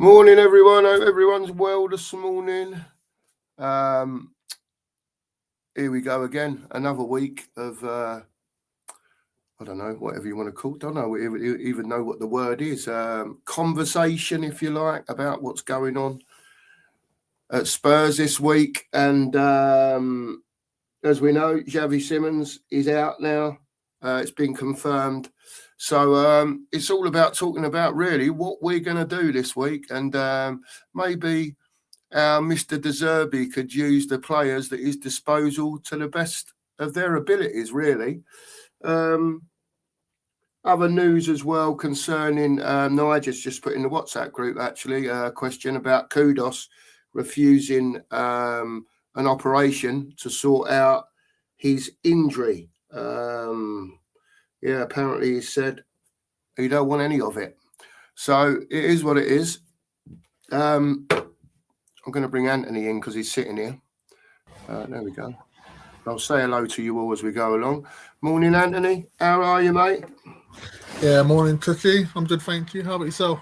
Morning, everyone. Hope everyone's well this morning. Here we go again. Another week of, I don't know, whatever you want to call it. Don't know, even know what the word is. Conversation, if you like, about what's going on at Spurs this week. And as we know, Xavi Simons is out now. It's been confirmed. So it's all about talking about really what we're going to do this week, and maybe Mr. De Zerbi could use the players at his disposal to the best of their abilities, really. Other news as well concerning Nigel's just put in the WhatsApp group, actually, a question about Kudos refusing an operation to sort out his injury. Yeah, apparently he said he don't want any of it. So it is what it is. I'm going to bring Anthony in because he's sitting here. There we go. I'll say hello to you all as we go along. Morning, Anthony. How are you, mate? Yeah, morning, Cookie. I'm good, thank you. How about yourself?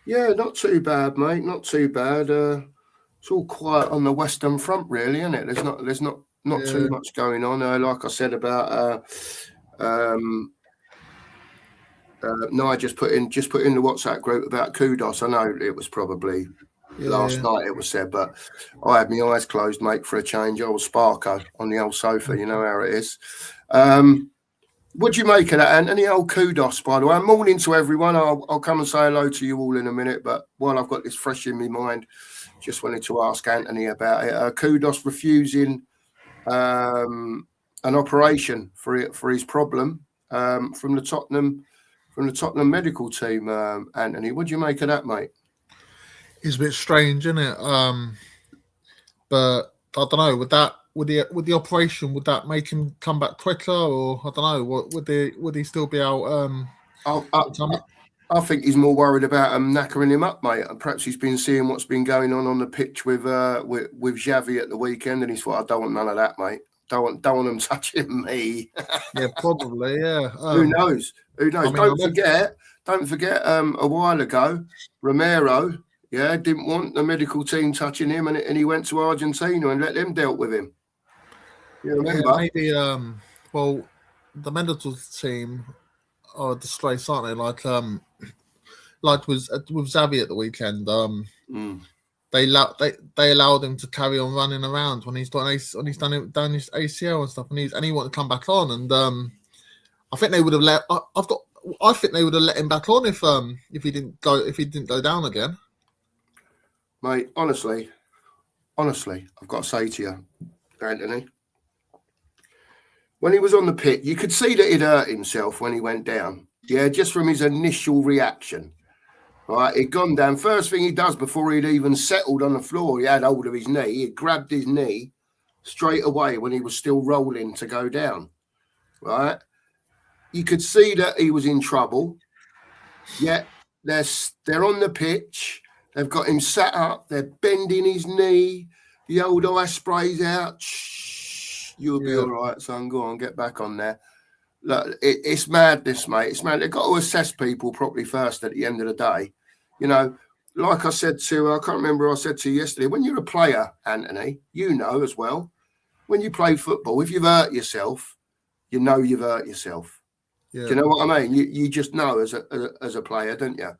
Yeah, not too bad, mate. Not too bad. It's all quiet on the Western Front, really, isn't it? There's not too much going on. Like I said about Nigel just put in the WhatsApp group about Kudos. I know it was probably last night it was said, but I had my eyes closed, mate, for a change. I was Sparko on the old sofa. You know how it is. What do you make of that, Anthony? Old Kudos, by the way. Morning to everyone. I'll come and say hello to you all in a minute, but while I've got this fresh in my mind, just wanted to ask Anthony about it. Kudos refusing an operation for his problem from the Tottenham medical team. Anthony, what do you make of that, mate? It's a bit strange, isn't it? But I don't know. Would the operation, would that make him come back quicker, or I don't know? Would he still be out? I think he's more worried about knackering him up, mate. Perhaps he's been seeing what's been going on the pitch with Xavi at the weekend, and he's thought, I don't want none of that, mate. Don't want them touching me. Yeah, probably. Yeah. Who knows? Who knows? I mean, don't forget. A while ago, Romero, didn't want the medical team touching him, and he went to Argentina and let them deal with him. You remember? Yeah, maybe. Well, the medical team are a disgrace, aren't they? Like with Xavi at the weekend. They allowed him to carry on running around when he's done his ACL and stuff, and he wanted to come back on. And I think they would have let. I think they would have let him back on if he didn't go down again. Mate, honestly, I've got to say to you, Anthony, when he was on the pitch, you could see that he'd hurt himself when he went down. Yeah, just from his initial reaction. Right, he'd gone down. First thing he does before he'd even settled on the floor, he had hold of his knee. He grabbed his knee straight away when he was still rolling to go down. Right, you could see that he was in trouble. Yet they're on the pitch. They've got him sat up. They're bending his knee. The old eye sprays out. Shh, you'll be all right, son. Go on, get back on there. Look, it's madness, mate. It's mad. They've got to assess people properly first at the end of the day. You know, like I said I can't remember what I said to you yesterday, when you're a player, Anthony, you know as well, when you play football, if you've hurt yourself, you know you've hurt yourself. Yeah. Do you know what I mean? You just know as a player, don't you?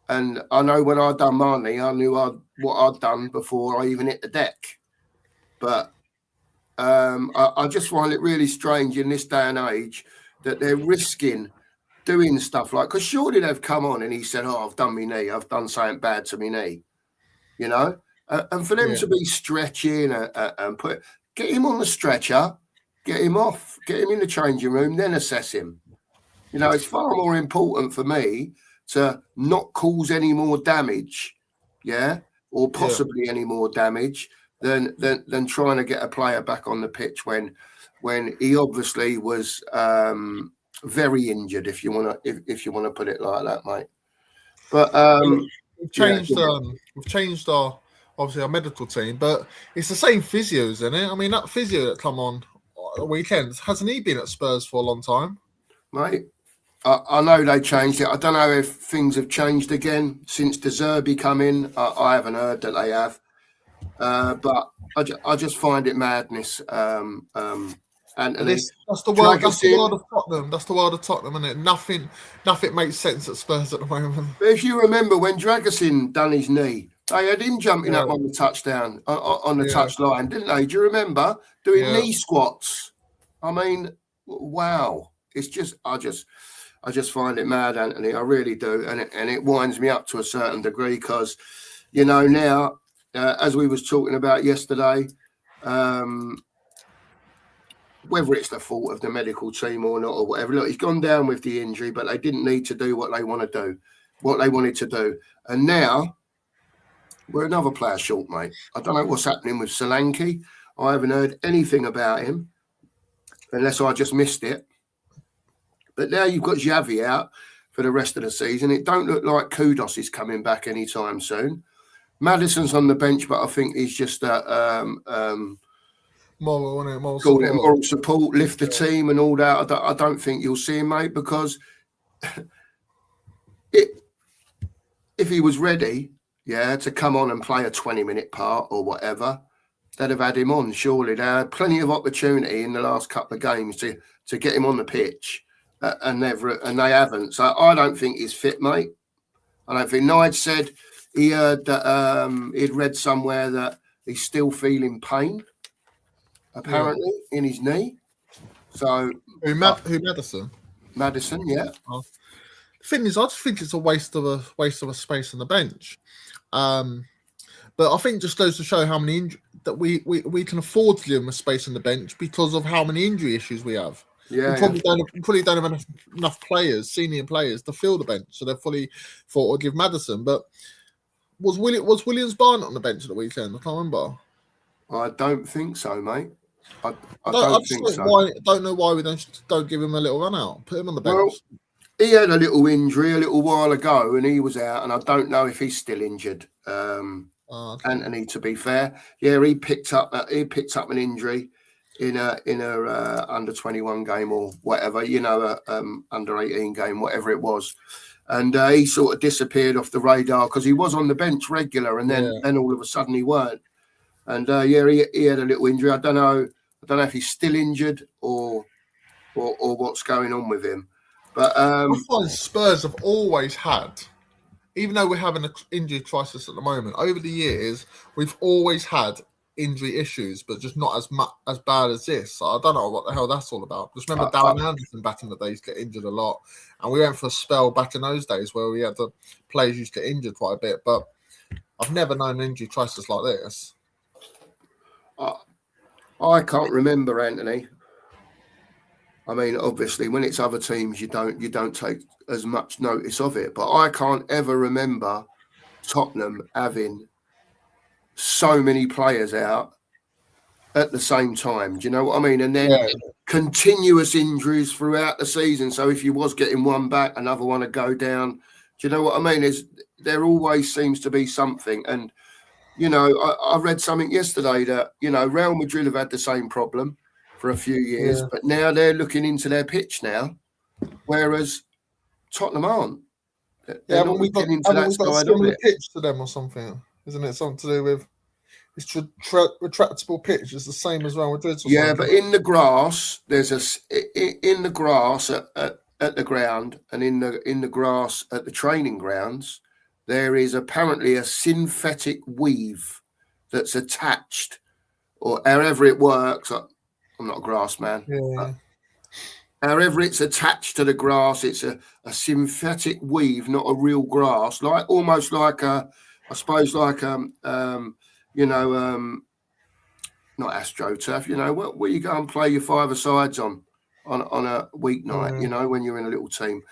And I know when I'd done my knee, I knew what I'd done before I even hit the deck. But I just find it really strange in this day and age that they're risking doing stuff like, because surely they've come on and he said, I've done my knee. I've done something bad to my knee, you know? And for them to be stretching and get him on the stretcher, get him off, get him in the changing room, then assess him. You know, it's far more important for me to not cause any more damage, or possibly any more damage than trying to get a player back on the pitch when he obviously was very injured, if you want to put it like that, mate. But we've changed our obviously our medical team, but it's the same physios, isn't it? I mean, that physio that come on weekends, hasn't he been at Spurs for a long time, mate? I know they changed it. I don't know if things have changed again since De Zerbi come in. I haven't heard that they have. But I just find it madness, Anthony. That's the world. That's the world of Tottenham. That's the world of Tottenham, isn't it? Nothing makes sense at Spurs at the moment. But if you remember when Dragusin done his knee, they had him jumping up on the touchdown on the touch line, didn't they? Do you remember doing knee squats? I mean, wow! It's just I just find it mad, Anthony. I really do, and it winds me up to a certain degree because, now. As we was talking about yesterday, whether it's the fault of the medical team or not or whatever, look, he's gone down with the injury, but they didn't need to do what they wanted to do. And now we're another player short, mate. I don't know what's happening with Solanke. I haven't heard anything about him, unless I just missed it. But now you've got Xavi out for the rest of the season. It don't look like Kudos is coming back anytime soon. Maddison's on the bench, but I think he's just moral support, lift the team and all that. I don't think you'll see him, mate, because if he was ready, to come on and play a 20-minute part or whatever, they'd have had him on, surely. They had plenty of opportunity in the last couple of games to get him on the pitch, and they haven't. So I don't think he's fit, mate. I don't think Nige said he heard that he'd read somewhere that he's still feeling pain, apparently, in his knee. So who Maddison? Maddison, yeah. The thing is, I just think it's a waste of a space on the bench. But I think just goes to show how many that we can afford to give him a space on the bench because of how many injury issues we have. Yeah, we probably don't have enough players, senior players, to fill the bench. So they fully thought I'd give Maddison. But was Williams-Barnett on the bench at the weekend? I can't remember. I don't think so, mate. I don't know why we don't give him a little run out. Put him on the bench. Well, he had a little injury a little while ago, and he was out. And I don't know if he's still injured. Okay. Anthony, to be fair, he picked up an injury in a under 21 game or whatever, under 18 game, whatever it was. And he sort of disappeared off the radar because he was on the bench regular, and then all of a sudden he weren't. And he had a little injury. I don't know if he's still injured or what's going on with him. But I find Spurs have always had, even though we're having an injury crisis at the moment, over the years we've always had injury issues, but just not as bad as this. So I don't know what the hell that's all about. Just remember Darren Anderson back in the days get injured a lot, and we went for a spell back in those days where we had the players used to get injured quite a bit. But I've never known an injury crisis like this. I can't remember, Anthony. I mean, obviously, when it's other teams, you don't take as much notice of it. But I can't ever remember Tottenham having so many players out at the same time. Do you know what I mean? And then continuous injuries throughout the season. So if you was getting one back, another one would go down. Do you know what I mean? There always seems to be something. And, I read something yesterday that, Real Madrid have had the same problem for a few years, but now they're looking into their pitch now, whereas Tottenham aren't. We've got a similar pitch to them or something. Isn't it something to do with it's retractable pitch? It's the same as Real Madrid's. Yeah, but in the grass, there's in the grass at the ground and in the grass at the training grounds, there is apparently a synthetic weave that's attached, or however it works. I'm not a grass man. Yeah. However it's attached to the grass, it's a synthetic weave, not a real grass, almost like not AstroTurf, where you go and play your five-a-sides on a weeknight, when you're in a little team.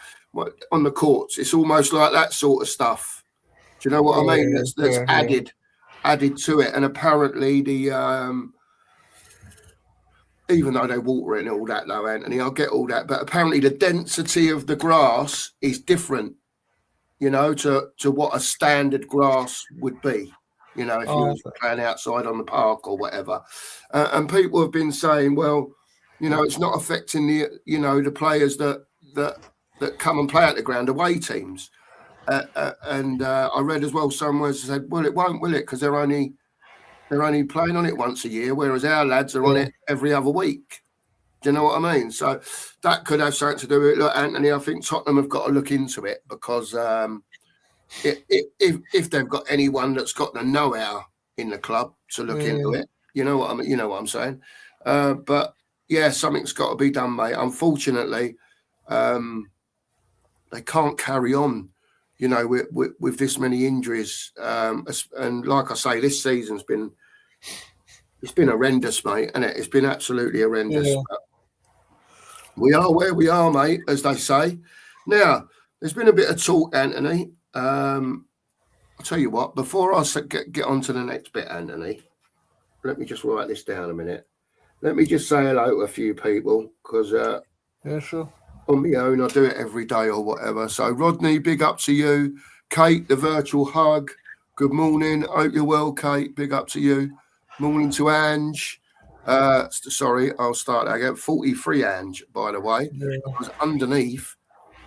On the courts, it's almost like that sort of stuff. Do you know what I mean? That's added to it. And apparently even though they water it and all that, though, Anthony, I'll get all that. But apparently the density of the grass is different, to what a standard grass would be, if you were playing outside on the park or whatever. And people have been saying, well, it's not affecting the players that that come and play at the ground, away teams. And I read as well somewhere said, well, it won't, will it? Because they're only playing on it once a year, whereas our lads are on it every other week. Do you know what I mean? So that could have something to do with it. Look, Anthony, I think Tottenham have got to look into it because if they've got anyone that's got the know-how in the club to look into it, you know what I mean? You know what I'm saying? But yeah, something's got to be done, mate. Unfortunately, they can't carry on, you know, with this many injuries. And like I say, this season's been horrendous, mate, and it's been absolutely horrendous. Yeah. We are where we are, mate, as they say. Now, there's been a bit of talk, Anthony. I'll tell you what, before I get on to the next bit, Anthony, let me just write this down a minute. Let me just say hello to a few people because yeah, sure. On my own, I do it every day or whatever. So, Rodney, big up to you. Kate, the virtual hug. Good morning. Hope you're well, Kate. Big up to you. Morning to Ange. Sorry, I'll start that again. 43 Ange, by the way. Yeah. Because underneath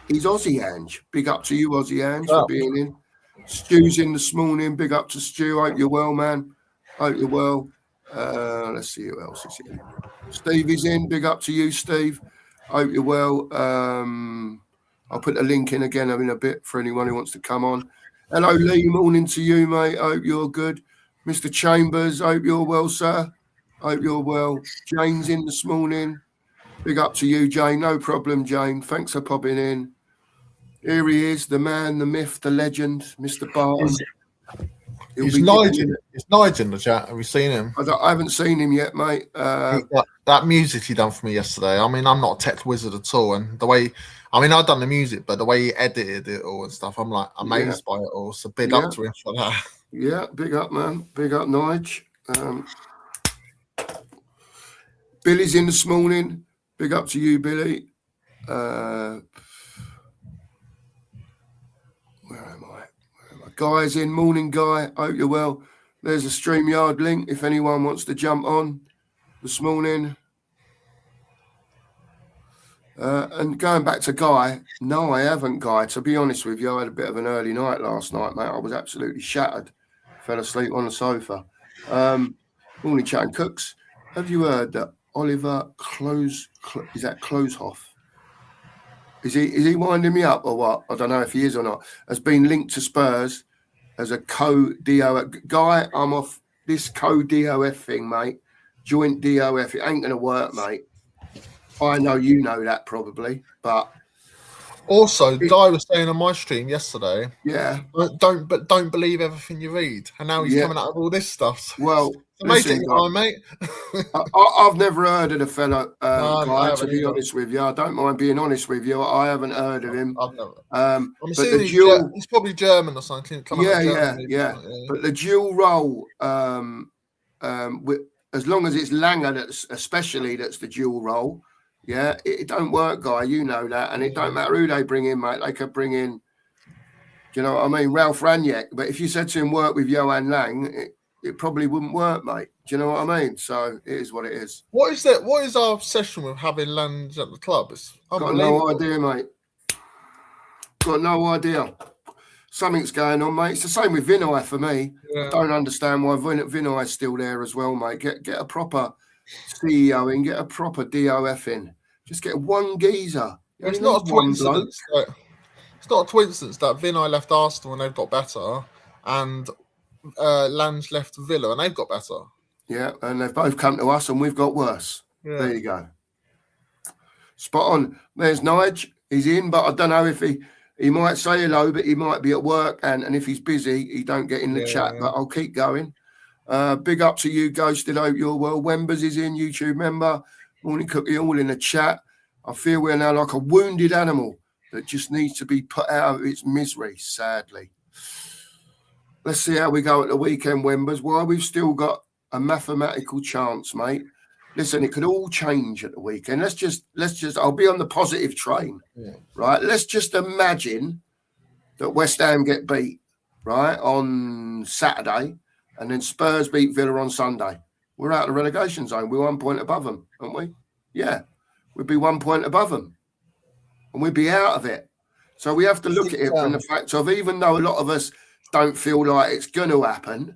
is Aussie Ange. Big up to you, Aussie Ange, for being in. Stu's in this morning. Big up to Stu. Hope you're well, man. Hope you're well. Let's see who else is in. Steve is in. Big up to you, Steve. Hope you're well. I'll put a link in again in a bit for anyone who wants to come on. Hello, Lee. Morning to you, mate. Hope you're good. Mr. Chambers, hope you're well, sir. Hope you're well. Jane's in this morning. Big up to you, Jane. No problem, Jane. Thanks for popping in. Here he is, the man, the myth, the legend, Mr. Barton. He's Nigel. It's Nigel in the chat. Have you seen him? I haven't seen him yet, mate. That music he done for me yesterday. I mean, I'm not a tech wizard at all, and the way, I mean, I've done the music, but the way he edited it all and stuff, I'm like amazed by it all. So big up to him for that. Yeah, big up, man. Big up, Nige. Billy's in this morning. Big up to you, Billy. Where am I? Guy's in. Morning, Guy. Hope you're well. There's a StreamYard link if anyone wants to jump on this morning. And going back to Guy, no, I haven't, Guy. To be honest with you, I had a bit of an early night last night, mate. I was absolutely shattered. Fell asleep on the sofa. Morning, Chat and Cooks. Have you heard that Oliver Kloeshoff? Is he winding me up or what? I don't know if he is or not. Has been linked to Spurs as a co-DOF. Guy, I'm off this co-DOF thing, mate. Joint DOF. It ain't going to work, mate. I know you know that probably, but... Also, Guy was saying on my stream yesterday, don't believe everything you read, and now he's coming out of all this stuff. Well, amazing, mate. I've never heard of the fellow Guy. To be honest with you, I don't mind being honest with you. I haven't heard of him. I've never. I'm assuming he's probably German or something. Yeah. But the dual role, as long as it's Langer, that's the dual role. Yeah, it don't work, Guy. You know that, and it don't matter who they bring in, mate. They could bring in, do you know what I mean, Ralph Rangnick. But if you said to him work with Johan Lang, it probably wouldn't work, mate. Do you know what I mean? So it is what it is. What is that? What is our obsession with having Lang at the club? It's got no idea, mate. Got no idea. Something's going on, mate. It's the same with Vinay for me. Yeah. I don't understand why Vinay is still there as well, mate. Get a proper CEO in, get a proper DOF in. Just get one geezer. It's not a coincidence. It's not a coincidence that Vinay left Arsenal and they've got better, and Lange left Villa and they've got better. Yeah, and they've both come to us and we've got worse. Yeah. There you go. Spot on. There's Nige. He's in, but I don't know if he might say hello, but he might be at work, and if he's busy, he don't get in the chat. But I'll keep going. Big up to you, Ghosted. Hope you're well. Wembers is in, YouTube member. Morning Cookie, all in the chat. I feel we're now like a wounded animal that just needs to be put out of its misery, sadly. Let's see how we go at the weekend, Wembers. Well, we've still got a mathematical chance, mate. Listen, it could all change at the weekend. Let's just I'll be on the positive train, right? Let's just imagine that West Ham get beat, right, on Saturday, and then Spurs beat Villa on Sunday. We're out of the relegation zone. We're 1 point above them, aren't we? Yeah, we'd be 1 point above them. and we'd be out of it. So we have to look at it from the fact of, even though a lot of us don't feel like it's going to happen,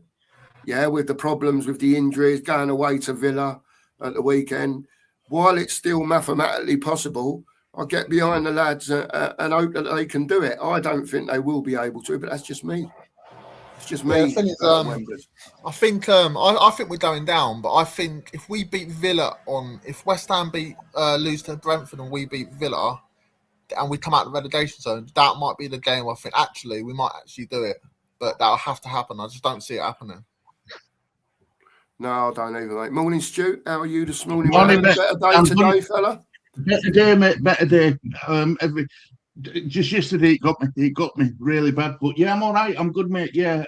with the problems with the injuries, going away to Villa at the weekend, while it's still mathematically possible, I get behind the lads and hope that they can do it. I don't think they will be able to, but that's just me. It's just me. I think I think we're going down, but I think if we beat Villa if West Ham lose to Brentford and we beat Villa, and we come out of the relegation zone, that might be the game. I think actually we might actually do it, but that'll have to happen. I just don't see it happening. No, I don't either, mate. Morning, Stu. How are you this morning? Morning, mate. Better day today, fella. Better day, mate. Better day. Just yesterday it got me really bad, but yeah, I'm all right. I'm good, mate. Yeah.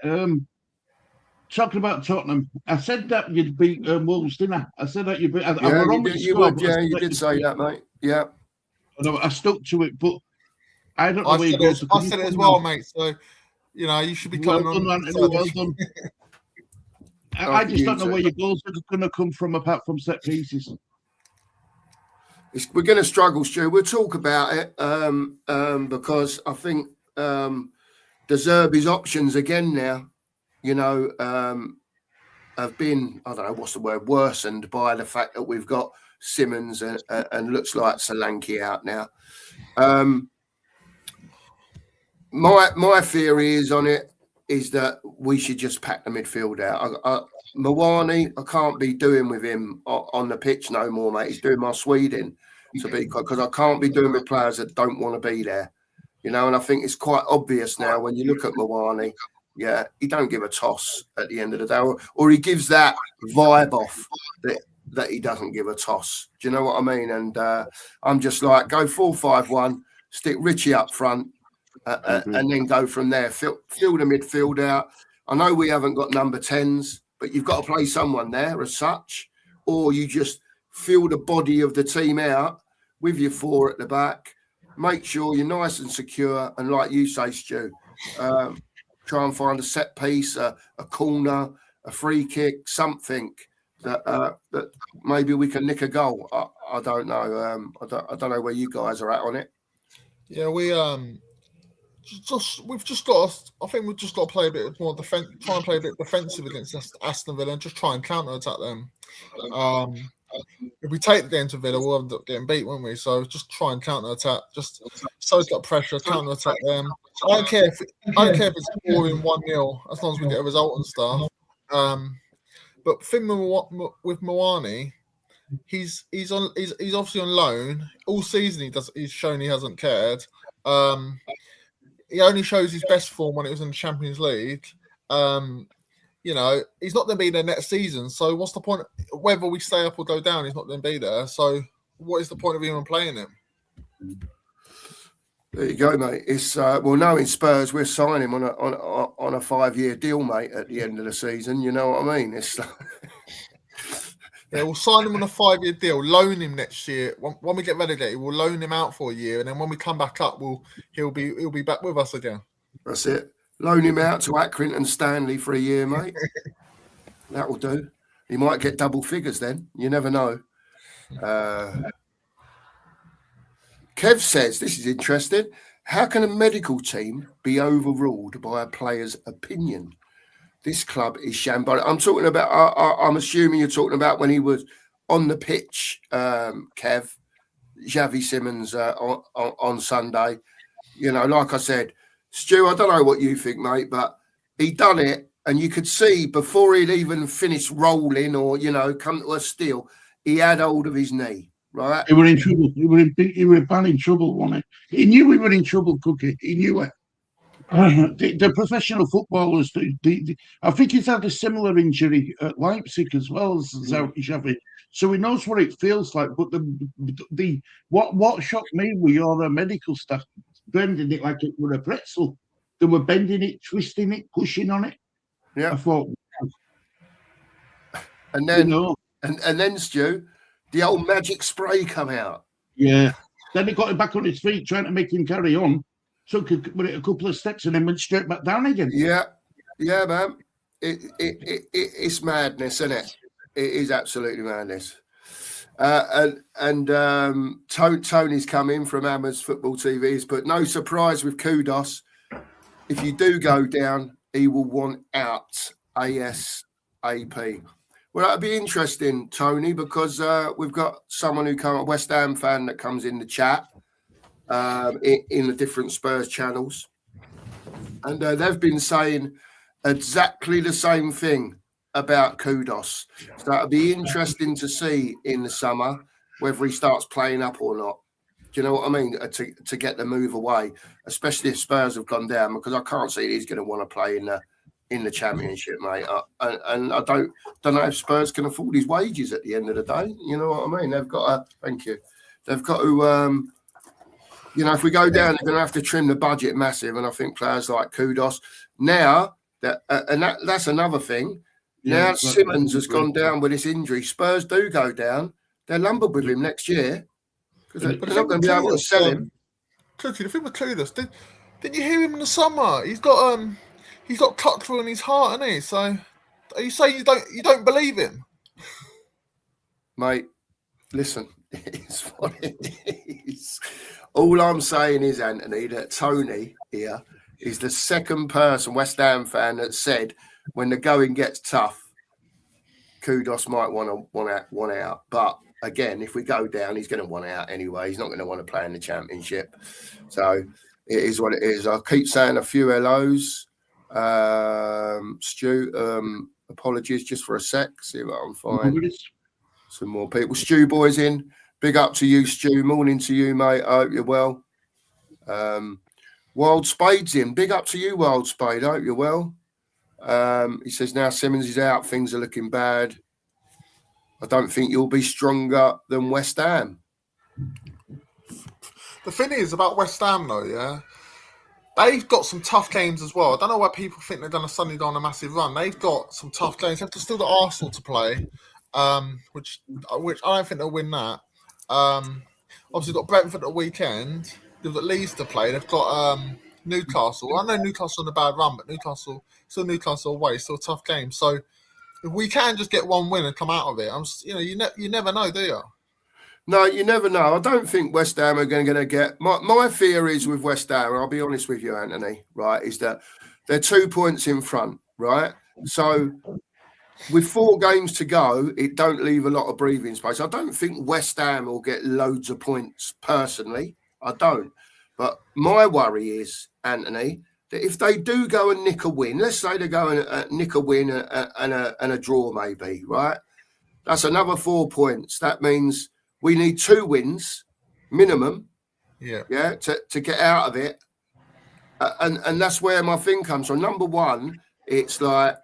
Talking about Tottenham, I said that you'd beat Wolves, didn't I? I said that you'd beat. You did say that, mate. Yeah. I stuck to it, but I don't know where you go. I said it as well, mate. So you should be coming on. Well done. I just don't know where your goals are going to come from, apart from set pieces. We're going to struggle, Stu. We'll talk about it because I think De Zerbi's options again now, have been, I don't know what's the word, worsened by the fact that we've got Simmons and looks like Solanke out now. My theory is that we should just pack the midfield out. Mawani, I can't be doing with him on the pitch no more, mate. He's doing my Sweden because I can't be doing with players that don't want to be there, And I think it's quite obvious now when you look at Mawani. Yeah, he don't give a toss at the end of the day, or he gives that vibe off that he doesn't give a toss. Do you know what I mean? And I'm just like, go 4-5-1, stick Richie up front, and then go from there. Fill the midfield out. I know we haven't got number 10s, but you've got to play someone there as such, or you just fill the body of the team out with your 4 at the back. Make sure you're nice and secure, and like you say, Stu, try and find a set piece, a corner, a free kick, something that maybe we can nick a goal. I don't know. I don't know where you guys are at on it. Yeah, we've just got to play a bit more try and play a bit defensive against Aston Villa and just try and counter attack them. If we take the game to Villa, we'll end up getting beat, won't we? So just try and counter attack. Just soak up pressure, counter attack them. I don't care if it's boring 1-0 as long as we get a result and stuff. But the thing with Mawani, he's obviously on loan all season. He's shown he hasn't cared. He only shows his best form when it was in the Champions League. He's not going to be there next season. So what's the point? Whether we stay up or go down, he's not going to be there. So what is the point of even playing him? There you go, mate. It's now in Spurs we're signing him on a 5-year deal, mate. At the end of the season, you know what I mean? It's yeah, we'll sign him on a 5-year deal, loan him next year. When we get relegated, we'll loan him out for a year, and then when we come back up, he'll be back with us again. That's it. Loan him out to Accrington and Stanley for a year, mate. That will do. He might get double figures then. You never know. Kev says, this is interesting. How can a medical team be overruled by a player's opinion? This club is shambolic. I'm talking about, I'm assuming you're talking about when he was on the pitch, Kev, Xavi Simmons on Sunday. Like I said, Stu, I don't know what you think, mate, but he done it, and you could see before he'd even finished rolling or, come to a still, he had hold of his knee, right? He were in trouble. He were bad in trouble, wasn't he? He knew he were in trouble, Cookie. He knew it. The professional footballers, I think he's had a similar injury at Leipzig as well as Xavi. So he knows what it feels like. But what shocked me were your medical staff bending it like it were a pretzel. They were bending it, twisting it, pushing on it. Yeah. I thought. And then, and then, Stu, the old magic spray come out. Yeah. Then he got him back on his feet, trying to make him carry on. Took a couple of steps and then went straight back down again. Yeah, man. It's madness, isn't it? It is absolutely madness. Tony's come in from Amherst Football TVs, but no surprise with Kudos. If you do go down, he will want out ASAP. Well, that'd be interesting, Tony, because we've got someone who comes, a West Ham fan that comes in the chat in the different Spurs channels. And they've been saying exactly the same thing about Kudos. So it'll be interesting to see in the summer whether he starts playing up or not. Do you know what I mean? To get the move away, especially if Spurs have gone down, because I can't see he's going to want to play in the Championship, mate. And I don't know if Spurs can afford his wages at the end of the day. You know what I mean? They've got to. Thank you. They've got to. If we go down, they're going to have to trim the budget massive. And I think players like Kudos now that's another thing. Yeah, now Simmons has gone down with this injury. Spurs do go down. They're lumbered with him next year because they're not going to be able to sell him. Cookie, the thing with Kudos, didn't you hear him in the summer? He's got cut through in his heart, hasn't he? So are you saying you don't believe him? Mate, listen, it's what it is. All I'm saying is, Anthony, that Tony here is the second person, West Ham fan, that said when the going gets tough, Kudos might want out. But again, if we go down, he's going to want out anyway. He's not going to want to play in the Championship. So it is what it is. I'll keep saying a few hellos. Stu, apologies just for a sec. See what I'm finding. Some more people. Stu boys in. Big up to you, Stu. Morning to you, mate. I hope you're well. Wild Spade's in. Big up to you, Wild Spade. I hope you're well. He says now Simmons is out. Things are looking bad. I don't think you'll be stronger than West Ham. The thing is about West Ham, though, yeah, they've got some tough games as well. I don't know why people think they're going to suddenly go on a massive run. They've got some tough games. They have to still got Arsenal to play, which I don't think they'll win that. Obviously, got Brentford at the weekend. They've got Leeds to play. They've got Newcastle. I know Newcastle on a bad run, but Newcastle away, still a tough game. So if we can just get one win and come out of it, you never know, do you? No, you never know. I don't think West Ham are going to get. My fear is with West Ham, and I'll be honest with you, Anthony, right, is that they're 2 points in front, right? So with 4 games to go, it don't leave a lot of breathing space. I don't think West Ham will get loads of points personally. I don't. But my worry is, Anthony, that if they do go and nick a win, let's say they go and nick a win and a draw maybe, right? That's another 4 points. That means we need 2 wins minimum, to get out of it. And that's where my thing comes from. Number one, it's like,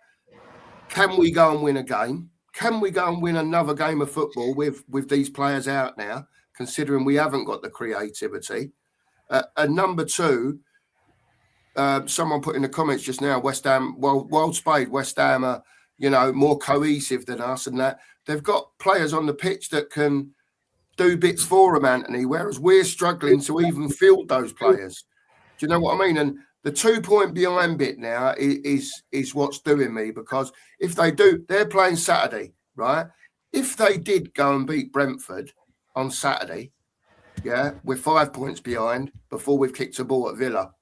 can we go and win a game? Can we go and win another game of football with these players out now, considering we haven't got the creativity? And number two, someone put in the comments just now, West Ham, Wild Spade, West Ham are, more cohesive than us, and that they've got players on the pitch that can do bits for them, Anthony, whereas we're struggling to even field those players. Do you know what I mean? And the 2 point behind bit now is what's doing me, because if they do, they're playing Saturday, right? If they did go and beat Brentford on Saturday, we're 5 points behind before we've kicked a ball at Villa.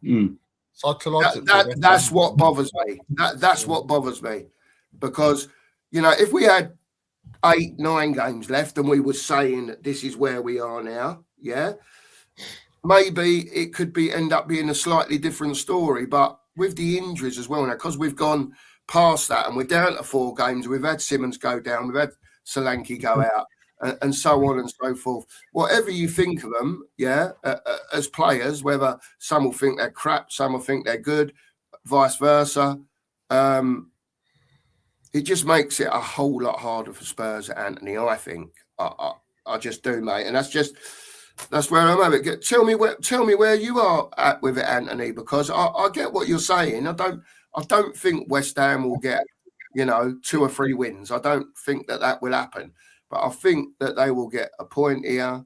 That's what bothers me. That's what bothers me, because if we had 8-9 games left and we were saying that this is where we are now, maybe it could end up being a slightly different story. But with the injuries as well now, because we've gone past that and we're down to 4 games, we've had Simmons go down, we've had Solanke go out, and so on and so forth. Whatever you think of them, as players, whether some will think they're crap, some will think they're good, vice versa, it just makes it a whole lot harder for Spurs, Anthony, I think. I just do, mate. And that's where I'm at. Tell me where you are at with it, Anthony, because I get what you're saying. I don't think West Ham will get, 2 or 3 wins. I don't think that will happen. But I think that they will get a point here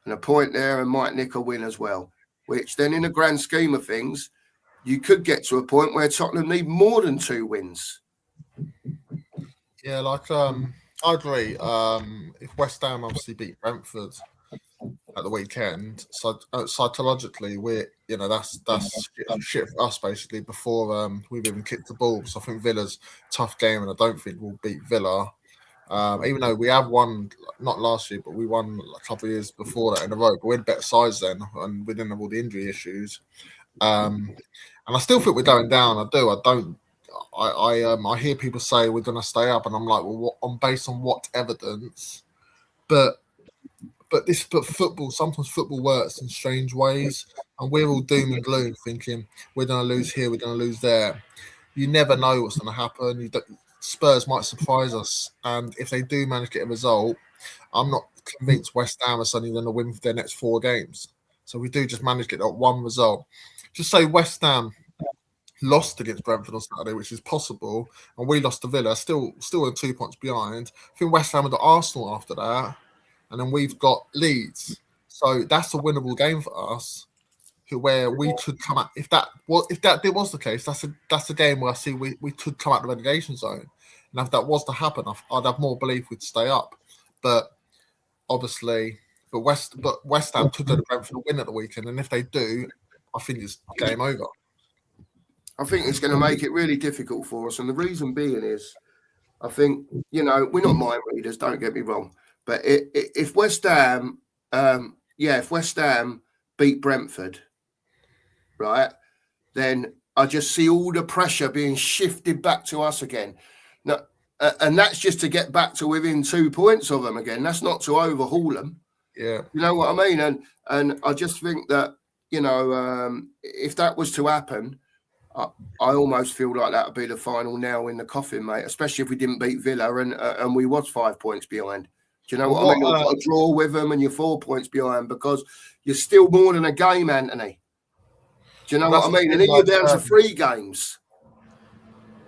and a point there and might nick a win as well, which then in the grand scheme of things, you could get to a point where Tottenham need more than 2 wins. Yeah, like I agree. If West Ham obviously beat Brentford at the weekend, so psychologically that's shit for us basically before we've even kicked the ball. So I think Villa's tough game, and I don't think we'll beat Villa. Even though we have won, not last year, but we won a couple of years before that in a row. But we had better size then, and we didn't have all the injury issues. And I still think we're going down. I do. I don't. I hear people say we're going to stay up, and I'm like, well, based on what evidence? But football, sometimes football works in strange ways, and we're all doom and gloom, thinking we're going to lose here, we're going to lose there. You never know what's going to happen. Spurs might surprise us, and if they do manage to get a result, I'm not convinced West Ham are suddenly going to win their next 4 games. So we do just manage to get that one result. Just say West Ham lost against Brentford on Saturday, which is possible, and we lost to Villa, still 2 points behind. I think West Ham have got Arsenal after that, and then we've got Leeds. So that's a winnable game for us, where we could come out. If that was the case, that's a game where I see we could come out the relegation zone. And if that was to happen, I'd have more belief we'd stay up. But obviously, West Ham could go to Brentford and win at the weekend, and if they do, I think it's game over. I think it's going to make it really difficult for us, and the reason being is, I think we're not mind readers. Don't get me wrong, but if West Ham, if West Ham beat Brentford, right, then I just see all the pressure being shifted back to us again. Now, and that's just to get back to within 2 points of them again. That's not to overhaul them. Yeah, you know what I mean. And I just think that if that was to happen, I almost feel like that would be the final nail in the coffin, mate. Especially if we didn't beat Villa and we was 5 points behind. Do you know what I mean? You've got to draw with them, and you're 4 points behind because you're still more than a game, Anthony. Do you know what I mean? And then you're down to 3 games.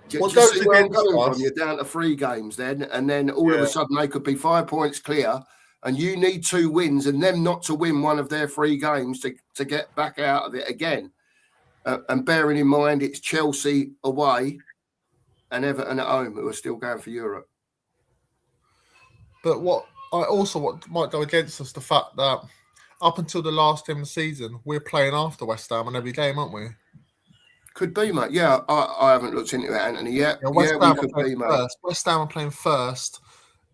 Do you see where I'm coming from? You're down to 3 games then, and then all of a sudden they could be 5 points clear, and you need 2 wins and them not to win one of their 3 games to get back out of it again. And bearing in mind it's Chelsea away and Everton at home who are still going for Europe. But what might go against us, the fact that up until the last game of the season, we're playing after West Ham on every game, aren't we? Could be, mate. Yeah, I haven't looked into it, Anthony, yet. Yeah, we could be, mate. West Ham are playing first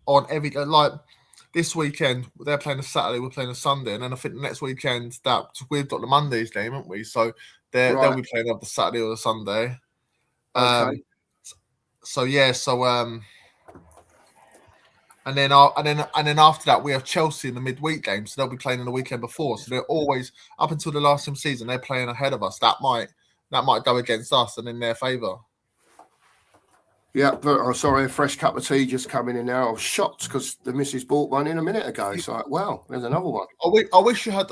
on every like this weekend. They're playing a Saturday, we're playing a Sunday, and then I think the next weekend that we've got the Monday's game, haven't we? So they'll be playing on the Saturday or the Sunday. Okay. And then after that we have Chelsea in the midweek game, so they'll be playing in the weekend before. So they're always up until the last game season they're playing ahead of us. That might go against us and in their favour. Yeah, but sorry, a fresh cup of tea just coming in now. I was shocked because the missus bought one in a minute ago. It's like, wow, there's another one. I wish you had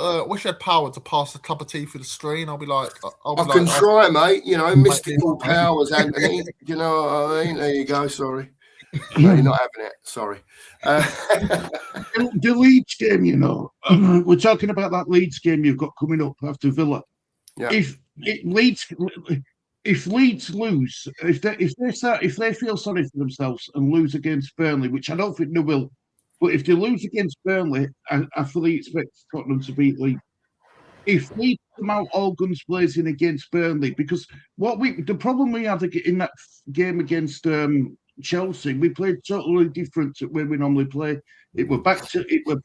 power to pass a cup of tea through the screen. I'll be like, I can try, mate. Mystical powers, Anthony. You know what I mean? There you go. Sorry. No, you're not having it. Sorry. The Leeds game, we're talking about that Leeds game you've got coming up after Villa. Yeah. If Leeds lose, if they feel sorry for themselves and lose against Burnley, which I don't think they will, but if they lose against Burnley, I fully expect Tottenham to beat Leeds. If Leeds come out all guns blazing against Burnley, because the problem we had in that game against Chelsea, we played totally different to where we normally play. We're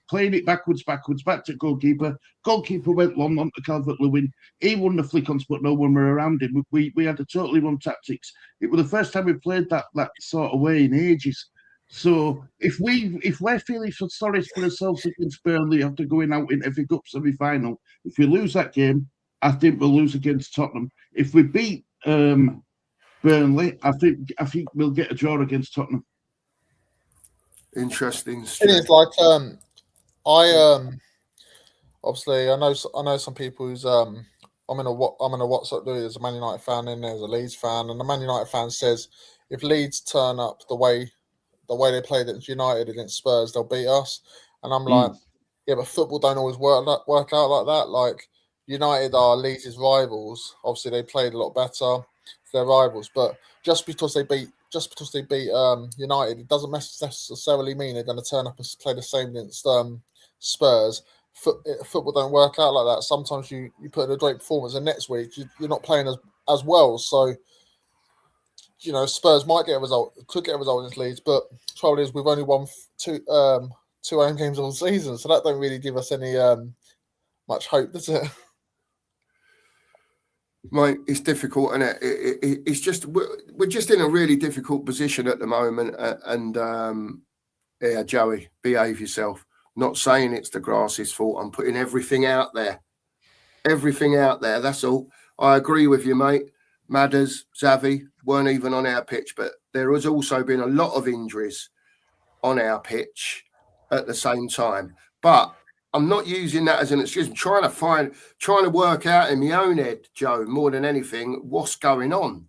playing it backwards, back to goalkeeper. Goalkeeper went long on to Calvert-Lewin. He won the flick-ons, but no one were around him. We had a totally wrong tactics. It was the first time we played that sort of way in ages. So if we're feeling sorry for ourselves against Burnley after going out in every cup semi-final, if we lose that game, I think we'll lose against Tottenham. If we beat Burnley, I think we'll get a draw against Tottenham. Interesting. It is like obviously I know some people who's I'm in a WhatsApp group. There's a Man United fan in there, there's a Leeds fan, and the Man United fan says if Leeds turn up the way they played against United against Spurs, they'll beat us. And I'm like, yeah, but football don't always work out like that. Like United are Leeds' rivals. Obviously, they played a lot better. They're rivals, but just because they beat just because they beat United, it doesn't necessarily mean they're going to turn up and play the same against Spurs. Football don't work out like that. Sometimes you put in a great performance, and next week you're not playing as well. So, Spurs might get a result, could get a result against Leeds, but the trouble is we've only won two home games all season, so that don't really give us any much hope, does it? Mate, it's difficult, and it's just we're just in a really difficult position at the moment. Yeah, Joey, behave yourself. Not saying it's the grass's fault. I'm putting everything out there. Everything out there. That's all. I agree with you, mate. Madders, Xavi weren't even on our pitch, but there has also been a lot of injuries on our pitch at the same time. But I'm not using that as an excuse. I'm trying to work out in my own head, Joe, more than anything, what's going on.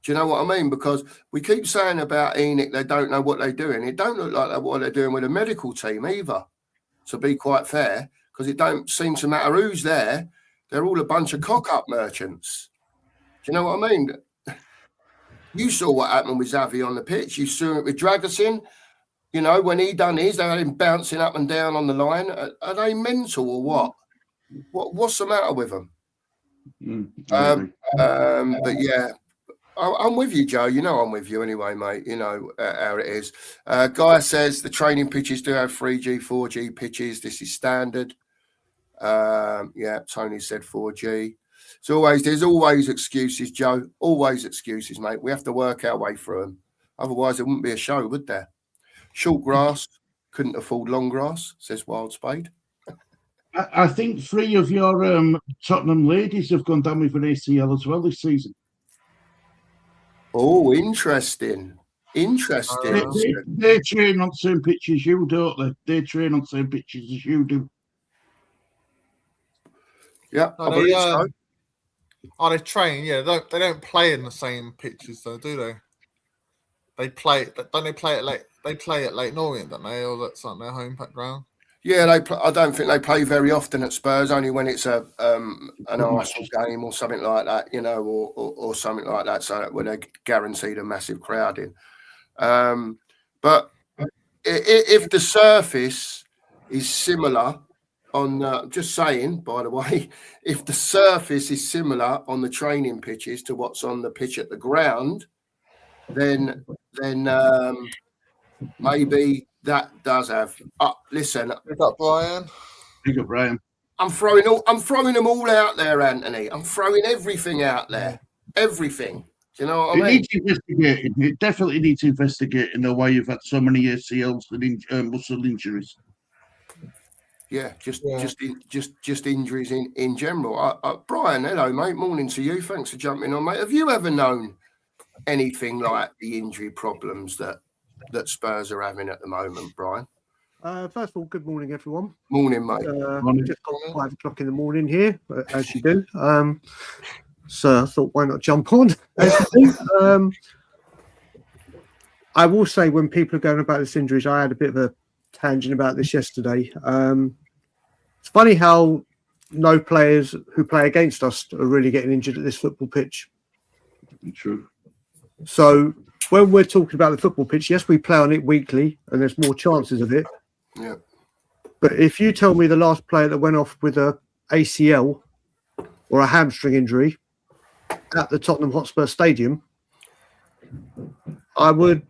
Do you know what I mean? Because we keep saying about Enoch, they don't know what they're doing. It don't look like what they're doing with a medical team either, to be quite fair, because it don't seem to matter who's there. They're all a bunch of cock-up merchants. Do you know what I mean? You saw what happened with Xavi on the pitch. You saw it with Dragusin. When he done his, they had him bouncing up and down on the line. Are they mental or what? What's the matter with them? But yeah, I'm with you, Joe. I'm with you anyway, mate. How it is. Guy says the training pitches do have 3G, 4G pitches. This is standard. Yeah, Tony said 4G. There's always excuses, Joe. Always excuses, mate. We have to work our way through them. Otherwise, there wouldn't be a show, would there? Short grass, couldn't afford long grass, says Wild Spade. I think 3 of your Tottenham ladies have gone down with an ACL as well this season. Oh, interesting. They train on the same pitch as you, don't they? They train on the same pitches as you do. Yeah, I believe so. They train? Yeah, they don't play in the same pitches, though, do they? They play. Don't they play at Lake? They play at Lake Norient, don't they? Or that's like their home ground. Yeah, I don't think they play very often at Spurs. Only when it's an Arsenal game or something like that, or something like that. So when they're guaranteed a massive crowding. But if the surface is similar on, just saying, by the way, if the surface is similar on the training pitches to what's on the pitch at the ground, then maybe that does have. Listen, Pick up Brian. I'm throwing them all out there, Anthony. I'm throwing everything out there. Everything. Do you know what I mean? It needs investigating. It definitely needs investigating the way you've had so many ACLs and muscle injuries. Yeah, just injuries in general. Brian, hello, mate. Morning to you. Thanks for jumping on, mate. Have you ever known anything like the injury problems that Spurs are having at the moment, Brian? First of all, good morning, everyone. Morning, mate. Just got 5 o'clock in the morning here, as you do. So I thought, why not jump on? I will say, when people are going about this injuries, I had a bit of a tangent about this yesterday. It's funny how no players who play against us are really getting injured at this football pitch. True. So when we're talking about the football pitch, yes, we play on it weekly and there's more chances of it. Yeah. But if you tell me the last player that went off with a ACL or a hamstring injury at the Tottenham Hotspur Stadium, I would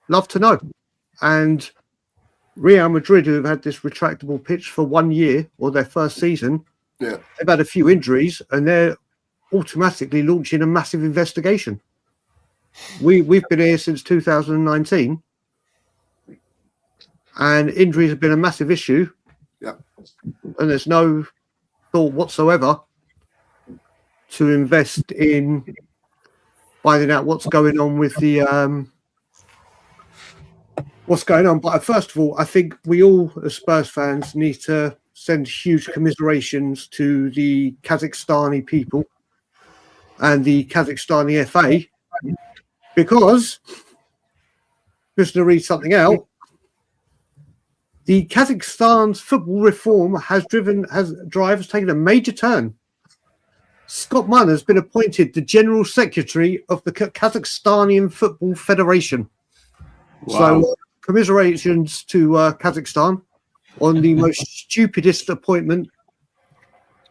love to know. And Real Madrid, who have had this retractable pitch for 1 year or their first season, they've had a few injuries and they're automatically launching a massive investigation. We've been here since 2019 and injuries have been a massive issue. Yeah. And there's no thought whatsoever to invest in finding out what's going on with the what's going on. But first of all, I think we all, as Spurs fans, need to send huge commiserations to the Kazakhstani people and the Kazakhstani FA, because, just to read something out, the Kazakhstan's football reform has taken a major turn Scott Munn has been appointed the General Secretary of the Kazakhstani Football Federation. Wow. So, commiserations to Kazakhstan on the most stupidest appointment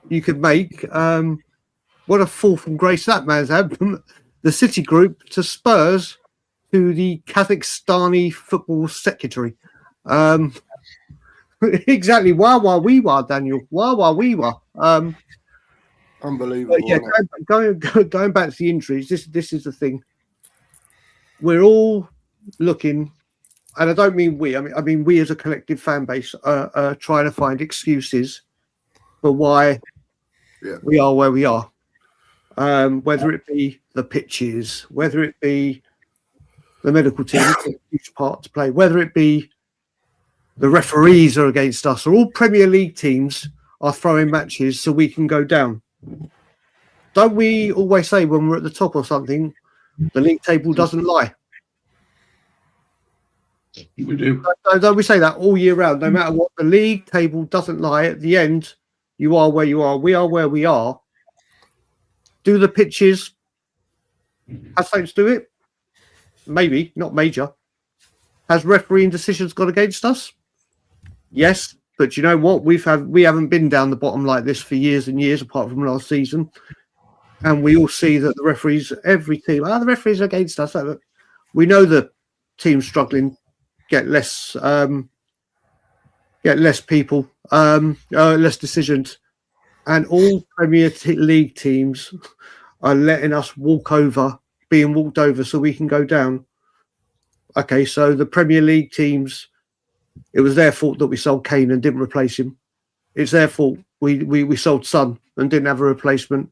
you could make. What a fall from grace that man's had from the City Group to Spurs to the Kazakhstani Football Secretary. Exactly. Wah, wee, wah, Daniel. Wah, wee, wah. Unbelievable. Yeah, going back to the injuries, this is the thing. We're all looking, and I don't mean we. I mean we as a collective fan base are trying to find excuses for why we are where we are. Whether it be the pitches, whether it be the medical team, a huge part to play, whether it be the referees are against us, or all Premier League teams are throwing matches so we can go down. Don't we always say when we're at the top or something, the league table doesn't lie? We do. Don't we say that all year round? No matter what, the league table doesn't lie. At the end, you are where you are. We are where we are. Do the pitches have something to do with it? Maybe, not major. Has refereeing decisions gone against us? Yes, but you know what? We haven't been down the bottom like this for years and years, apart from last season. And we all see that the referees, every team, the referees are against us. We know the teams struggling get less people, less decisions, and all Premier League teams are letting us being walked over so we can go down. Okay, so the Premier League teams, it was their fault that we sold Kane and didn't replace him. It's their fault we sold Son and didn't have a replacement.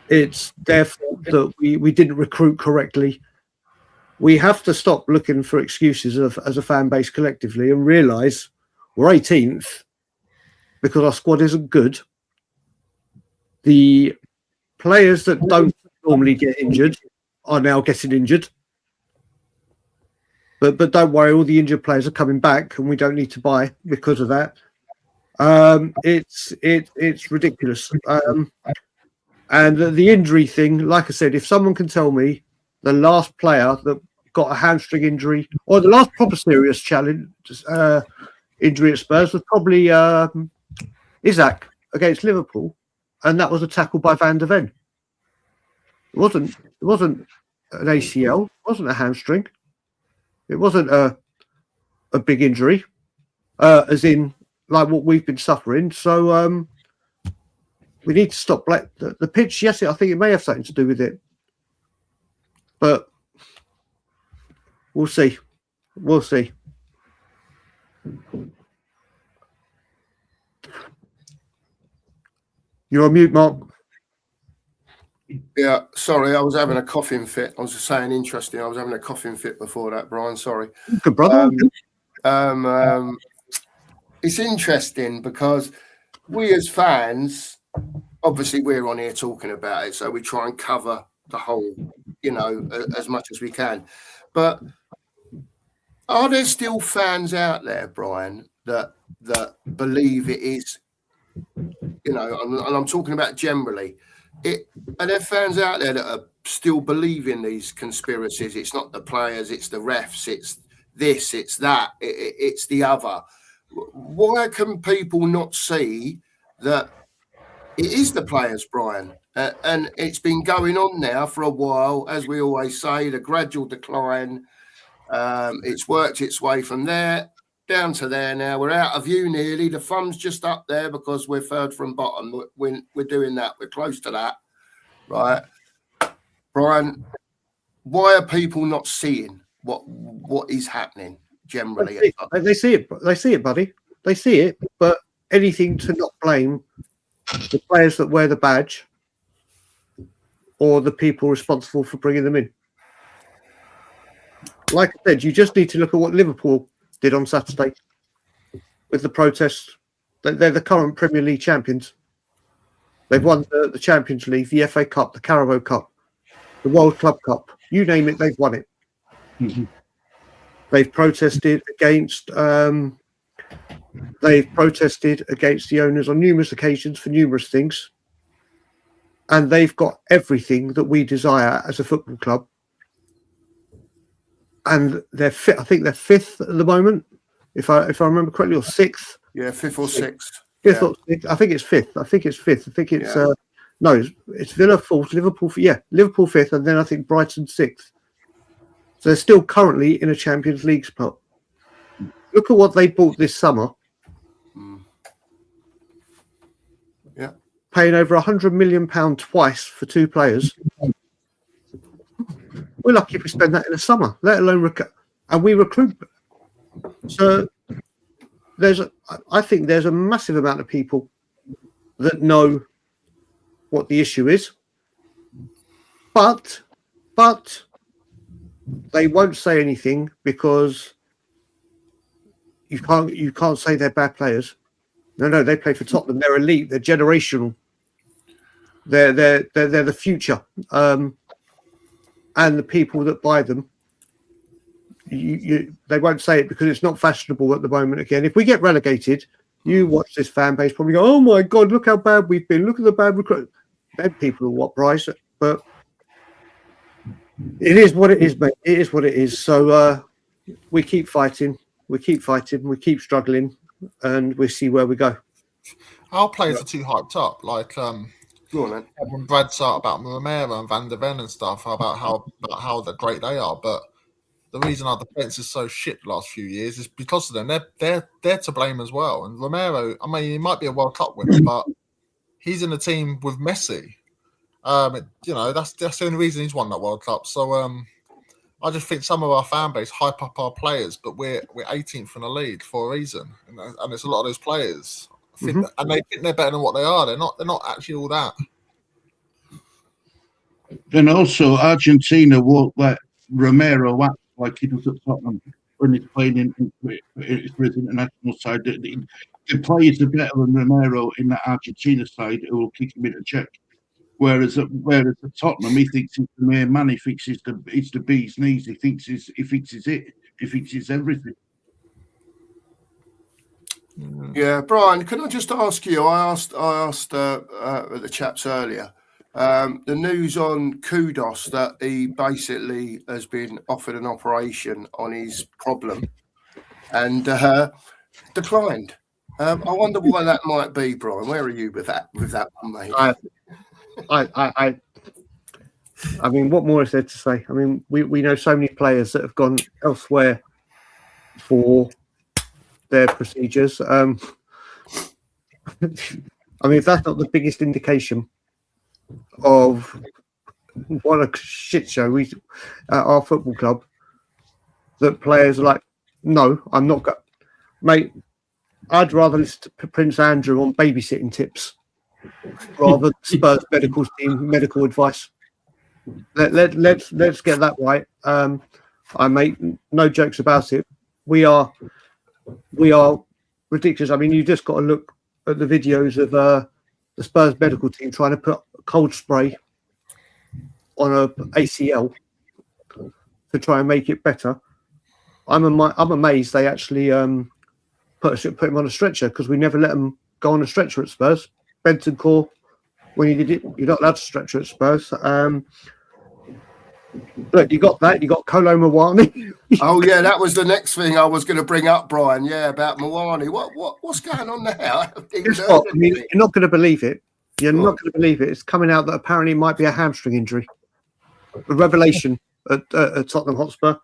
It's their fault that we didn't recruit correctly. We have to stop looking for excuses as a fan base collectively and realise we're 18th because our squad isn't good. The players that don't normally get injured are now getting injured. But don't worry, all the injured players are coming back and we don't need to buy because of that. It's ridiculous. And the injury thing, like I said, if someone can tell me the last player that got a hamstring injury or the last proper serious challenge injury at Spurs was probably Isaac against Liverpool, and that was a tackle by Van der Ven. It wasn't an ACL, it wasn't a hamstring, it wasn't a big injury, as in like what we've been suffering. So we need to stop the pitch. Yes, I think it may have something to do with it, but we'll see. We'll see. You're on mute, Mark. Yeah, sorry, I was having a coughing fit. I was just saying interesting. I was having a coughing fit before that, Brian. Sorry. Good brother. It's interesting because we as fans, obviously we're on here talking about it, so we try and cover the whole, as much as we can. But are there still fans out there, Brian, that believe it is, and I'm talking about generally, are there fans out there that are still believing these conspiracies? It's not the players, it's the refs, it's this, it's that, it's the other. Why can people not see that it is the players, Brian? And it's been going on now for a while, as we always say, the gradual decline. It's worked its way from there down to there now. We're out of view nearly. The thumb's just up there because we're third from bottom. We're doing that. We're close to that, right? Brian, why are people not seeing what is happening generally? They see it. They see it, buddy. They see it. But anything to not blame the players that wear the badge or the people responsible for bringing them in. Like I said, you just need to look at what Liverpool did on Saturday with the protests. They're the current Premier League champions. They've won the Champions League, the FA Cup, the Carabao Cup, the World Club Cup. You name it, they've won it. Mm-hmm. They've protested against the owners on numerous occasions for numerous things. and they've got everything that we desire as a football club. And they're fit. I think they're fifth at the moment, if I remember correctly, or sixth. Yeah, fifth or sixth. Fifth or sixth. I think it's fifth. I think it's no, it's Villa fourth, Liverpool. Liverpool fifth, and then I think Brighton sixth. So they're still currently in a Champions League spot. Look at what they bought this summer. Yeah, paying over £100 million twice for 2 players. We're lucky if we spend that in the summer, let alone and we recruit. So I think there's a massive amount of people that know what the issue is, but they won't say anything because you can't say they're bad players. No, they play for Tottenham. They're elite. They're generational. They're the future. And the people that buy them, they won't say it because it's not fashionable at the moment. Again, if we get relegated, you watch this fan base probably go, "Oh my God, look how bad we've been. Look at the bad recruit." Then people will what price it, but it is what it is, mate. It is what it is. So we keep fighting. We keep struggling, and we see where we go. Our players are too hyped up. Like when Brad started about Romero and Van der Ven and stuff about how great they are, but the reason our defense is so shit the last few years is because of them. They're to blame as well. And Romero, I mean, he might be a World Cup winner, but he's in a team with Messi. That's the only reason he's won that World Cup. So I just think some of our fan base hype up our players, but we're 18th in the league for a reason, and it's a lot of those players. And they think they're better than what they are. They're not actually all that. Then also Argentina won't let Romero act like he does at Tottenham when he's playing for his international side. The players are better than Romero in the Argentina side who will kick him in a check. Whereas at Tottenham, he thinks he's the main man. He thinks it's the bee's knees. He fixes it. He fixes everything. Yeah, Brian, can I just ask you? I asked the chaps earlier. The news on Kudos that he basically has been offered an operation on his problem and declined. I wonder why that might be, Brian. Where are you with that one, mate? I mean, what more is there to say? I mean, we know so many players that have gone elsewhere for their procedures. I mean, if that's not the biggest indication of what a shit show we at our football club, that players are like, no, I'm not going, mate. I'd rather listen to Prince Andrew on babysitting tips rather than Spurs medical team medical advice. Let's get that right. I make no jokes about it. We are ridiculous. I mean, you just got to look at the videos of the Spurs medical team trying to put cold spray on a ACL to try and make it better. I'm amazed they actually put him on a stretcher, because we never let him go on a stretcher at Spurs. Bentancur, when he did it, you're not allowed to stretcher at Spurs. Look, you got that. You got Kolo Muani. Oh yeah, that was the next thing I was going to bring up, Brian. Yeah, about Muani. What's going on there? I mean, you're not going to believe it. You're not going to believe it. It's coming out that apparently it might be a hamstring injury. A revelation at Tottenham Hotspur.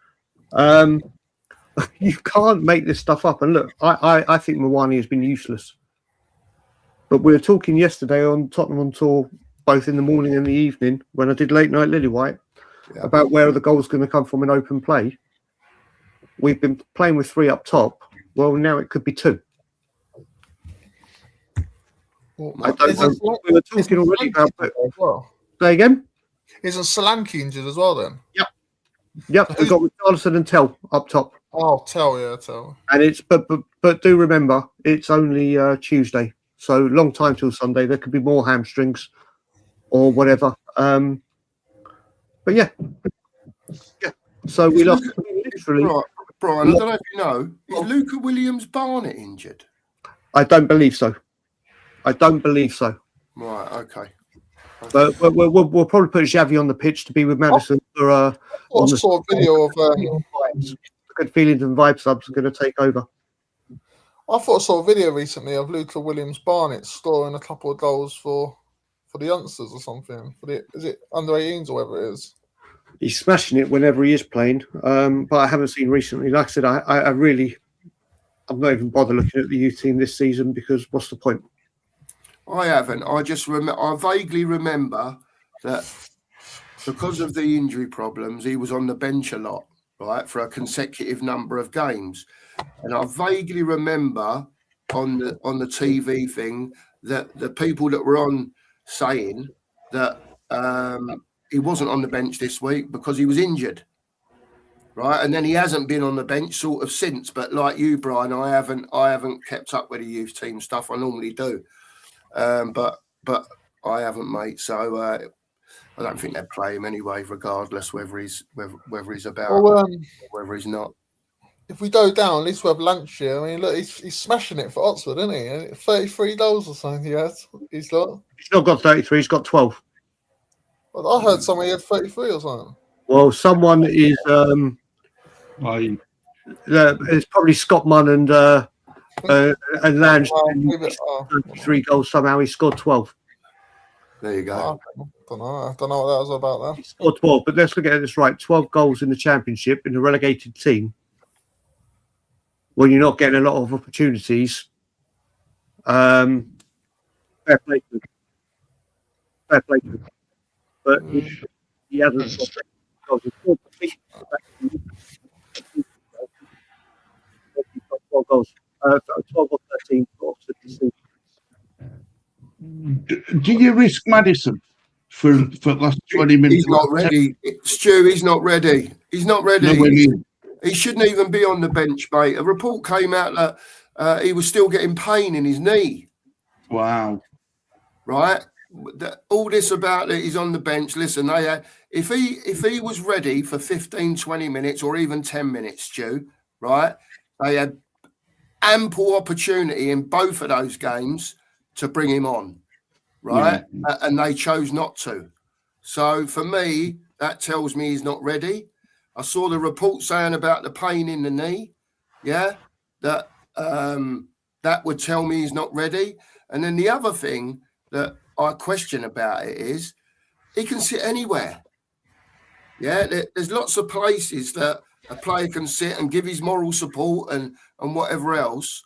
You can't make this stuff up. And look, I think Muani has been useless. But we were talking yesterday on Tottenham on Tour, both in the morning and the evening, when I did Late Night Lillywhite, about where the goal's going to come from in open play. We've been playing with 3 up top. Well, now it could be 2. Well, I don't know. We were talking already about it. Well. Say again? Isn't Solanke injured as well then? Yep. We've got Richarlison and Tell up top. Oh, Tell. And it's but do remember, it's only Tuesday, so long time till Sunday. There could be more hamstrings or whatever. But yeah. So we lost literally. Right, Brian, I don't know if you know, is Luca Williams-Barnett injured? I don't believe so. Right, okay. But we'll probably put Xavi on the pitch to be with Madison for I saw a video of. the good feelings and vibes subs are going to take over. I thought I saw a video recently of Luca Williams-Barnett scoring a couple of goals for the youngsters or something. Is it under 18s or whatever it is? He's smashing it whenever he is playing, but I haven't seen recently. Like I said, I'm not even bothered looking at the youth team this season because what's the point? I haven't. I just I vaguely remember that because of the injury problems, he was on the bench a lot, right, for a consecutive number of games. And I vaguely remember on the TV thing that the people that were on saying that he wasn't on the bench this week because he was injured, right? And then he hasn't been on the bench sort of since. But like you, Brian, I haven't kept up with the youth team stuff. I normally do, but I haven't, mate. So I don't think they'd play him anyway, regardless whether he's about or whether he's not. If we go down, at least we have Lancia. I mean, look, he's smashing it for Oxford, isn't he? 33 goals or something he has. He's not got 33, he's got 12. Well, I heard somebody had 33 or something. Well, someone is it's probably Scott Munn and Lange. 33 goals somehow. He scored 12. There you go. I don't know what that was about then. He scored 12, but let's look at this right. 12 goals in the Championship in a relegated team. When you're not getting a lot of opportunities, fair play to him. Fair play to him. But he hasn't got goals. He's got 12 goals. 12 or 13 goals this season. Do you risk Madison for the last 20 minutes? He's not ready. Stu, he's not ready. He's not ready. No, he shouldn't even be on the bench, mate. A report came out that he was still getting pain in his knee. Wow. Right? All this about that he's on the bench. Listen, if he was ready for 15, 20 minutes or even 10 minutes, Stu, right? They had ample opportunity in both of those games to bring him on, right? Yeah. And they chose not to. So for me, that tells me he's not ready. I saw the report saying about the pain in the knee. Yeah, that would tell me he's not ready. And then the other thing that I question about it is he can sit anywhere. Yeah, there's lots of places that a player can sit and give his moral support and whatever else.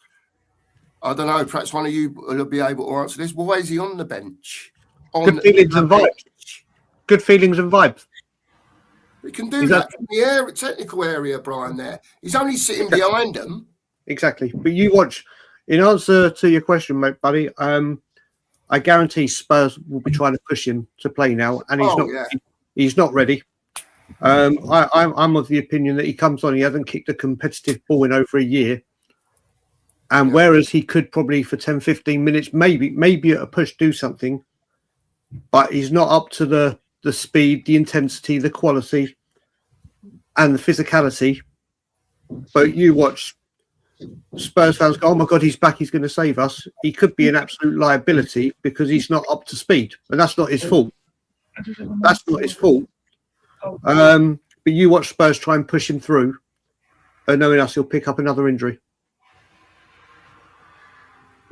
I don't know, perhaps one of you will be able to answer this. Why is he on the bench? Good feelings and vibes. Good feelings and vibes. He can do that from the technical area, Brian, there. He's only sitting behind them. Exactly. But you watch, in answer to your question, mate, buddy, I guarantee Spurs will be trying to push him to play now, and he's not ready. I'm of the opinion that he comes on, he hasn't kicked a competitive ball in over a year. And whereas he could probably for 10, 15 minutes, maybe at a push do something, but he's not up to the speed, the intensity, the quality, and the physicality. But you watch Spurs fans go, oh my God, he's back, he's going to save us. He could be an absolute liability because he's not up to speed. And that's not his fault. That's not his fault. But you watch Spurs try and push him through, and knowing us, he'll pick up another injury.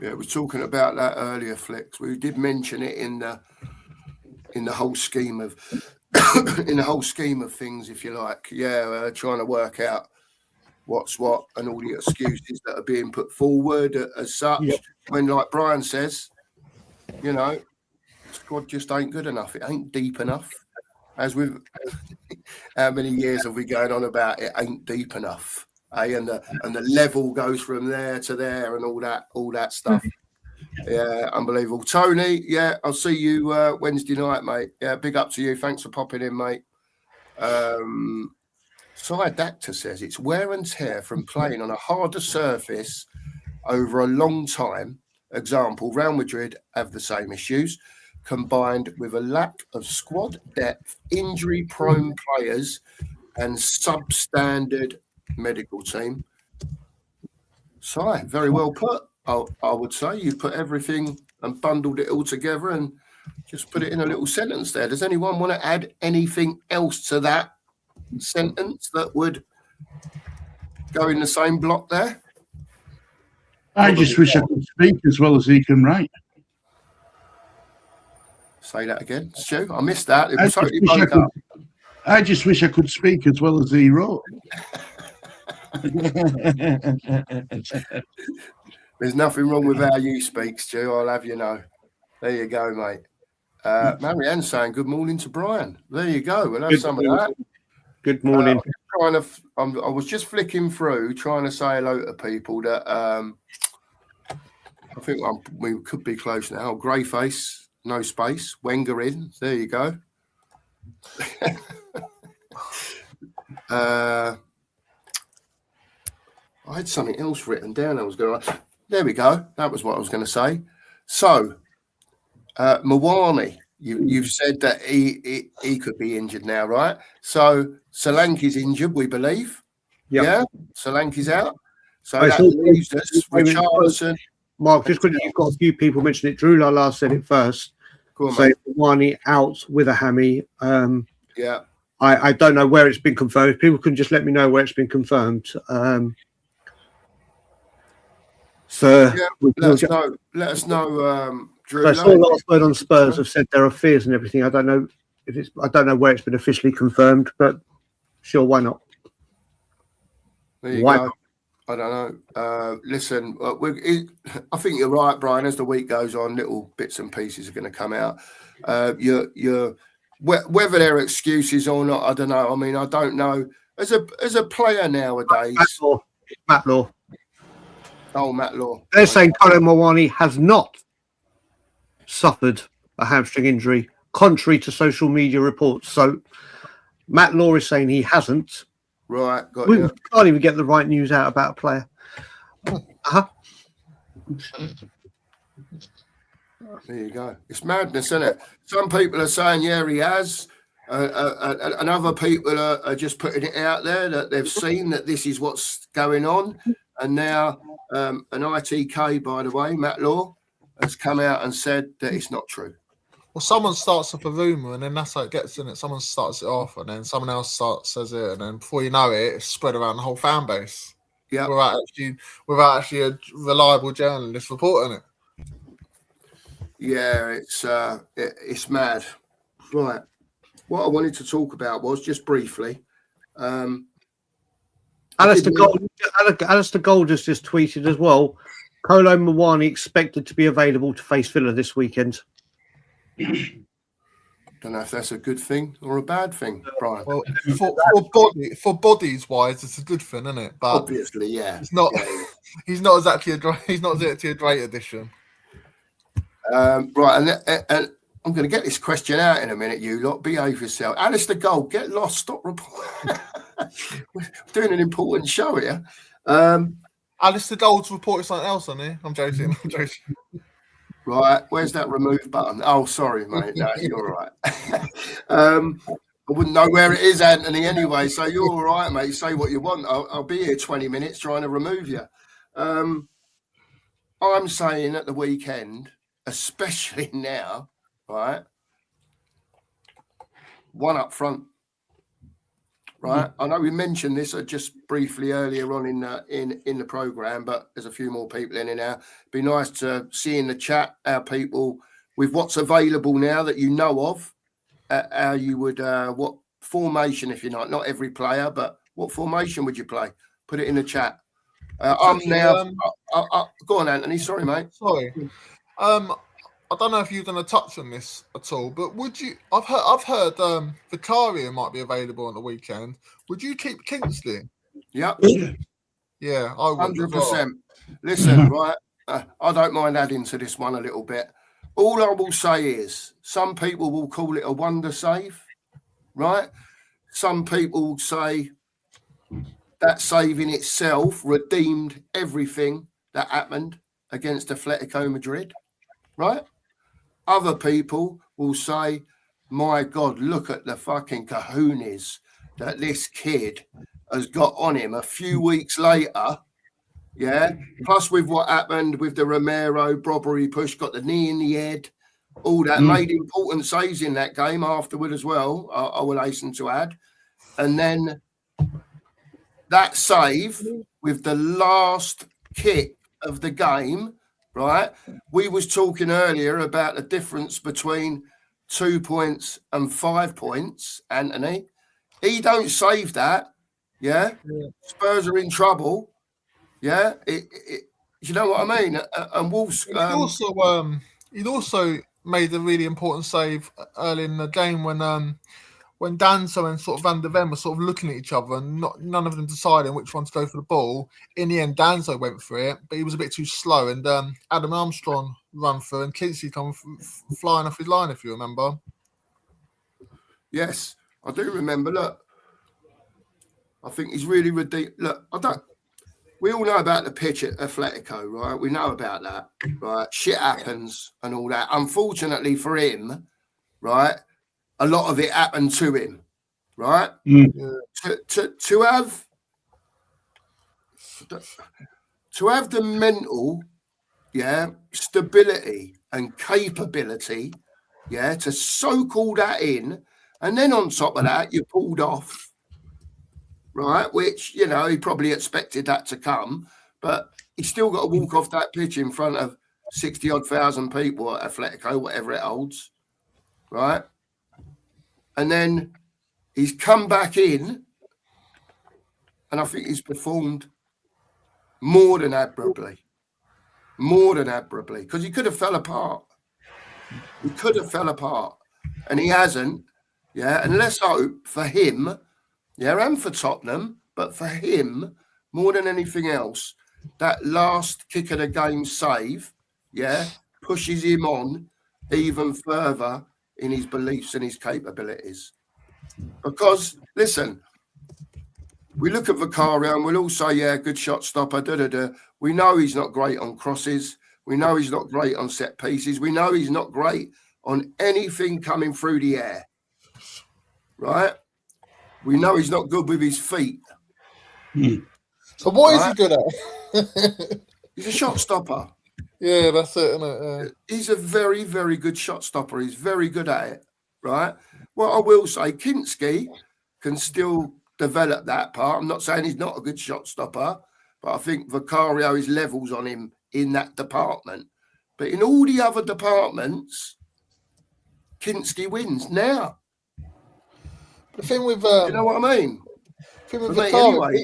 Yeah, we were talking about that earlier, Flex. We did mention it in the whole scheme of things, if you like. Yeah, trying to work out what's what and all the excuses that are being put forward as such. Yep. When, like Brian says, the squad just ain't good enough. It ain't deep enough. As with how many years have we going on about it ain't deep enough? And the level goes from there to there and all that stuff. Yeah, unbelievable. Tony, yeah, I'll see you Wednesday night, mate. Yeah, big up to you. Thanks for popping in, mate. Side Actor says it's wear and tear from playing on a harder surface over a long time. Example, Real Madrid have the same issues, combined with a lack of squad depth, injury-prone players, and substandard medical team. So, very well put. I would say you put everything and bundled it all together, and just put it in a little sentence there. Does anyone want to add anything else to that sentence that would go in the same block there? I just wish I could speak as well as he can write. Say that again, Stu. I missed that. It I was just totally wish I broke could- up. I just wish I could speak as well as he wrote. There's nothing wrong with how you speak, Stu. I'll have you know. There you go, mate. Marianne's saying good morning to Brian. There you go. We'll have Good some morning. of that. Good morning. I was just flicking through, trying to say hello to people that I think we could be close now. Grey face, no space. Wenger in. There you go. I had something else written down. There we go. That was what I was going to say. So, Mawani, you've said that he could be injured now, right? So Solanke's injured, we believe. Yep. Yeah, Solanke's out. So I that saw- leaves us Richarlison. Mark, just quickly, you've got a few people mention it. Drew Lala said it first. Go on, So mate. Wani out with a hammy. Yeah. I don't know where it's been confirmed. If people can just let me know where it's been confirmed. Yeah, let us know, Drew. I saw last word on Spurs have said there are fears and everything. I don't know where it's been officially confirmed, but sure, why not? There you Why go. I don't know. Listen, I think you're right, Brian. As the week goes on, little bits and pieces are going to come out. Whether they're excuses or not, I don't know. I mean, I don't know. As a player nowadays, Matt Law. Oh, Matt Law. They're saying Kolo Muani has not suffered a hamstring injury, contrary to social media reports. So Matt Law is saying he hasn't. Right, got We you. can't even get the right news out about a player. There you go. It's madness, isn't it? Some people are saying, yeah, he has. And other people are just putting it out there that they've seen that this is what's going on. And now an ITK, by the way, Matt Law, has come out and said that it's not true. Well, someone starts up a rumor, and then that's how it gets in it. Someone starts it off, and then someone else says it, and then before you know it, it's spread around the whole fan base. Yeah. Without actually a reliable journalist reporting it. Yeah, it's mad. Right. What I wanted to talk about was just briefly. Alistair Gold has just tweeted as well. Kolo Muani expected to be available to face Villa this weekend. Don't know if that's a good thing or a bad thing, Brian. Well, for bodies wise, it's a good thing, isn't it? But Obviously, yeah. it's not. Yeah. He's not exactly a great addition. Right, and I'm going to get this question out in a minute. You lot, behave yourself. Alistair Gold, get lost. Stop reporting. We're doing an important show here. Alistair Gold's reported something else on here. I'm joking. Right, where's that remove button? Oh, sorry, mate. No, you're all right. I wouldn't know where it is, Anthony, anyway. So you're all right, mate. Say what you want. I'll be here 20 minutes trying to remove you. I'm saying at the weekend, especially now, right? One up front, right? I know we mentioned this just briefly earlier on in the program, but there's a few more people in here now. Be nice to see in the chat our people with what's available now that you know of. How you would what formation, if you're not every player, but what formation would you play? Put it in the chat. I'm now. Go on, Anthony. Sorry, mate. Sorry. I don't know if you're going to touch on this at all, but would you? I've heard Vicario might be available on the weekend. Would you keep Kingsley? Yep. Yeah, I would. 100%. Listen, right. I don't mind adding to this one a little bit. All I will say is some people will call it a wonder save, right? Some people will say that save in itself redeemed everything that happened against Atletico Madrid, right? Other people will say, my God, look at the fucking kahunas that this kid has got on him a few weeks later. Yeah. Plus with what happened with the Romero robbery push, got the knee in the head. all that, made important saves in that game afterward as well, I will hasten to add. And then that save with the last kick of the game, right? We was talking earlier about the difference between 2 points and 5 points, Anthony. He don't save that, yeah? Spurs are in trouble, yeah? You know what I mean? And Wolves... He'd also made a really important save early in the game when Danso and sort of Van der Ven were sort of looking at each other and none of them deciding which one to go for the ball. In the end, Danso went for it, but he was a bit too slow, and Adam Armstrong ran through, and Kinsey come flying off his line, if you remember. Yes, I do remember. Look, I think he's really ridiculous. Look, we all know about the pitch at Atletico, right? We know about that, right? Shit happens and all that. Unfortunately for him, right, a lot of it happened to him, right? To have the mental, stability and capability, to soak all that in, and then on top of that, you pulled off, right? Which, he probably expected that to come, but he's still got to walk off that pitch in front of 60-odd thousand people at Atletico, whatever it holds, right? And then he's come back in, and I think he's performed more than admirably, because he could have fell apart. And he hasn't, and let's hope for him, and for Tottenham, but for him, more than anything else, that last kick of the game save, pushes him on even further in his beliefs and his capabilities. Because, listen, we look at Vicario and we'll all say, good shot stopper, We know he's not great on crosses. We know he's not great on set pieces. We know he's not great on anything coming through the air, right? We know he's not good with his feet. So what is he good at? He's a shot stopper. Yeah, that's it, isn't it? He's a very, very good shot stopper. He's very good at it, right? What I will say, Kinski can still develop that part. I'm not saying he's not a good shot stopper, but I think Vicario is levels on him in that department. But in all the other departments, Kinski wins now. The thing with you know what I mean? The thing with Vicario, anyway,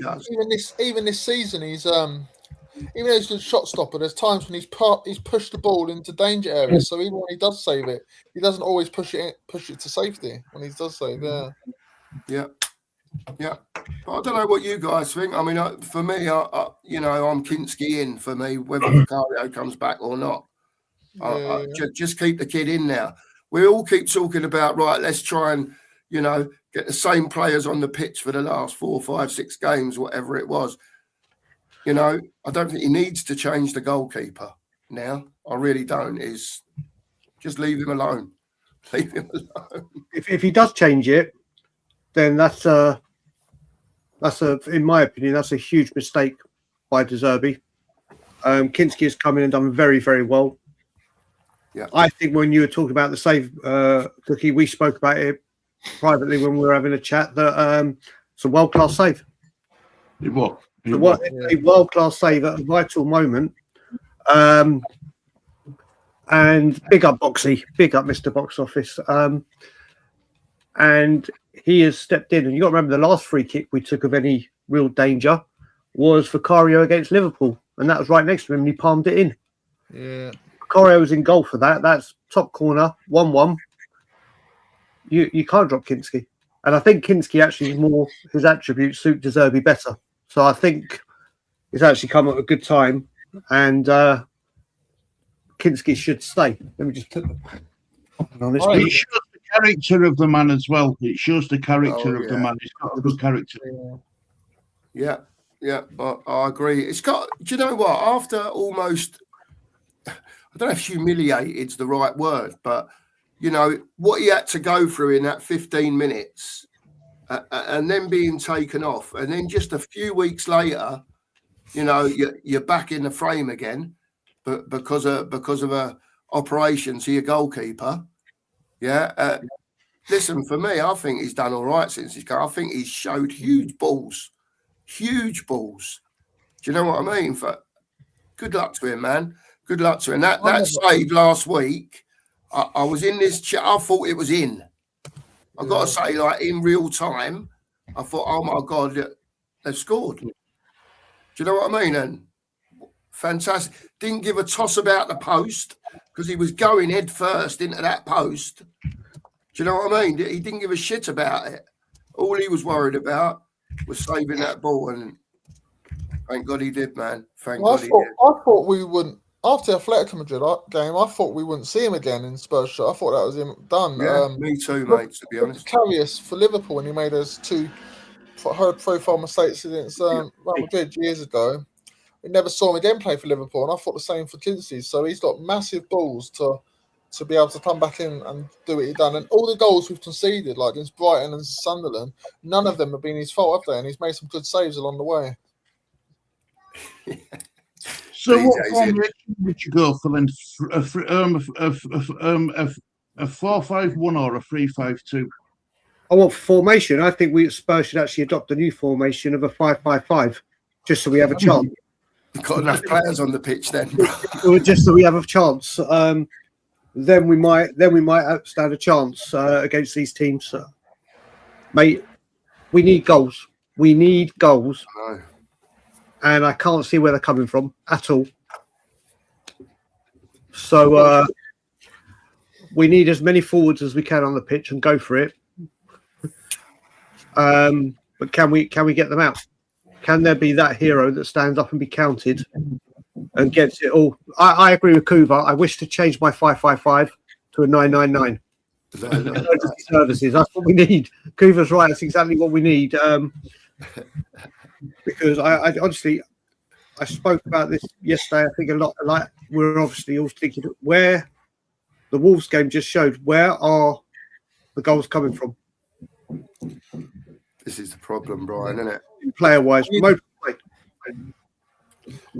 even this season, he's even though he's a shot stopper, there's times when he's pushed the ball into danger areas. So even when he does save it, he doesn't always push it to safety when he does save. Yeah. But I don't know what you guys think. I mean, for me, I'm Kinski in for me, whether Vicario comes back or not. Just keep the kid in now. We all keep talking about, right, let's try and, get the same players on the pitch for the last 4, 5, 6 games, whatever it was. I don't think he needs to change the goalkeeper now. I really don't. Just leave him alone. Leave him alone. If he does change it, then that's in my opinion, that's a huge mistake by De Zerbi. Kinski has come in and done very, very well. Yeah, I think when you were talking about the save, Cookie, we spoke about it privately when we were having a chat. That it's a world-class save. It was. A world-class save at a vital moment. And big up Boxy, big up Mr. Box Office. And he has stepped in. And you got to remember the last free kick we took of any real danger was Vicario against Liverpool. And that was right next to him and he palmed it in. Yeah. Vicario was in goal for that. That's top corner, 1-1. You can't drop Kinski. And I think Kinski actually is more, his attributes suit De Zerbi better. So I think it's actually come at a good time. And Kinski should stay. Let me just put on this. It shows the character of the man as well. It shows the character of the man. He's got a good character. Yeah, I agree. It's got, do you know what? After almost, I don't know if humiliated's the right word, but, what he had to go through in that 15 minutes and then being taken off. And then just a few weeks later, you're back in the frame again, but because of a operation to your goalkeeper. Yeah. Listen, for me, I think he's done all right since he's come. I think he's showed huge balls. Huge balls. Do you know what I mean? Good luck to him, man. Good luck to him. That save last week, I was in this chat. I thought it was in. I've got to say, like, in real time, I thought, oh, my God, they've scored. Do you know what I mean? And fantastic. Didn't give a toss about the post because he was going head first into that post. Do you know what I mean? He didn't give a shit about it. All he was worried about was saving that ball, and thank God he did, man. Thank God he did. I thought we wouldn't, after the Atletico Madrid game, I thought we wouldn't see him again in Spurs shirt. I thought that was him done. Yeah, me too, mate, to be honest. Karius for Liverpool when he made us 2 high-profile mistakes against Real Madrid years ago. We never saw him again play for Liverpool, and I thought the same for Kinsey. So he's got massive balls to be able to come back in and do what he's done. And all the goals we've conceded, like against Brighton and Sunderland, none of them have been his fault, have they? And he's made some good saves along the way. So what formation would you go for then? A 4-5-1 or a 3-5-2? I want formation. I think we at Spurs should actually adopt a new formation of a 5-5-5, just so we have a chance. We've got enough players on the pitch then. Just so we have a chance. Then we might stand a chance against these teams. Mate, we need goals. We need goals. No. And I can't see where they're coming from at all. So we need as many forwards as we can on the pitch and go for it. But can we get them out? Can there be that hero that stands up and be counted and gets it all? I agree with Kuva. I wish to change my 5-5-5 to a 9-9-9. Services. That's what we need. Kuva's right. That's exactly what we need. Because I honestly, I spoke about this yesterday. I think a lot. Like we're obviously all thinking where the Wolves game just showed. Where are the goals coming from? This is the problem, Brian, isn't it? Player wise, we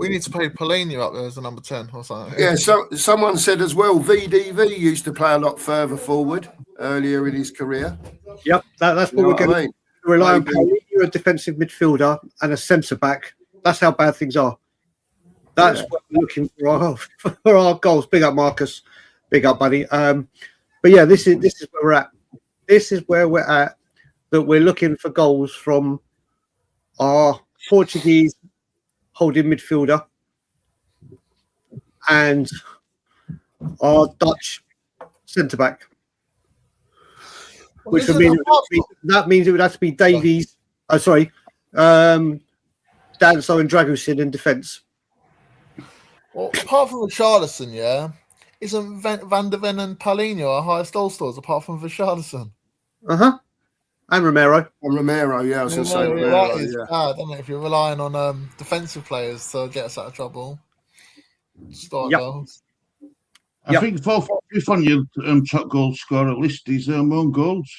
need to play Paulinho up there as a number 10 or something. Yeah, so someone said as well, VDV used to play a lot further forward earlier in his career. Yep, that's what we're going to rely on. Paulinho, a defensive midfielder and a centre back. That's how bad things are. That's what we're looking for our goals. Big up, Marcus. Big up, buddy. But yeah, this is where we're at. This is where we're at. That we're looking for goals from our Portuguese holding midfielder and our Dutch centre back, which would mean that means it would have to be Davies. Danso and Dragusin in defence. Well, apart from Richarlison, isn't Van der Ven and Paulinho our highest goal scorers apart from Richarlison? And Romero. And Romero, yeah, I was going to say Romero. That is bad, isn't it? If you're relying on defensive players to get us out of trouble. Goals. I think 4-5 on your top goal scorer list is own goals.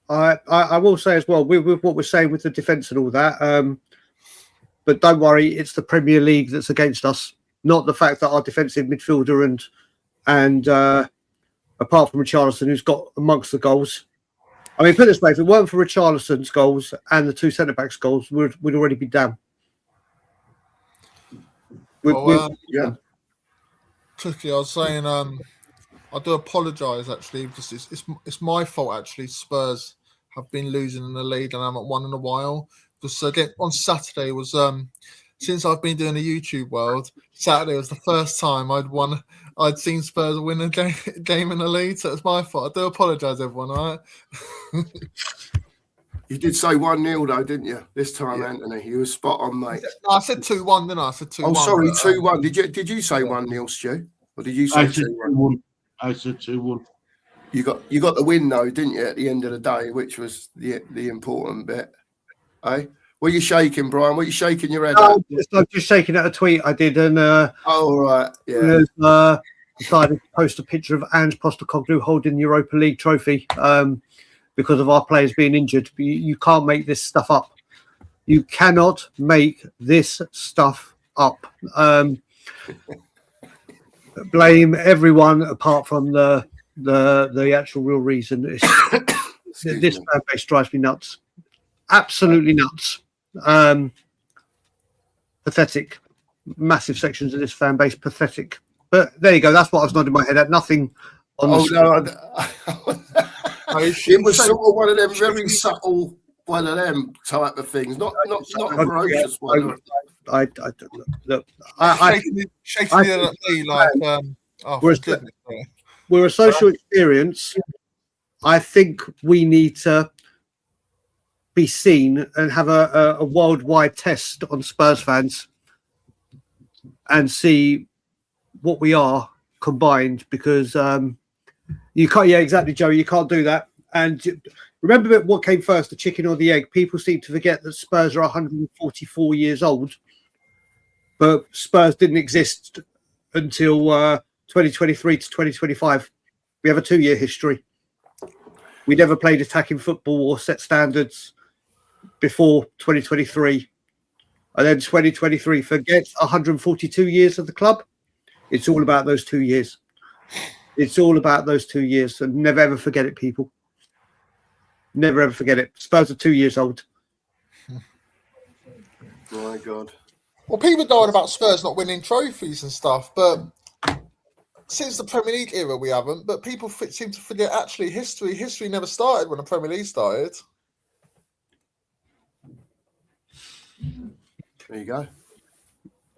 I will say as well, with what we're saying with the defence and all that, but don't worry, it's the Premier League that's against us, not the fact that our defensive midfielder and apart from Richarlison, who's got amongst the goals. I mean, put it this way, if it weren't for Richarlison's goals and the 2 centre-backs' goals, we'd already be down. Tricky, I was saying, I do apologise, actually, because it's my fault, actually. Spurs have been losing in the league and I haven't won in a while. Because, again, on Saturday was... since I've been doing the YouTube world, Saturday was the first time I'd seen Spurs win a game in the league, so it's my fault. I do apologise, everyone, all right? You did say 1-0 though, didn't you? This time, Anthony. You were spot on, mate. No, I said 2-1, didn't I? I said 2-1. Oh, sorry, 2-1. Did you say 1-0, Stu? Or did you say 2-1? I said 2-1. You got the win though, didn't you, at the end of the day, which was the important bit. Eh? What are you shaking, Brian? What are you shaking your head at? I'm just shaking at a tweet I did, and all right, yeah. Decided to post a picture of Ange Postecoglou holding the Europa League trophy because of our players being injured. You can't make this stuff up. You cannot make this stuff up. blame everyone apart from the actual real reason. This fan base drives me nuts. Absolutely nuts. Pathetic. Massive sections of this fan base, pathetic. But there you go. That's what I was nodding my head at. Nothing on the no, it was sort of one of them very subtle, one of them type of things. Not a ferocious one. I look. Shaking the other day like we're a social experience. I think we need to be seen and have a worldwide test on Spurs fans and see what we are combined, because you can't. Yeah, exactly, Joey. You can't do that. And remember what came first, the chicken or the egg? People seem to forget that Spurs are 144 years old, but Spurs didn't exist until 2023 to 2025. We have a 2-year history. We never played attacking football or set standards before 2023. And then 2023, forget 142 years of the club. It's all about those 2 years. It's all about those 2 years. And never, ever forget it, people. Never, ever forget it. Spurs are 2 years old. My God. Well, people died about Spurs not winning trophies and stuff, but since the Premier League era, we haven't. But people seem to forget, actually, history never started when the Premier League started. There you go.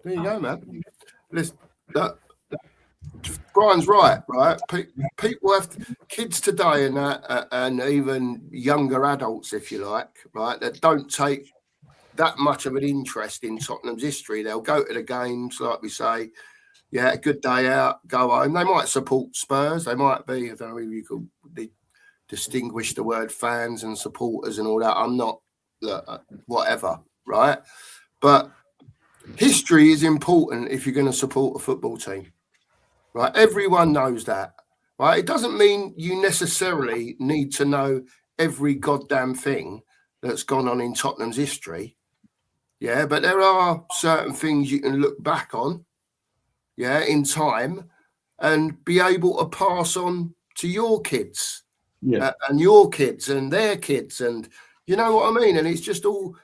There you go, man. Listen, Brian's right? People have kids today and that, and even younger adults, if you like, right, that don't take that much of an interest in Tottenham's history. They'll go to the games, like we say, yeah, a good day out, go home. They might support Spurs. They might be, I don't know if you could distinguish the word fans and supporters and all that. I'm not, whatever, right? But history is important if you're going to support a football team, right? Everyone knows that, right? It doesn't mean you necessarily need to know every goddamn thing that's gone on in Tottenham's history. Yeah, but there are certain things you can look back on, yeah, in time and be able to pass on to your kids, and your kids and their kids, and you know what I mean? And it's just all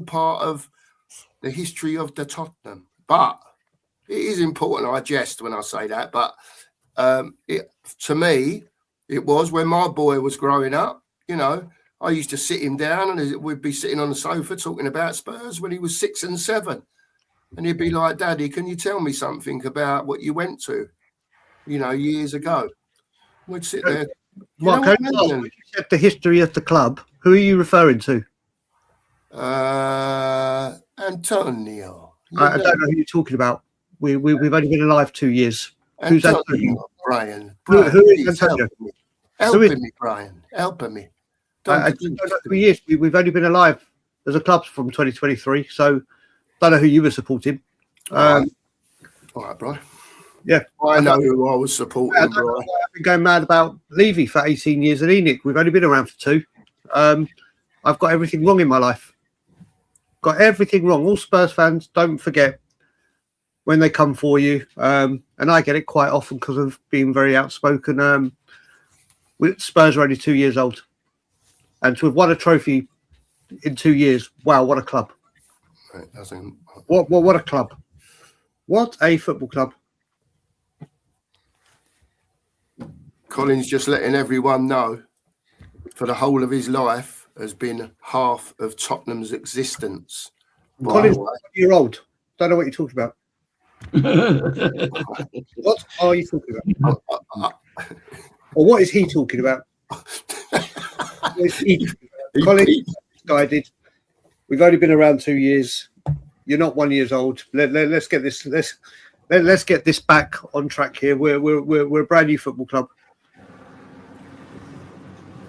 part of the history of the Tottenham. But it is important. I jest when I say that, but to me, it was when my boy was growing up, you know, I used to sit him down and we'd be sitting on the sofa talking about Spurs when he was 6 and 7. And he'd be like, Daddy, can you tell me something about what you went to, you know, years ago? We'd sit there. Mark, when you said the history of the club, who are you referring to? Antonio. I don't know who you're talking about. We've only been alive 2 years. Who's Antonio? Brian. Who is Antonio? Helping me, Brian. Helping me. I don't know who he is. We've only been alive as a club from 2023, so don't know who you were supporting. All right, Brian. Yeah, I know who I was supporting, Brian. I've been going mad about Levy for 18 years and Enoch. We've only been around for 2. I've got everything wrong in my life. Got everything wrong. All Spurs fans, don't forget when they come for you. And I get it quite often because of being very outspoken. Spurs are only 2 years old. And to have won a trophy in 2 years, wow, what a club. Right, what a club. What a football club. Colin's just letting everyone know for the whole of his life has been half of Tottenham's existence. Colin's 1 year old. Don't know what you're talking about. What are you talking about? Or what is he talking about? Colin guided. We've only been around 2 years. You're not 1 year old. Let's get this. Let's get this back on track here. We're a brand new football club.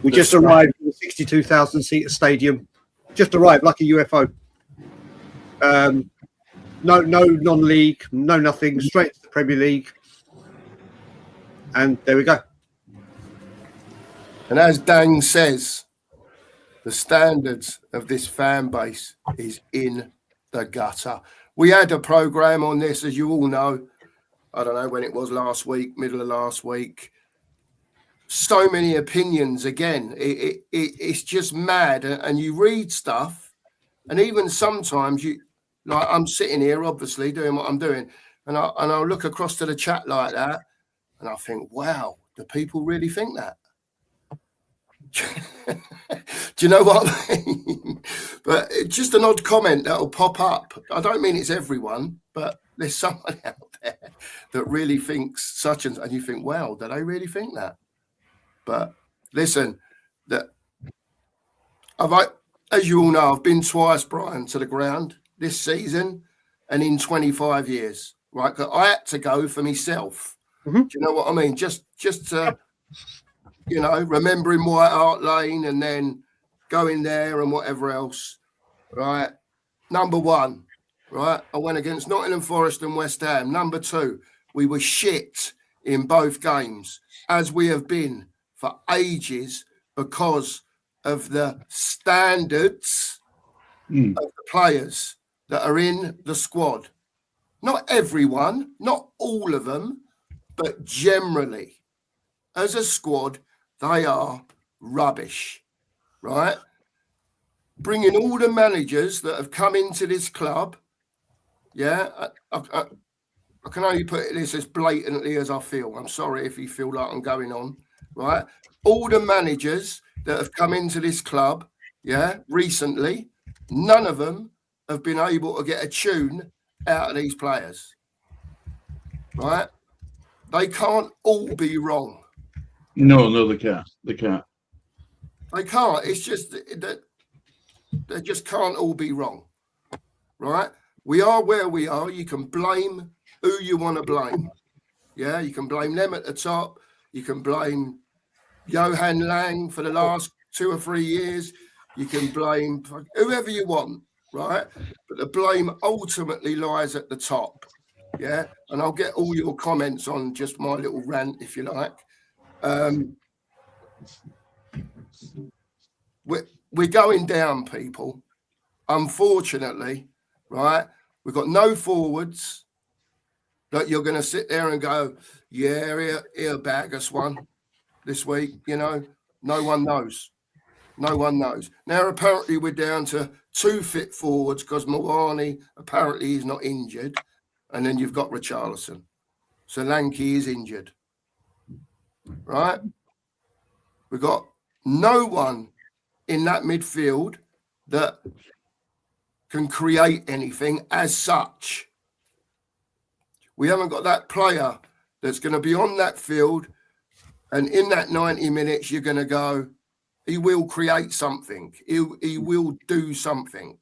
We just arrived in a 62,000 seater stadium. Just arrived like a UFO. No non-league, no nothing. Straight to the Premier League, and there we go. And as Dang says, the standards of this fan base is in the gutter. We had a program on this, as you all know, I don't know when it was last week, middle of last week. So many opinions again. It's just mad. And you read stuff, and even sometimes like I'm sitting here, obviously doing what I'm doing, and I'll look across to the chat like that, and I think, wow, do people really think that? Do you know what I mean? But it's just an odd comment that'll pop up. I don't mean it's everyone, but there's someone out there that really thinks such and you think, wow, do they really think that? But listen, as you all know, I've been twice, Brian, to the ground this season and in 25 years, right? 'Cause I had to go for myself. Mm-hmm. Do you know what I mean? Just to, remembering White Hart Lane and then going there and whatever else, right? Number one, right? I went against Nottingham Forest and West Ham. Number two, we were shit in both games, as we have been for ages because of the standards of the players that are in the squad. Not everyone, not all of them, but generally, as a squad, they are rubbish, right? Bringing all the managers that have come into this club, yeah, I can only put this as blatantly as I feel. I'm sorry if you feel like I'm going on, right? All the managers that have come into this club, yeah, recently, none of them have been able to get a tune out of these players, right? They can't all be wrong. No, they can't. They can't. They can't. It's just that they just can't all be wrong, right? We are where we are. You can blame who you want to blame. Yeah, you can blame them at the top. You can blame Johan Lang for the last 2 or 3 years. You can blame whoever you want, right? But the blame ultimately lies at the top. Yeah, and I'll get all your comments on just my little rant, if you like. We're going down, people. Unfortunately, right? We've got no forwards that you're going to sit there and go, yeah, he'll bag us one this week. No one knows. No one knows. Now, apparently, we're down to 2 fit forwards because Mawani, apparently, he's not injured. And then you've got Richarlison. So Lanky is injured. Right? We've got no one in that midfield that can create anything as such. We haven't got that player that's going to be on that field, and in that 90 minutes, you're going to go, he will create something. He will do something.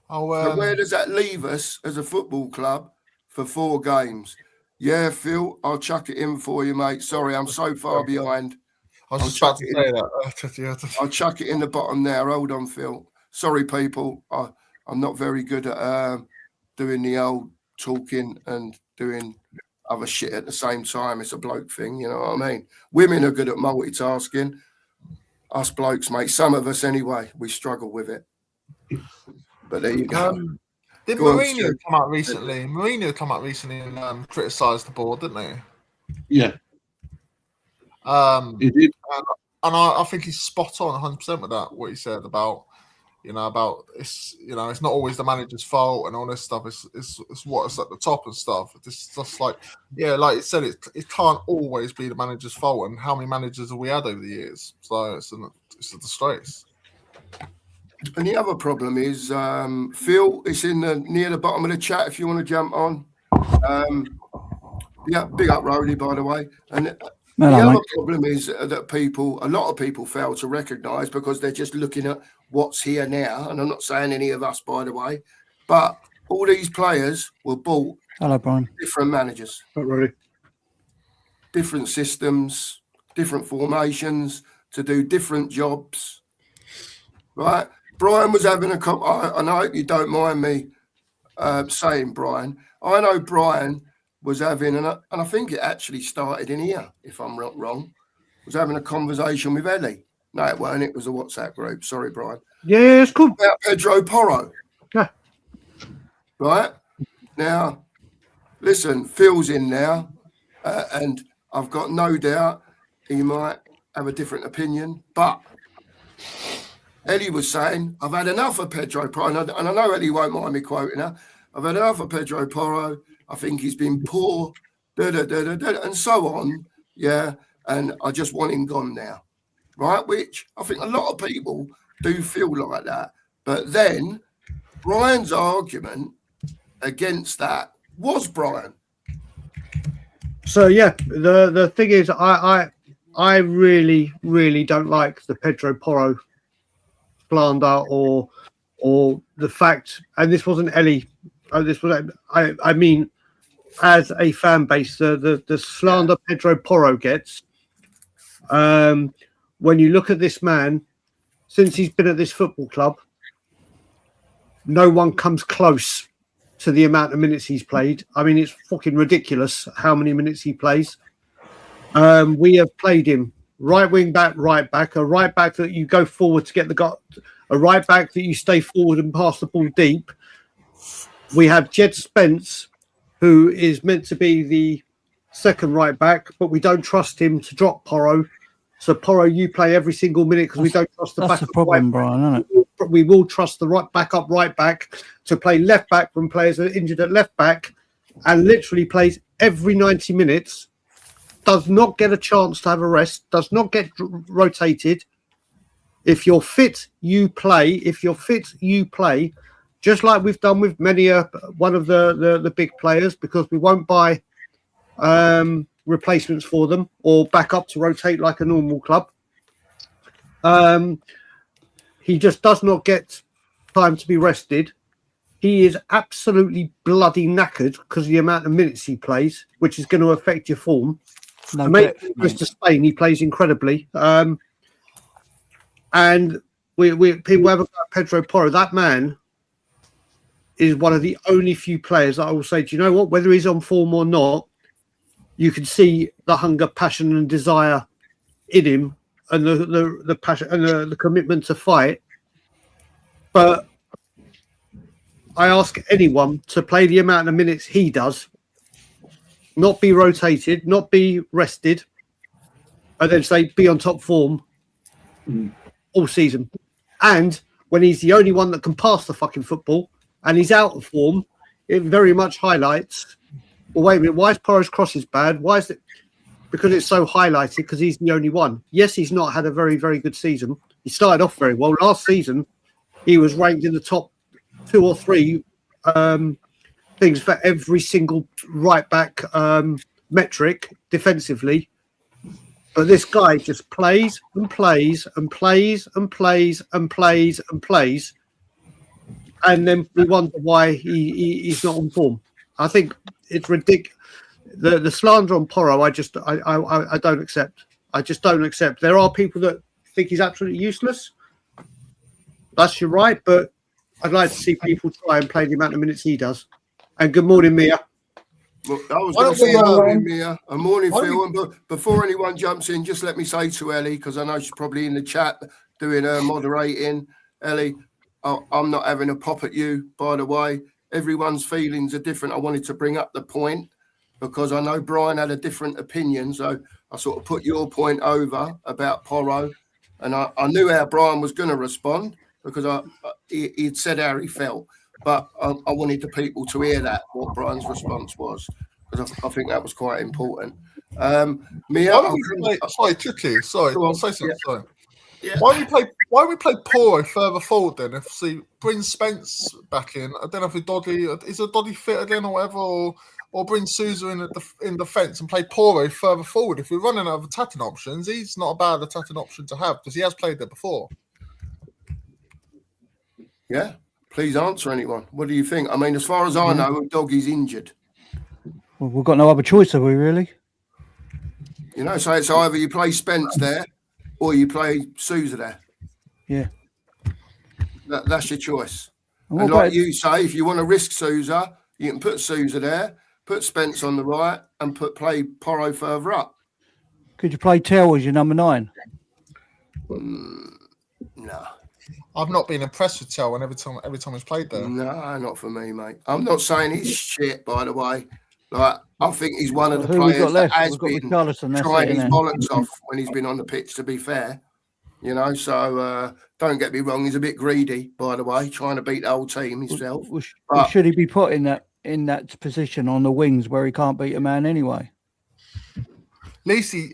So where does that leave us as a football club for 4 games? Yeah, Phil, I'll chuck it in for you, mate. Sorry, I'm so far behind. I was just about to say that. I'll chuck it in the bottom there. Hold on, Phil. Sorry, people. I'm not very good at doing the old talking and doing other shit at the same time. It's a bloke thing, you know what I mean? Women are good at multitasking. Us blokes, mate, some of us anyway, we struggle with it. But there you go. Did Mourinho come out recently? Mourinho come out recently and criticised the board, didn't he? Yeah. He did. And I think he's spot on 100% with that, what he said about it's it's not always the manager's fault and all this stuff. It's what's at the top and stuff. It's just like you said, it can't always be the manager's fault. And how many managers have we had over the years? So it's a disgrace. And the other problem is, Phil, it's near the bottom of the chat if you want to jump on. Yeah, big up Rowley, by the way. And the other problem is that a lot of people fail to recognise because they're just looking at what's here now. And I'm not saying any of us, by the way, but all these players were bought. Hello, Brian. Different managers. Not really. Different systems, different formations to do different jobs. Right? Brian was having and I hope you don't mind me saying, Brian, I know Brian was having, and I think it actually started in here, if I'm not wrong, was having a conversation with Ellie. No, it weren't. It was a WhatsApp group. Sorry, Brian. Yeah, it's cool. About Pedro Porro. Yeah. Right? Now, listen, Phil's in now, and I've got no doubt he might have a different opinion. But Ellie was saying, I've had enough of Pedro Porro, and I know Ellie won't mind me quoting her. I've had enough of Pedro Porro. I think he's been poor, and so on. Yeah, and I just want him gone now, right? Which I think a lot of people do feel like that. But then Brian's argument against that was Brian. So yeah, the thing is, I really, really don't like the Pedro Porro slander or the fact, and this wasn't Ellie. This was, I mean, as a fan base, the slander Pedro Porro gets. When you look at this man, since he's been at this football club, no one comes close to the amount of minutes he's played. I mean, it's fucking ridiculous how many minutes he plays. We have played him right wing back, a right back that you go forward to get the goal, a right back that you stay forward and pass the ball deep. We have Jed Spence, who is meant to be the second right back, but we don't trust him to drop Porro. So Porro, you play every single minute because we don't trust the back. That's the problem, Brian, isn't it? We will trust the right back to play left back when players are injured at left back, and literally plays every 90 minutes. Does not get a chance to have a rest. Does not get rotated. If you're fit, you play. If you're fit, you play. Just like we've done with many one of the big players, because we won't buy replacements for them or back up to rotate like a normal club. He just does not get time to be rested. He is absolutely bloody knackered because of the amount of minutes he plays, which is going to affect your form. No Maybe depth, he goes mate. to Spain, he plays incredibly. And people have about Pedro Porro. That man is one of the only few players that I will say, do you know what? Whether he's on form or not, you can see the hunger, passion, and desire in him, and the passion and the commitment to fight. But I ask anyone to play the amount of minutes he does, not be rotated, not be rested, and then say be on top form all season. And when he's the only one that can pass the fucking football and he's out of form, it very much highlights, well, wait a minute, why is Porro's crosses bad? Why is it? Because it's so highlighted because he's the only one. Yes, he's not had a very, very good season. He started off very well. Last season, he was ranked in the top 2 or 3 things for every single right back metric defensively. But this guy just plays and plays and plays and plays and plays and plays. And then we wonder why he's not on form. I think it's ridiculous. The slander on Porro, I don't accept. I just don't accept. There are people that think he's absolutely useless. That's your right, but I'd like to see people try and play the amount of minutes he does. And good morning, Mia. Well, I was going to say morning, Mia. A morning, Phil. And before anyone jumps in, just let me say to Ellie, because I know she's probably in the chat doing her moderating. Ellie, I'm not having a pop at you, by the way. Everyone's feelings are different. I wanted to bring up the point because I know Brian had a different opinion. So I sort of put your point over about Porro. And I knew how Brian was going to respond because he'd said how he felt. But I wanted the people to hear that, what Brian's response was, because I think that was quite important. Mia, sorry, Chicky. Sorry, I'll say something. Yeah. Sorry. Yeah. Why we play Porro further forward then? If bring Spence back in, I don't know if is Doddy fit again or whatever, or bring Sousa in defence and play Porro further forward. If we're running out of attacking options, he's not a bad attacking option to have because he has played there before. Yeah. Please answer anyone. What do you think? I mean, as far as I know, Doggy's injured. Well, we've got no other choice, have we, really? You know, so it's either you play Spence there or you play Sousa there. Yeah. That's your choice. And And what like about- you say, if you want to risk Sousa, you can put Sousa there, put Spence on the right, and play Porro further up. Could you play Tell as your number 9? No. I've not been impressed with Tell every time he's played there. No, not for me, mate. I'm not saying he's shit, by the way. Like, I think he's one of the Who we got players that left? has We've got been Richarlison. That's trying it, his innit? bollocks off when he's been on the pitch, to be fair. So don't get me wrong, he's a bit greedy, by the way, trying to beat the whole team himself. Well, should he be put in that position on the wings where he can't beat a man anyway? At least he's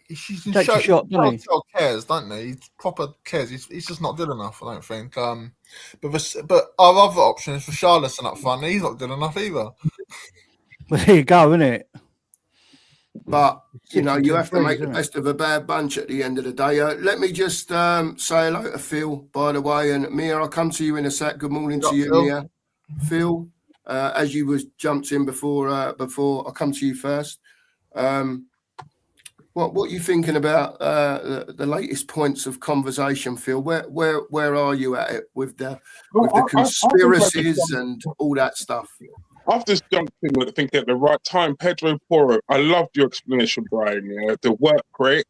Takes a shot, doesn't he? cares, don't he? He proper cares. He's just not good enough, I don't think. But our other option is for Richarlison up front. He's not good enough either. Well, there you go, innit? But, you have to make the isn't it? best of a bad bunch at the end of the day. Let me just say hello to Phil, by the way. And Mia, I'll come to you in a sec. Good morning to you, Phil. Mia. Phil, as you was jumped in before I'll come to you first. What are you thinking about the latest points of conversation, Phil? Where are you at it with the conspiracies and all that stuff? I've just jumped in with thinking at the right time. Pedro Porro, I loved your explanation, Brian. Yeah, the work rate,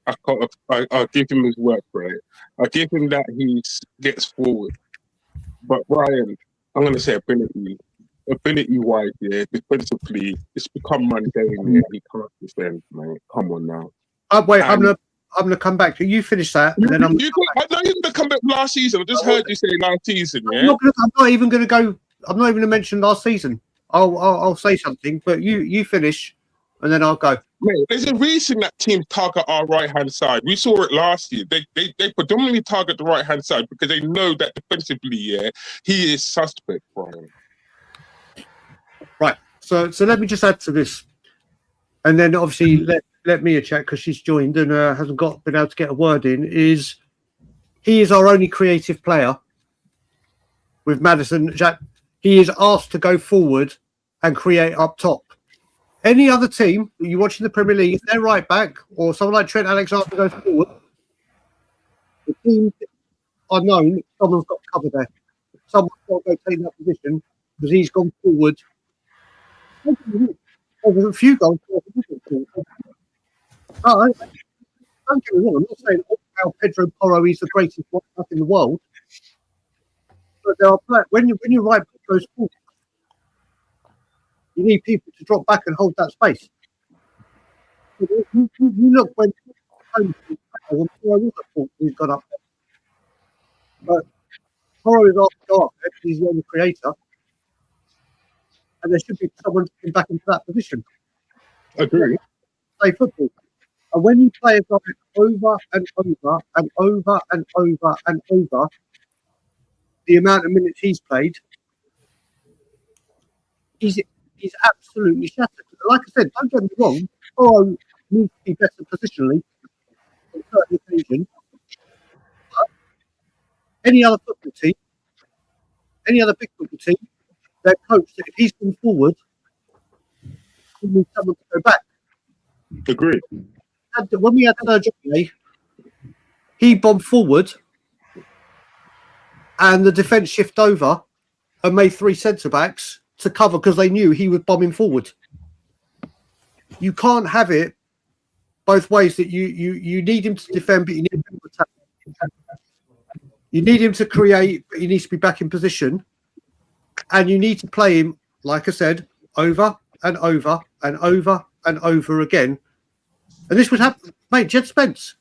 I'll give him his work rate. I give him that he gets forward. But Brian, I'm going to say ability-wise, yeah, defensively, it's become mundane. Yeah, he can't defend, mate. Come on now. Wait, I'm gonna come back to you. Finish that, and then I know you're going to come back last season. I just heard you say last season. Yeah, I'm not even going to go. I'm not even going to mention last season. I'll say something, but you finish, and then I'll go. Mate, there's a reason that teams target our right-hand side. We saw it last year. They predominantly target the right-hand side because they know that defensively, yeah, he is suspect, Brian. Right. So let me just add to this, and then obviously let Mia chat because she's joined and hasn't been able to get a word in. He is our only creative player with Maddison. Jack, he is asked to go forward and create up top. Any other team that you watch in the Premier League, if they're right back or someone like Trent Alexander goes forward, the teams are known someone's got cover there. Someone's got to go take that position because he's gone forward. There's a few goals. Don't get me wrong, I'm not saying how Pedro Porro is the greatest one in the world. But there are players, when you right back goes forward, you need people to drop back and hold that space. You look when Porro was at fault, he's got up there. But Porro is asked to go up there because he's the only creator. And there should be someone getting back into that position. Agree. Play football. And when you play a guy over and over and over and over and over, the amount of minutes he's played, he's absolutely shattered. Like I said, don't get me wrong, Porro needs to be better positionally on certain occasions. But any other football team, any other big football team, their coach, if he's gone forward, he needs someone to go back. Agree. When we had Sergio, he bombed forward and the defence shift over and made 3 centre-backs to cover because they knew he was bombing forward. You can't have it both ways that you need him to defend, but you need him to attack. You need him to create, but he needs to be back in position. And you need to play him, like I said, over and over and over and over again. And this would happen, mate, Jed Spence.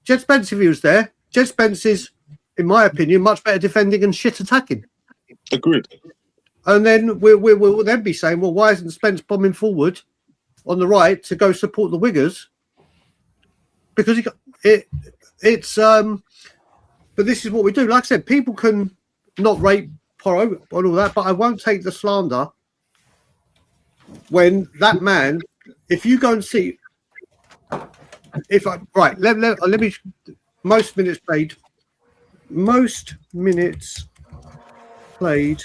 Jed Spence, if he was there, Jed Spence is, in my opinion, much better defending and shit attacking. Agreed. And then we'll then be saying, well, why isn't Spence bombing forward on the right to go support the wingers? Because but this is what we do. Like I said, people can not rate Porro and all that, but I won't take the slander when that man, if you go and see, let me, most minutes played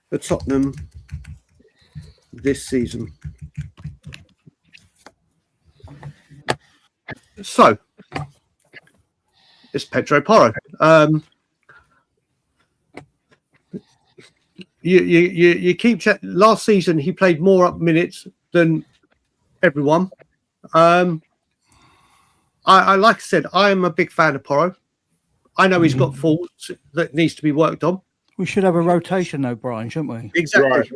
for Tottenham this season. So it's Pedro Porro. You keep checking. Last season he played more up minutes than everyone. I like I said, I am a big fan of Porro. I know he's got faults that needs to be worked on. We should have a rotation though, Brian, shouldn't we? Exactly.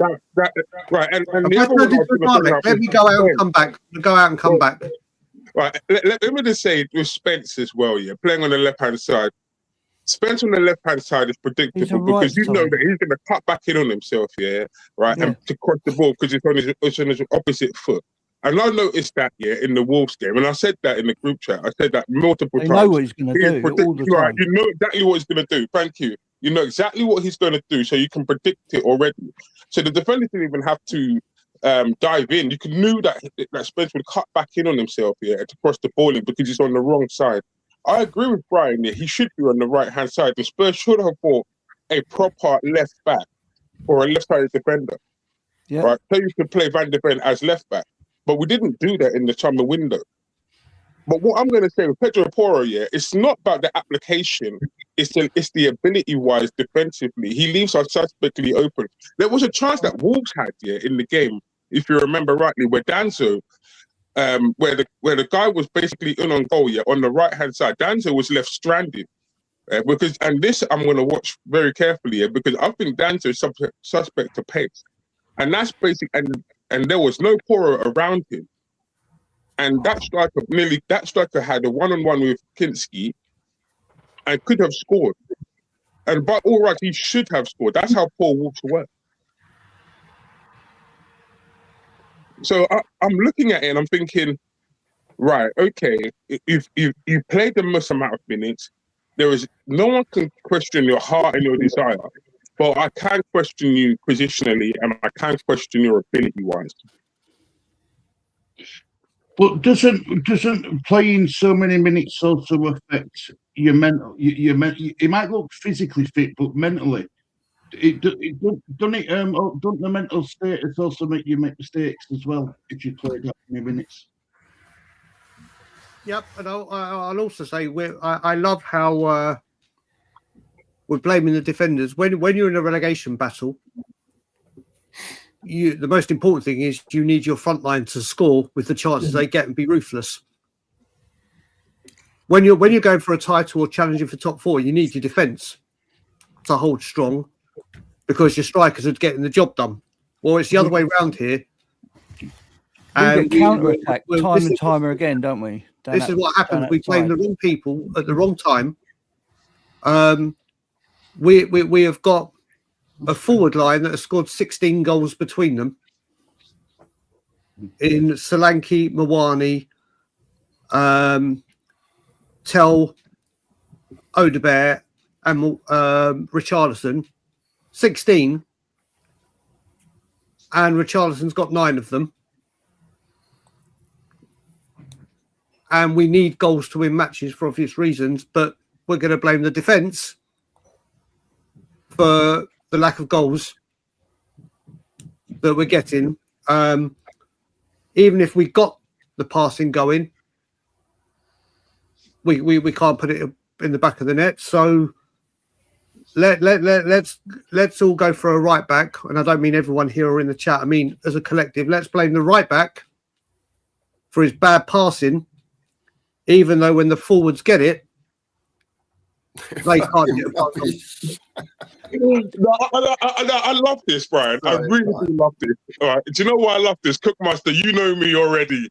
Right. And I've the other one I was got going to bring up let me was go out and Spence. come back. Go out and come back. Right. Let me just say with Spence as well, yeah, playing on the left-hand side. Spence on the left-hand side is predictable because you know that he's going to cut back in on himself, right, and to cross the ball because it's on his opposite foot. And I noticed that, in the Wolves game, and I said that in the group chat. I said that multiple times. They know what he's going to do all the time. Right, you know exactly what he's going to do. Thank you. You know exactly what he's going to do, so you can predict it already. So the defender didn't even have to dive in. You knew that Spence would cut back in on himself, to cross the ball in because he's on the wrong side. I agree with Brian there. He should be on the right-hand side. The Spurs should have bought a proper left back or a left-sided defender. Yeah. Right? So you could play Van de Ven as left back. But we didn't do that in the summer window. But what I'm going to say with Pedro Porro, it's not about the application. It's the ability-wise defensively. He leaves us suspectly open. There was a chance that Wolves had in the game, if you remember rightly, where Danzo, where the guy was basically in on goal, on the right-hand side. Danzo was left stranded. And this I'm going to watch very carefully, because I think Danzo is suspect to pace. And that's basic. And there was no Porro around him. And that striker had a one-on-one with Kinski and could have scored. And by all rights, he should have scored. That's how poor Wolves were. So I'm looking at it and I'm thinking, right, okay, if you played the most amount of minutes, no one can question your heart and your desire. But I can question you positionally and I can question your ability-wise. But doesn't playing so many minutes also affect your mental? You might look physically fit, but mentally, don't the mental status also make you make mistakes as well if you play that many minutes? Yep, and I'll also say I love how we're blaming the defenders when you're in a relegation battle. The most important thing is you need your front line to score with the chances they get and be ruthless. When you're going for a title or challenging for top four, you need your defence to hold strong because your strikers are getting the job done. Well, it's the other way around here. And we counter-attack time and time again, don't we? This is what happens. We blame the wrong people at the wrong time. We have got a forward line that has scored 16 goals between them in Solanke, Mawani, Tell, Odebear, and Richarlison. 16, and Richarlison's got 9 of them. And we need goals to win matches for obvious reasons, but we're going to blame the defence for the lack of goals that we're getting. Even if we got the passing going, we can't put it in the back of the net. So let's all go for a right back, and I don't mean everyone here or in the chat. I mean as a collective. Let's blame the right back for his bad passing, even though when the forwards get it, they can't get it. I love this, Brian. I really do love this. All right. Do you know why I love this? Cookmaster, you know me already.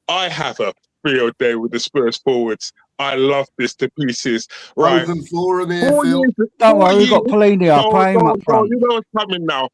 I have a field day with the Spurs forwards. I love this to pieces. Right. Open forum here, Phil. Don't worry, we've got Polini up. Pay him up front. You know what's coming now.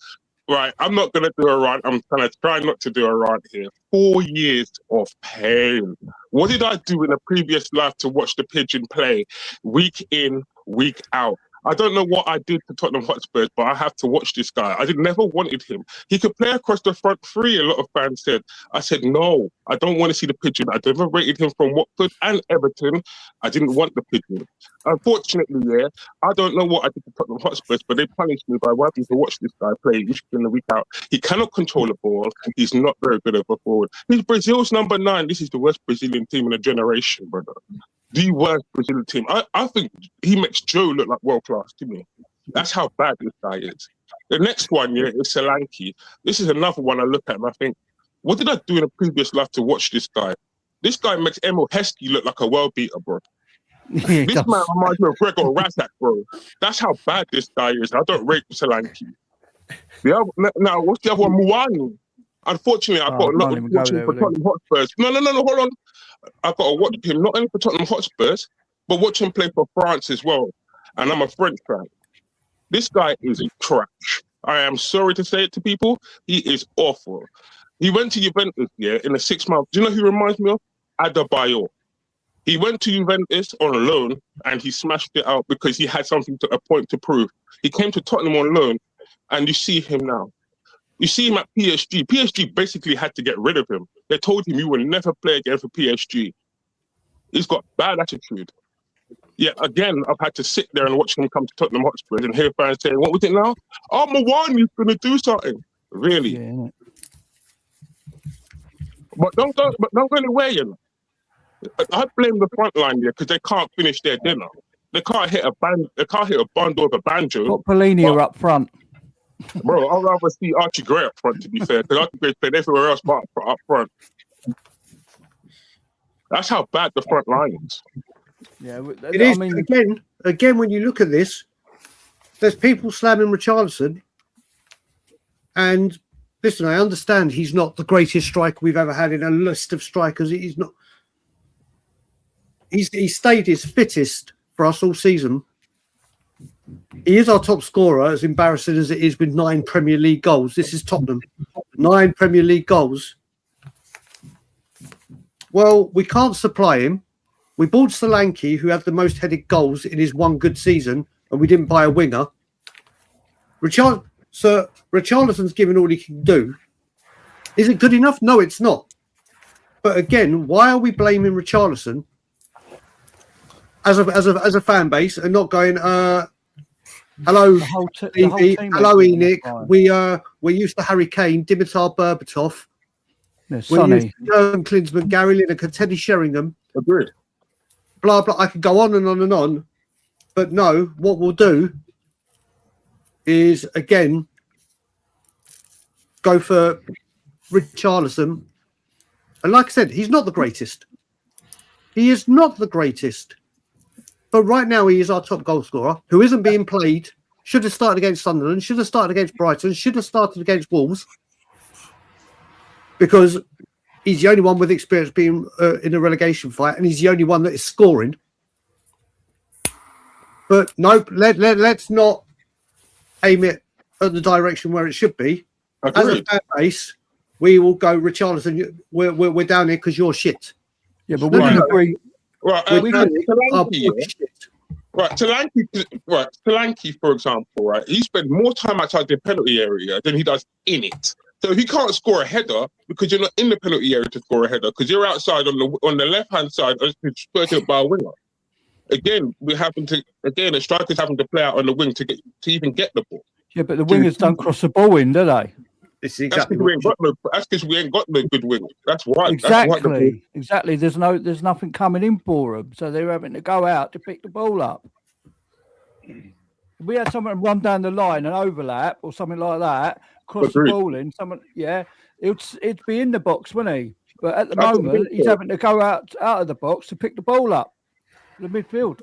Right, I'm not going to do a rant. I'm going to try not to do a rant here. 4 years of pain. What did I do in a previous life to watch the Pigeon play? Week in, week out. I don't know what I did to Tottenham Hotspurs, but I have to watch this guy. I never wanted him. He could play across the front three, a lot of fans said. I said, no, I don't want to see the Pigeon. I never rated him from Watford and Everton. I didn't want the Pigeon. Unfortunately, I don't know what I did to Tottenham Hotspurs, but they punished me by having to watch this guy play week in and week out. He cannot control the ball. He's not very good at a forward. He's Brazil's number 9. This is the worst Brazilian team in a generation, brother. The worst Brazilian team. I think he makes Joe look like world class to me. That's how bad this guy is. The next one, is Solanke. This is another one I look at and I think, what did I do in a previous life to watch this guy? This guy makes Emil Heskey look like a world beater, bro. Yeah, it This does. man reminds me of Gregor Razak, bro. That's how bad this guy is. I don't rate Solanke. Now, what's the other one? Muani. Unfortunately, I've got to I can't not even watch go him there for with him. Tottenham Hotspurs. No, hold on. I've got to watch him not only for Tottenham Hotspurs, but watch him play for France as well. And I'm a French fan. This guy is trash. I am sorry to say it to people. He is awful. He went to Juventus, in a 6 month. Do you know who he reminds me of? Adebayor. He went to Juventus on a loan and he smashed it out because he had a point to prove. He came to Tottenham on loan, and you see him now. You see him at PSG. PSG basically had to get rid of him. They told him you will never play again for PSG. He's got bad attitude. Yeah, again, I've had to sit there and watch him come to Tottenham Hotspurs and hear fans saying, "What was it now? Oh, Mawani's going to do something." Really? Yeah, But don't go anywhere, you know. I blame the front line here because they can't finish their dinner. They can't hit a bundle of a banjo. put Polini up front. Bro, I'd rather see Archie Gray up front, to be fair, because Archie Gray's played everywhere else but up front. That's how bad the front line is. Yeah, It is. Again, when you look at this, there's people slamming Richarlison. And listen, I understand he's not the greatest striker we've ever had in a list of strikers. He's not. He's stayed his fittest for us all season. He is our top scorer, as embarrassing as it is, with 9 Premier League goals. This is Tottenham. 9 Premier League goals. Well, we can't supply him. We bought Solanke, who had the most headed goals in his one good season, and we didn't buy a winger. Richarlison's given all he can do. Is it good enough? No, it's not. But again, why are we blaming Richarlison as a fan base and not going, hello, Stevie, hello, Enoch. We're used to Harry Kane, Dimitar Berbatov. We're used to Jurgen Klinsmann, Gary Lineker, Teddy Sheringham. Agreed. Blah, blah. I could go on and on and on. But no, what we'll do is, again, go for Richarlison. And like I said, he's not the greatest. He is not the greatest. But right now, he is our top goal scorer, who isn't being played. Should have started against Sunderland, should have started against Brighton, should have started against Wolves. Because he's the only one with experience being in a relegation fight, and he's the only one that is scoring. But nope, let's not aim it at the direction where it should be. Agreed. As a fan base, we will go, Richarlison, we're down here because you're shit. Yeah, but we can agree. Right, Solanke, for example, right? He spends more time outside the penalty area than he does in it. So if you can't score a header because you're not in the penalty area to score a header, because you're outside on the left hand side, spurted by a winger. Again, the strikers having to play out on the wing to even get the ball. Yeah, but the wingers don't cross the ball in, do they? That's because we ain't got no good wingers. That's why. Exactly. There's nothing coming in for them, so they're having to go out to pick the ball up. If we had someone run down the line and overlap or something like that, cross the ball in, it'd be in the box, wouldn't he? But at the moment, he's having to go out of the box to pick the ball up, the midfield.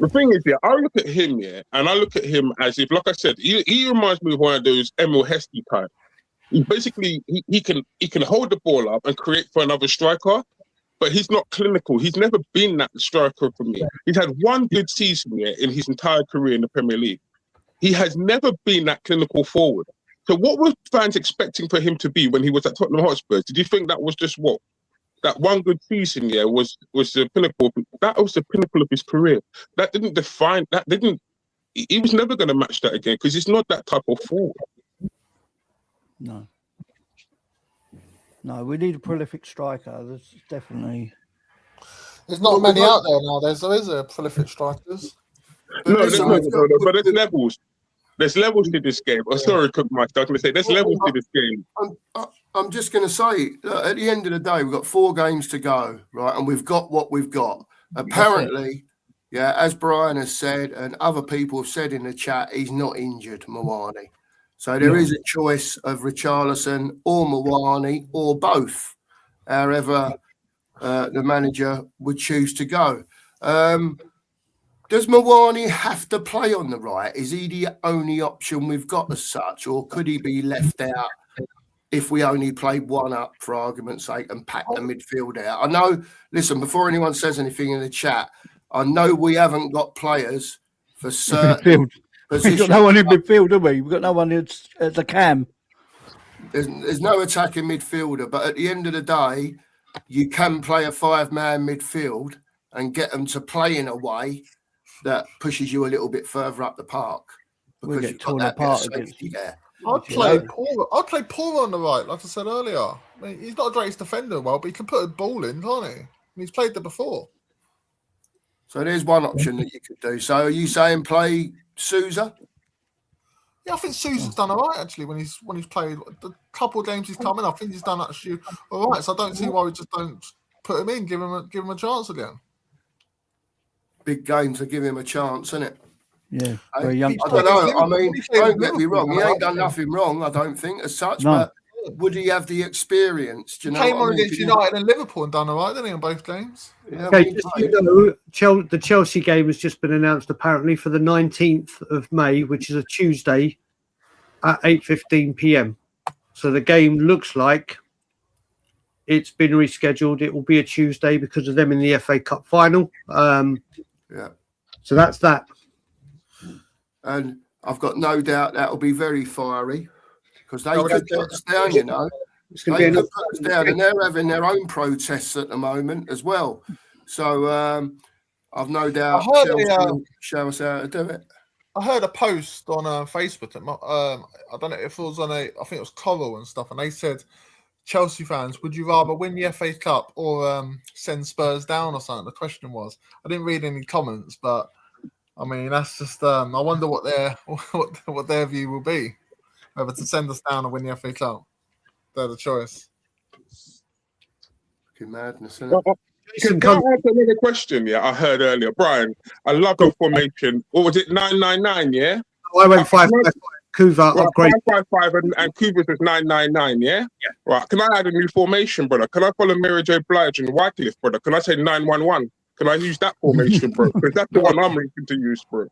The thing is, I look at him, and I look at him as if, like I said, he reminds me of one of those Emil Heskey type. He basically he can hold the ball up and create for another striker, but he's not clinical. He's never been that striker for me. He's had one good season in his entire career in the Premier League. He has never been that clinical forward. So what were fans expecting for him to be when he was at Tottenham Hotspur? Did you think that was just what? That one good season, was the pinnacle. That was the pinnacle of his career. That didn't define. He was never going to match that again because he's not that type of forward. No, we need a prolific striker. There's definitely. There's not many out there nowadays. There is prolific strikers. No, but there's levels. There's levels to this game. Oh, sorry, Cook Mike. I was going to say there's levels to this game. I'm just going to say, at the end of the day, we've got 4 games to go, right? And we've got what we've got. Apparently, as Brian has said, and other people have said in the chat, he's not injured, Mawani. So there is a choice of Richarlison or Mawani or both. However, the manager would choose to go. Does Mawani have to play on the right? Is he the only option we've got as such, or could he be left out if we only played one up, for argument's sake, and packed the midfield out? I know, listen, before anyone says anything in the chat, I know we haven't got players for certain We've got no one in midfield, have we? We've got no one as a cam. There's no attacking midfielder, but at the end of the day, you can play a 5-man midfield and get them to play in a way that pushes you a little bit further up the park, because you've got that bit of safety there. I'd play Paul on the right, like I said earlier. I mean, he's not the greatest defender, but he can put a ball in, can't he? And he's played there before. So there's one option that you could do. So are you saying play Sousa? Yeah, I think Sousa's done all right actually when he's played the couple of games he's come in. I think he's done actually all right. So I don't see why we just don't put him in, give him a chance again. Big game to give him a chance, isn't it? Yeah, I don't know. I mean, don't get me wrong. He ain't done nothing wrong, I don't think, as such. No. But would he have the experience? Do you know? Came on against United and Liverpool and done all right, didn't he, on both games? Yeah, okay, just so you know, the Chelsea game has just been announced apparently for the 19th of May, which is a Tuesday at 8:15 p.m. So the game looks like it's been rescheduled. It will be a Tuesday because of them in the FA Cup final. Yeah. So that's that. And I've got no doubt that will be very fiery, because they could put us down, you know. They could put us down, and they're having their own protests at the moment as well. So I've no doubt Chelsea will show us how to do it. I heard a post on Facebook. I don't know if it was on I think it was Coral and stuff, and they said, Chelsea fans, would you rather win the FA Cup or send Spurs down or something? The question was. I didn't read any comments, but I mean that's just. I wonder what their view will be, whether to send us down or win the FA Cup. They're the choice. Fucking madness, isn't it? Can I ask another question? Yeah, I heard earlier, Brian. I love your formation. What was it? 999. Yeah. I went 5-5. Kuva upgrade 5-5-5 and Kuva's was 999. Yeah. Yeah. Right. Can I add a new formation, brother? Can I follow Mary J. Blige and Wycliffe, brother? Can I say 911? Can I use that formation, bro? Because that's the one I'm looking to use, bro.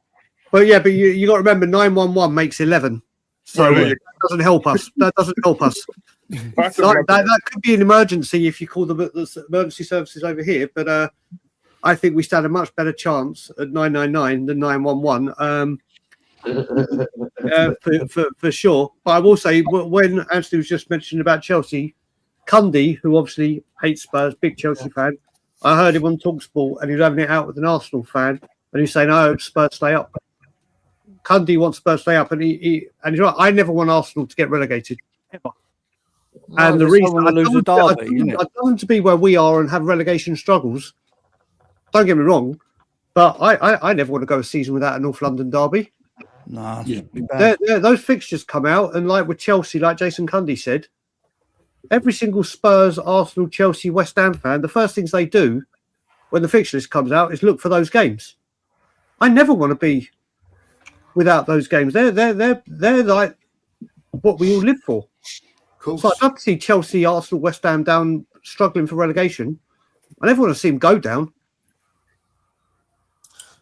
Well, yeah, but you got to remember 911 makes 11, so that doesn't help us. That doesn't help us. That could be an emergency if you call the emergency services over here, but I think we stand a much better chance at 999 than 911 for sure. But I will say, when Anthony was just mentioning about Chelsea, Cundy, who obviously hates Spurs, big Chelsea fan, I heard him on TalkSport and he was having it out with an Arsenal fan, and he's saying, "Oh, Spurs stay up." Cundy wants Spurs to stay up, and he's right. I never want Arsenal to get relegated ever. No, and the reason I don't want to be where we are and have relegation struggles. Don't get me wrong, but I never want to go a season without a North London derby. No, those fixtures come out, and like with Chelsea, like Jason Cundy said, every single Spurs, Arsenal, Chelsea, West Ham fan, the first things they do when the fixture list comes out is look for those games. I never want to be without those games. They're like what we all live for. Cool. So I'd love to see Chelsea, Arsenal, West Ham down struggling for relegation. I never want to see them go down.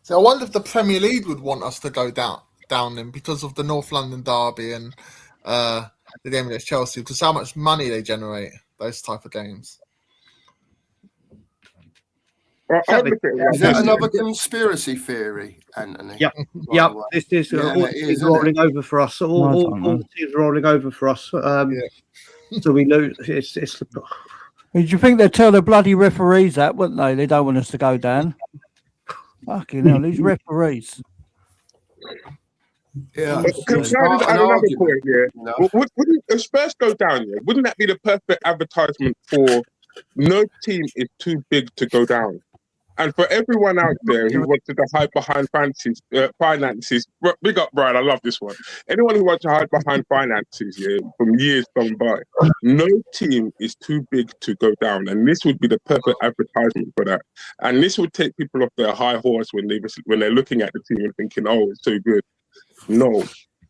So I wonder if the Premier League would want us to go down them because of the North London derby and the game against Chelsea, because how much money they generate those type of games. Is that another conspiracy theory, Anthony? Yep. This is rolling over for us. All the teams are rolling over for us. So we lose. It's. Do you think they'd tell the bloody referees that, wouldn't they? They don't want us to go down. Fucking hell, these referees. Yeah. Can I add another point? Yeah. No. If Spurs go down, wouldn't that be the perfect advertisement for no team is too big to go down? And for everyone out there who wanted to hide behind finances, big up, Brian, I love this one. Anyone who wants to hide behind finances from years gone by, no team is too big to go down. And this would be the perfect advertisement for that. And this would take people off their high horse when they're looking at the team and thinking, oh, it's so good. No.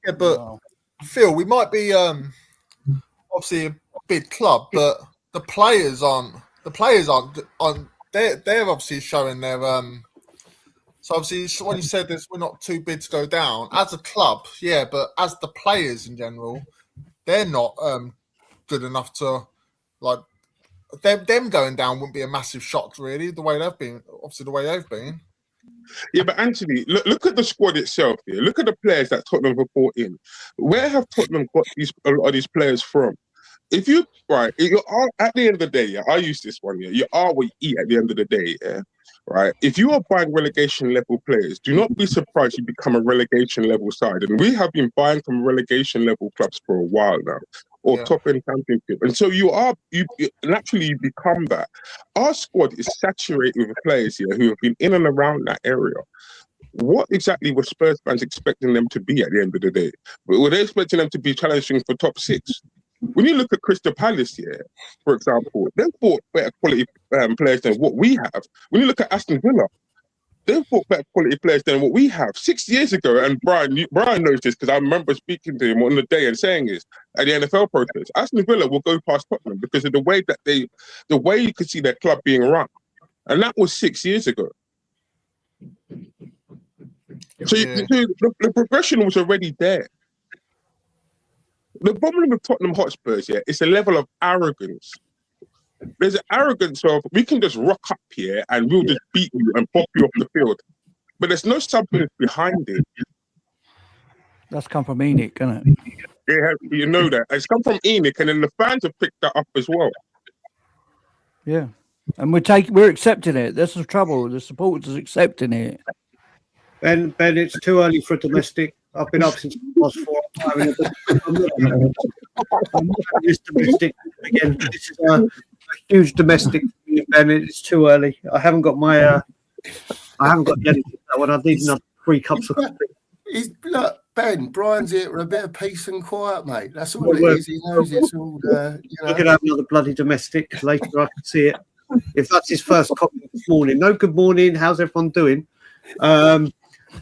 Yeah, but Phil, we might be obviously a big club, but the players aren't the players aren't on. They're obviously showing their So obviously, when you said this, we're not too big to go down as a club, yeah, but as the players in general, they're not good enough to like them going down wouldn't be a massive shock, really. The way they've been, obviously, the way they've been. Yeah, but Anthony, look at the squad itself here. Look at the players that Tottenham have brought in. Where have Tottenham got a lot of these players from? If you at the end of the day, yeah, I use this one, yeah. You are what you eat at the end of the day, yeah. Right. If you are buying relegation level players, do not be surprised you become a relegation level side. And we have been buying from relegation level clubs for a while now, or top end championship. And so you naturally you become that. Our squad is saturated with players here who have been in and around that area. What exactly were Spurs fans expecting them to be at the end of the day? Were they expecting them to be challenging for top 6? When you look at Crystal Palace here, for example, they've bought better quality players than what we have. When you look at Aston Villa, they've bought better quality players than what we have. 6 years ago, and Brian knows this because I remember speaking to him on the day and saying this at the NFL protest, Aston Villa will go past Tottenham because of the way you could see their club being run. And that was 6 years ago. So the progression was already there. The problem with Tottenham Hotspurs, yeah, it's a level of arrogance. There's an arrogance of, we can just rock up here and we'll just beat you and pop you off the field. But there's no substance behind it. That's come from Enoch, isn't it? Yeah, you know that. It's come from Enoch, and then the fans have picked that up as well. Yeah. And we're accepting it. That's the trouble. The supporters are accepting it. Ben, it's too early for a domestic. I've been up since past 4. I'm this domestic again. This is a huge domestic for me, Ben. It's too early. I haven't got my. I haven't got the energy for that one. I need another 3 cups of coffee. Look, Ben, Brian's here for a bit of peace and quiet, mate. That's all it is. He knows it's all. We're going to have another bloody domestic later. I can see it. If that's his first coffee this morning. No, good morning. How's everyone doing?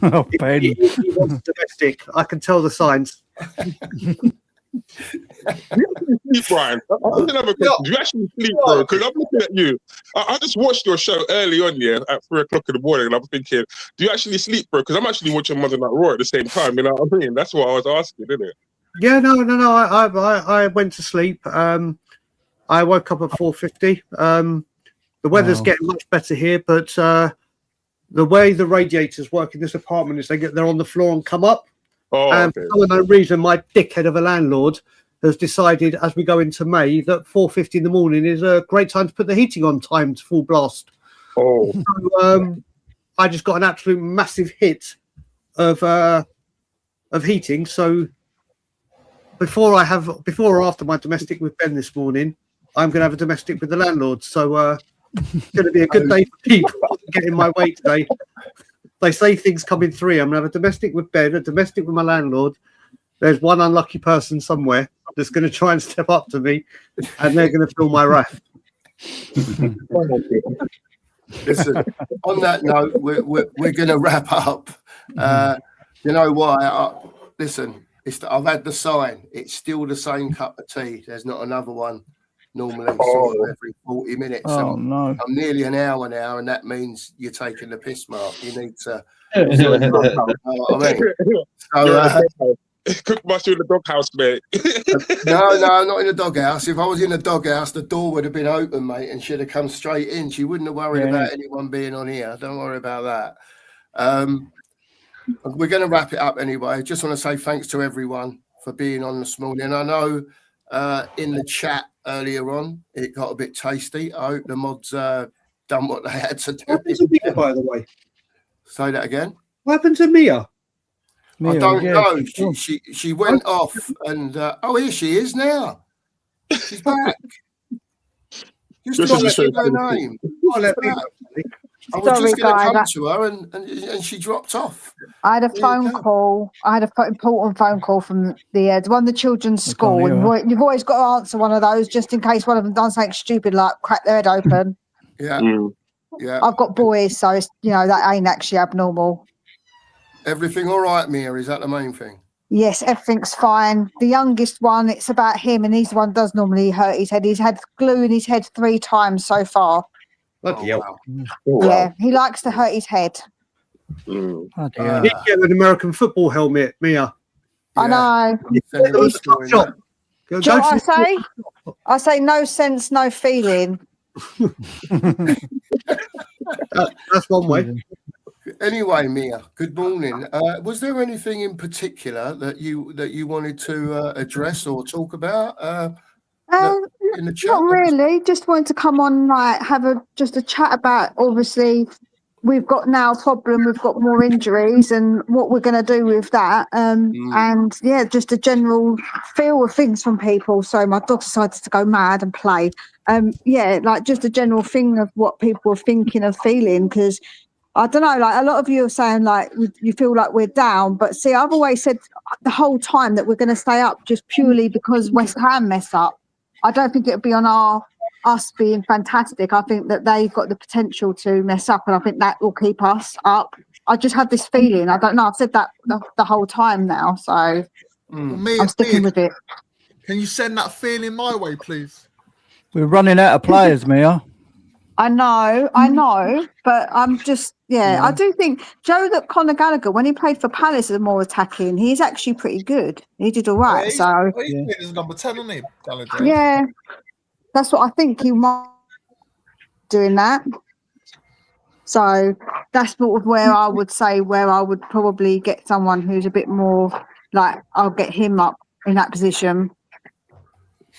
Oh, Ben. He wants domestic. I can tell the signs. Brian, do you actually sleep, bro? Because I'm looking at you. I just watched your show early on, yeah, at 3 o'clock in the morning, and I'm thinking, do you actually sleep, bro? Because I'm actually watching Monday Night Raw at the same time. You know what I mean? That's what I was asking, isn't it? Yeah, no. I went to sleep. I woke up at 4:50. The weather's getting much better here, but the way the radiators work in this apartment is they're on the floor and come up. And for some unknown reason, my dickhead of a landlord has decided, as we go into May, that 4:50 in the morning is a great time to put the heating on timed full blast. So, I just got an absolute massive hit of heating. So before or after my domestic with Ben this morning, I'm going to have a domestic with the landlord. So it's going to be a good day for people getting my way today. They say things come in 3. I'm going to have a domestic with Ben, a domestic with my landlord. There's one unlucky person somewhere that's going to try and step up to me, and they're going to feel my wrath. Listen, on that note, we're going to wrap up. You know why? Listen, I've had the sign. It's still the same cup of tea. There's not another one. Normally, sort of every 40 minutes. Oh, no. I'm nearly an hour now, and that means you're taking the piss, Mark. You need to. Cook mustard in the doghouse, mate. No, not in the doghouse. If I was in the doghouse, the door would have been open, mate, and she'd have come straight in. She wouldn't have worried about anyone being on here. Don't worry about that. We're going to wrap it up anyway. Just want to say thanks to everyone for being on this morning. I know in the chat earlier on, it got a bit tasty. I hope the mods done what they had to do. What happened to Mia, by the way? Say that again. What happened to Mia? I don't know. She went off, and here she is now. She's back. Just not say her name. I was just going to come to her, and she dropped off. I had a phone call. I had an important phone call from the children's school, and you've always got to answer one of those just in case one of them done something stupid like crack their head open. Yeah. I've got boys, so it's, that ain't actually abnormal. Everything all right, Mia? Is that the main thing? Yes, everything's fine. The youngest one, it's about him, and he's the one who does normally hurt his head. He's had glue in his head 3 times so far. Bloody hell. wow. Oh, Yeah, wow. he likes to hurt his head. Mm. Bloody Uh, hell. You need to get an American football helmet, Mia. I know. Send him Go to to the school in shop. that. Go, Do you know go what to I say? I say no sense, no feeling. that's one way. Anyway, Mia, good morning. Was there anything in particular that you wanted to address or talk about in the chat? Not really. Just wanted to come on, like, have just a chat about. Obviously, we've got now a problem. We've got more injuries, and what we're going to do with that. And yeah, just a general feel of things from people. So my dog decided to go mad and play. Yeah, like just a general thing of what people are thinking of feeling, because I don't know, like a lot of you are saying like you feel like we're down, but see, I've always said the whole time that we're going to stay up just purely because West Ham mess up. I don't think it'll be on us being fantastic. I think that they've got the potential to mess up, and I think that will keep us up. I just have this feeling. I don't know. I've said that the whole time now, so I'm sticking with it. Can you send that feeling my way, please? We're running out of players, Mia. I know, but I'm just, I do think Conor Gallagher, when he played for Palace, is more attacking. He's actually pretty good. He did all right. He's playing as number 10, isn't he, Gallagher? Yeah, that's what I think he might be doing that. So that's sort of where I would probably get someone who's a bit more like, I'll get him up in that position.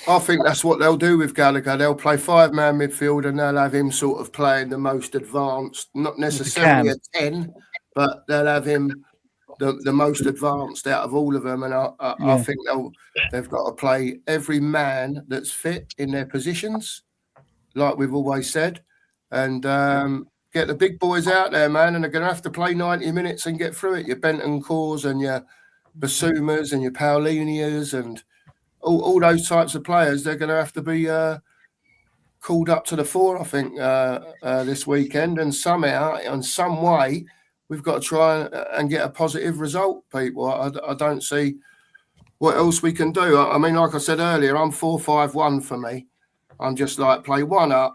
I think that's what they'll do with Gallagher. They'll play 5-man midfield and they'll have him sort of playing the most advanced, not necessarily a 10, but they'll have him the most advanced out of all of them. And I think they've got to play every man that's fit in their positions, like we've always said, and get the big boys out there, man. And they're going to have to play 90 minutes and get through it. Your Bentancurs and your Basumas and your Paulinias and all those types of players, they're going to have to be called up to the fore, I think, this weekend. And somehow, in some way, we've got to try and get a positive result, people. I don't see what else we can do. I mean, like I said earlier, I'm 4-5-1 for me. I'm just like, play one up,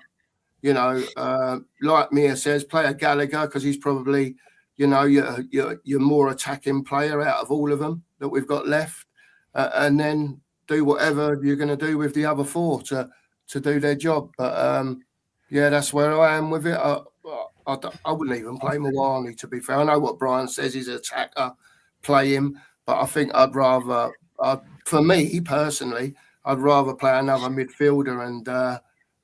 like Mia says, play a Gallagher because he's probably, your more attacking player out of all of them that we've got left. And then do whatever you're going to do with the other 4 to do their job. But that's where I am with it. I wouldn't even play Mawani, to be fair. I know what Brian says, he's an attacker, play him, but I think for me personally, I'd rather play another midfielder and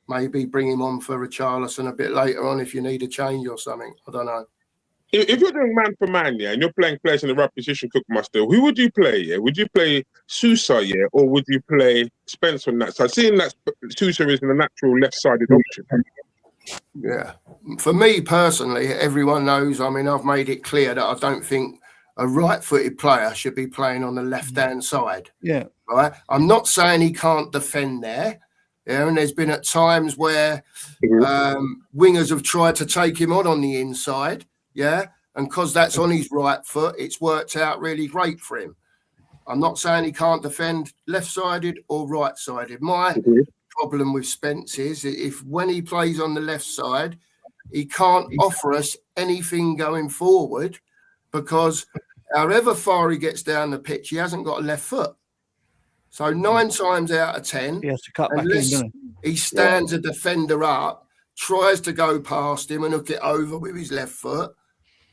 maybe bring him on for Richarlison a bit later on if you need a change or something. I don't know. If you're doing man for man, and you're playing players in the right position, Cookmaster, who would you play? Yeah, would you play Sousa, or would you play Spence on that side? Seeing that Sousa is the natural left-sided option. Yeah, for me personally, everyone knows. I mean, I've made it clear that I don't think a right-footed player should be playing on the left-hand side. Yeah, right. I'm not saying he can't defend there. Yeah, and there's been at times where wingers have tried to take him on the inside. Yeah, and because that's on his right foot, it's worked out really great for him. I'm not saying he can't defend left-sided or right-sided. My problem with Spence is if when he plays on the left side, he can't offer us anything going forward because however far he gets down the pitch, he hasn't got a left foot. So 9 times out of 10, he has to cut back in, doesn't he stands a defender up, tries to go past him and hook it over with his left foot.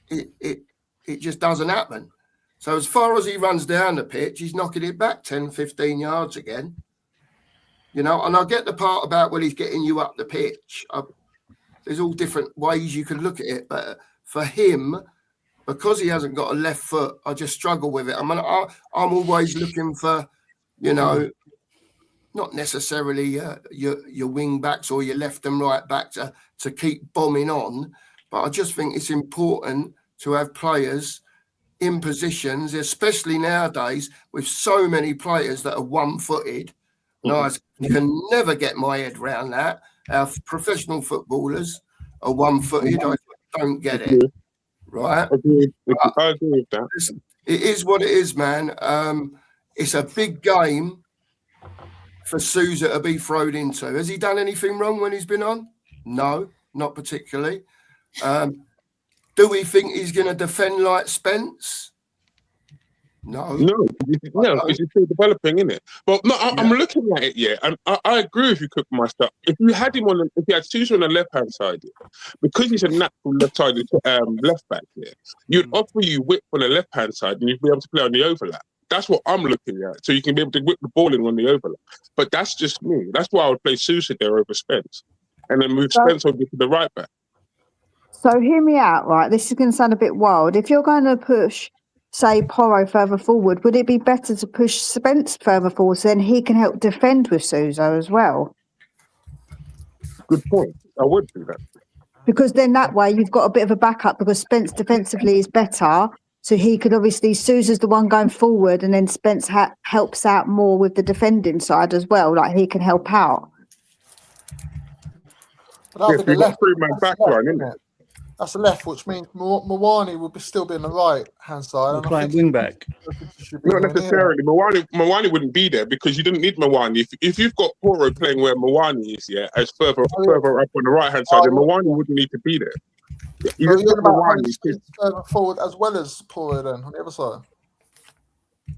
It just doesn't happen. So as far as he runs down the pitch, he's knocking it back 10, 15 yards again. And I get the part about he's getting you up the pitch. There's all different ways you can look at it. But for him, because he hasn't got a left foot, I just struggle with it. I mean, I'm always looking for, not necessarily your wing backs or your left and right back to keep bombing on. But I just think it's important to have players in positions, especially nowadays with so many players that are one-footed. No, I can never get my head around that. Our professional footballers are one-footed. I don't get it. Right? I agree with that. It is what it is, man. It's a big game for Sousa to be thrown into. Has he done anything wrong when he's been on? No, not particularly. Do we think he's going to defend like Spence? No. No, because you're still developing, innit? But no, I'm looking at it, yeah, and I agree with you, Cook Master. If you had him on, if you had Sousa on the left-hand side, because he's a natural left-sided left back, you'd offer you width on the left-hand side, and you'd be able to play on the overlap. That's what I'm looking at. So you can be able to whip the ball in on the overlap. But that's just me. That's why I would play Sousa there over Spence, and then move Spence over to the right back. So hear me out, right? This is going to sound a bit wild. If you're going to push, say, Porro further forward, would it be better to push Spence further forward so then he can help defend with Sousa as well? Good point. I would do that. Because then that way you've got a bit of a backup because Spence defensively is better. So he could obviously, Sousa's the one going forward and then Spence helps out more with the defending side as well. Like he can help out. But Yes, we've got three-man back line, isn't it? That's the left, which means Mawani would still be on the right hand side. We're playing wing back. Not necessarily. Mawani wouldn't be there because you didn't need Mawani. If you've got Porro playing where Mawani is, as further up on the right hand side, then Mawani wouldn't need to be there. You just got Mawani further forward as well as Porro then on the other side.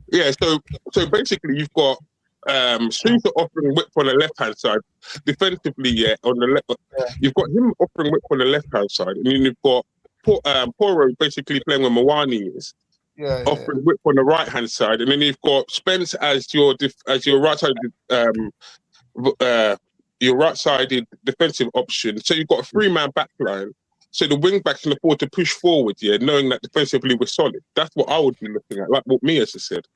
Yeah, so basically you've got Sousa offering width on the left hand side, defensively, on the left. You've got him offering width on the left hand side, and then you've got Porro basically playing where Mawani is, offering width on the right hand side, and then you've got Spence as your right sided defensive option. So you've got a 3-man back line. So the wing backs can afford to push forward, knowing that defensively we're solid. That's what I would be looking at, like what Mia just said.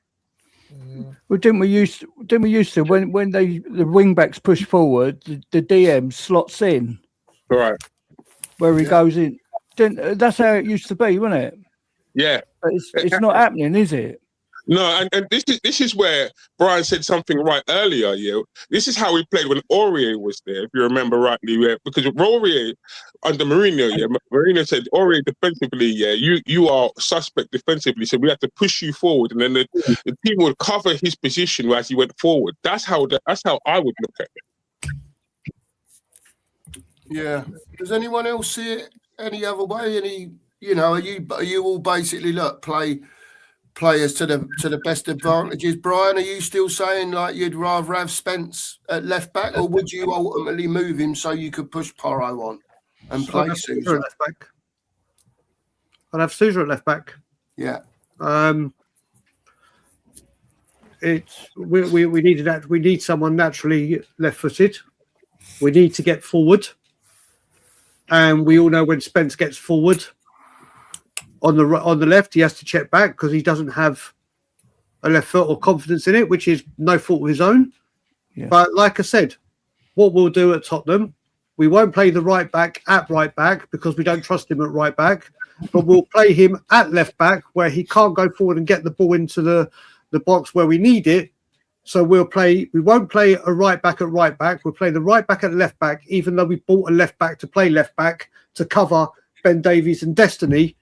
Well, didn't we used to when the wing backs push forward, the DM slots in, right, where he goes in. That's how it used to be, wasn't it? Yeah, but it's not happening, is it? No, and this is where Brian said something right earlier. This is how we played when Aurier was there, if you remember rightly. Because Aurier under Mourinho, Mourinho said Aurier defensively, you are suspect defensively, so we have to push you forward, and then the team would cover his position as he went forward. That's how I would look at it. Yeah. Does anyone else see it any other way? Are you all basically play players to the best advantages? Brian, are you still saying like you'd rather have Spence at left back, or would you ultimately move him so you could push Porro on and play Sousa at left back? I'd have Sousa at left back. Yeah. We needed that. We need someone naturally left-footed. We need to get forward, and we all know when Spence gets forward on the left, he has to check back because he doesn't have a left foot or confidence in it, which is no fault of his own. Yeah. But like I said, what we'll do at Tottenham, we won't play the right back at right back because we don't trust him at right back, but we'll play him at left back where he can't go forward and get the ball into the box where we need it. So we won't play a right back at right back. We'll play the right back at left back, even though we bought a left back to play left back to cover Ben Davies and Destiny.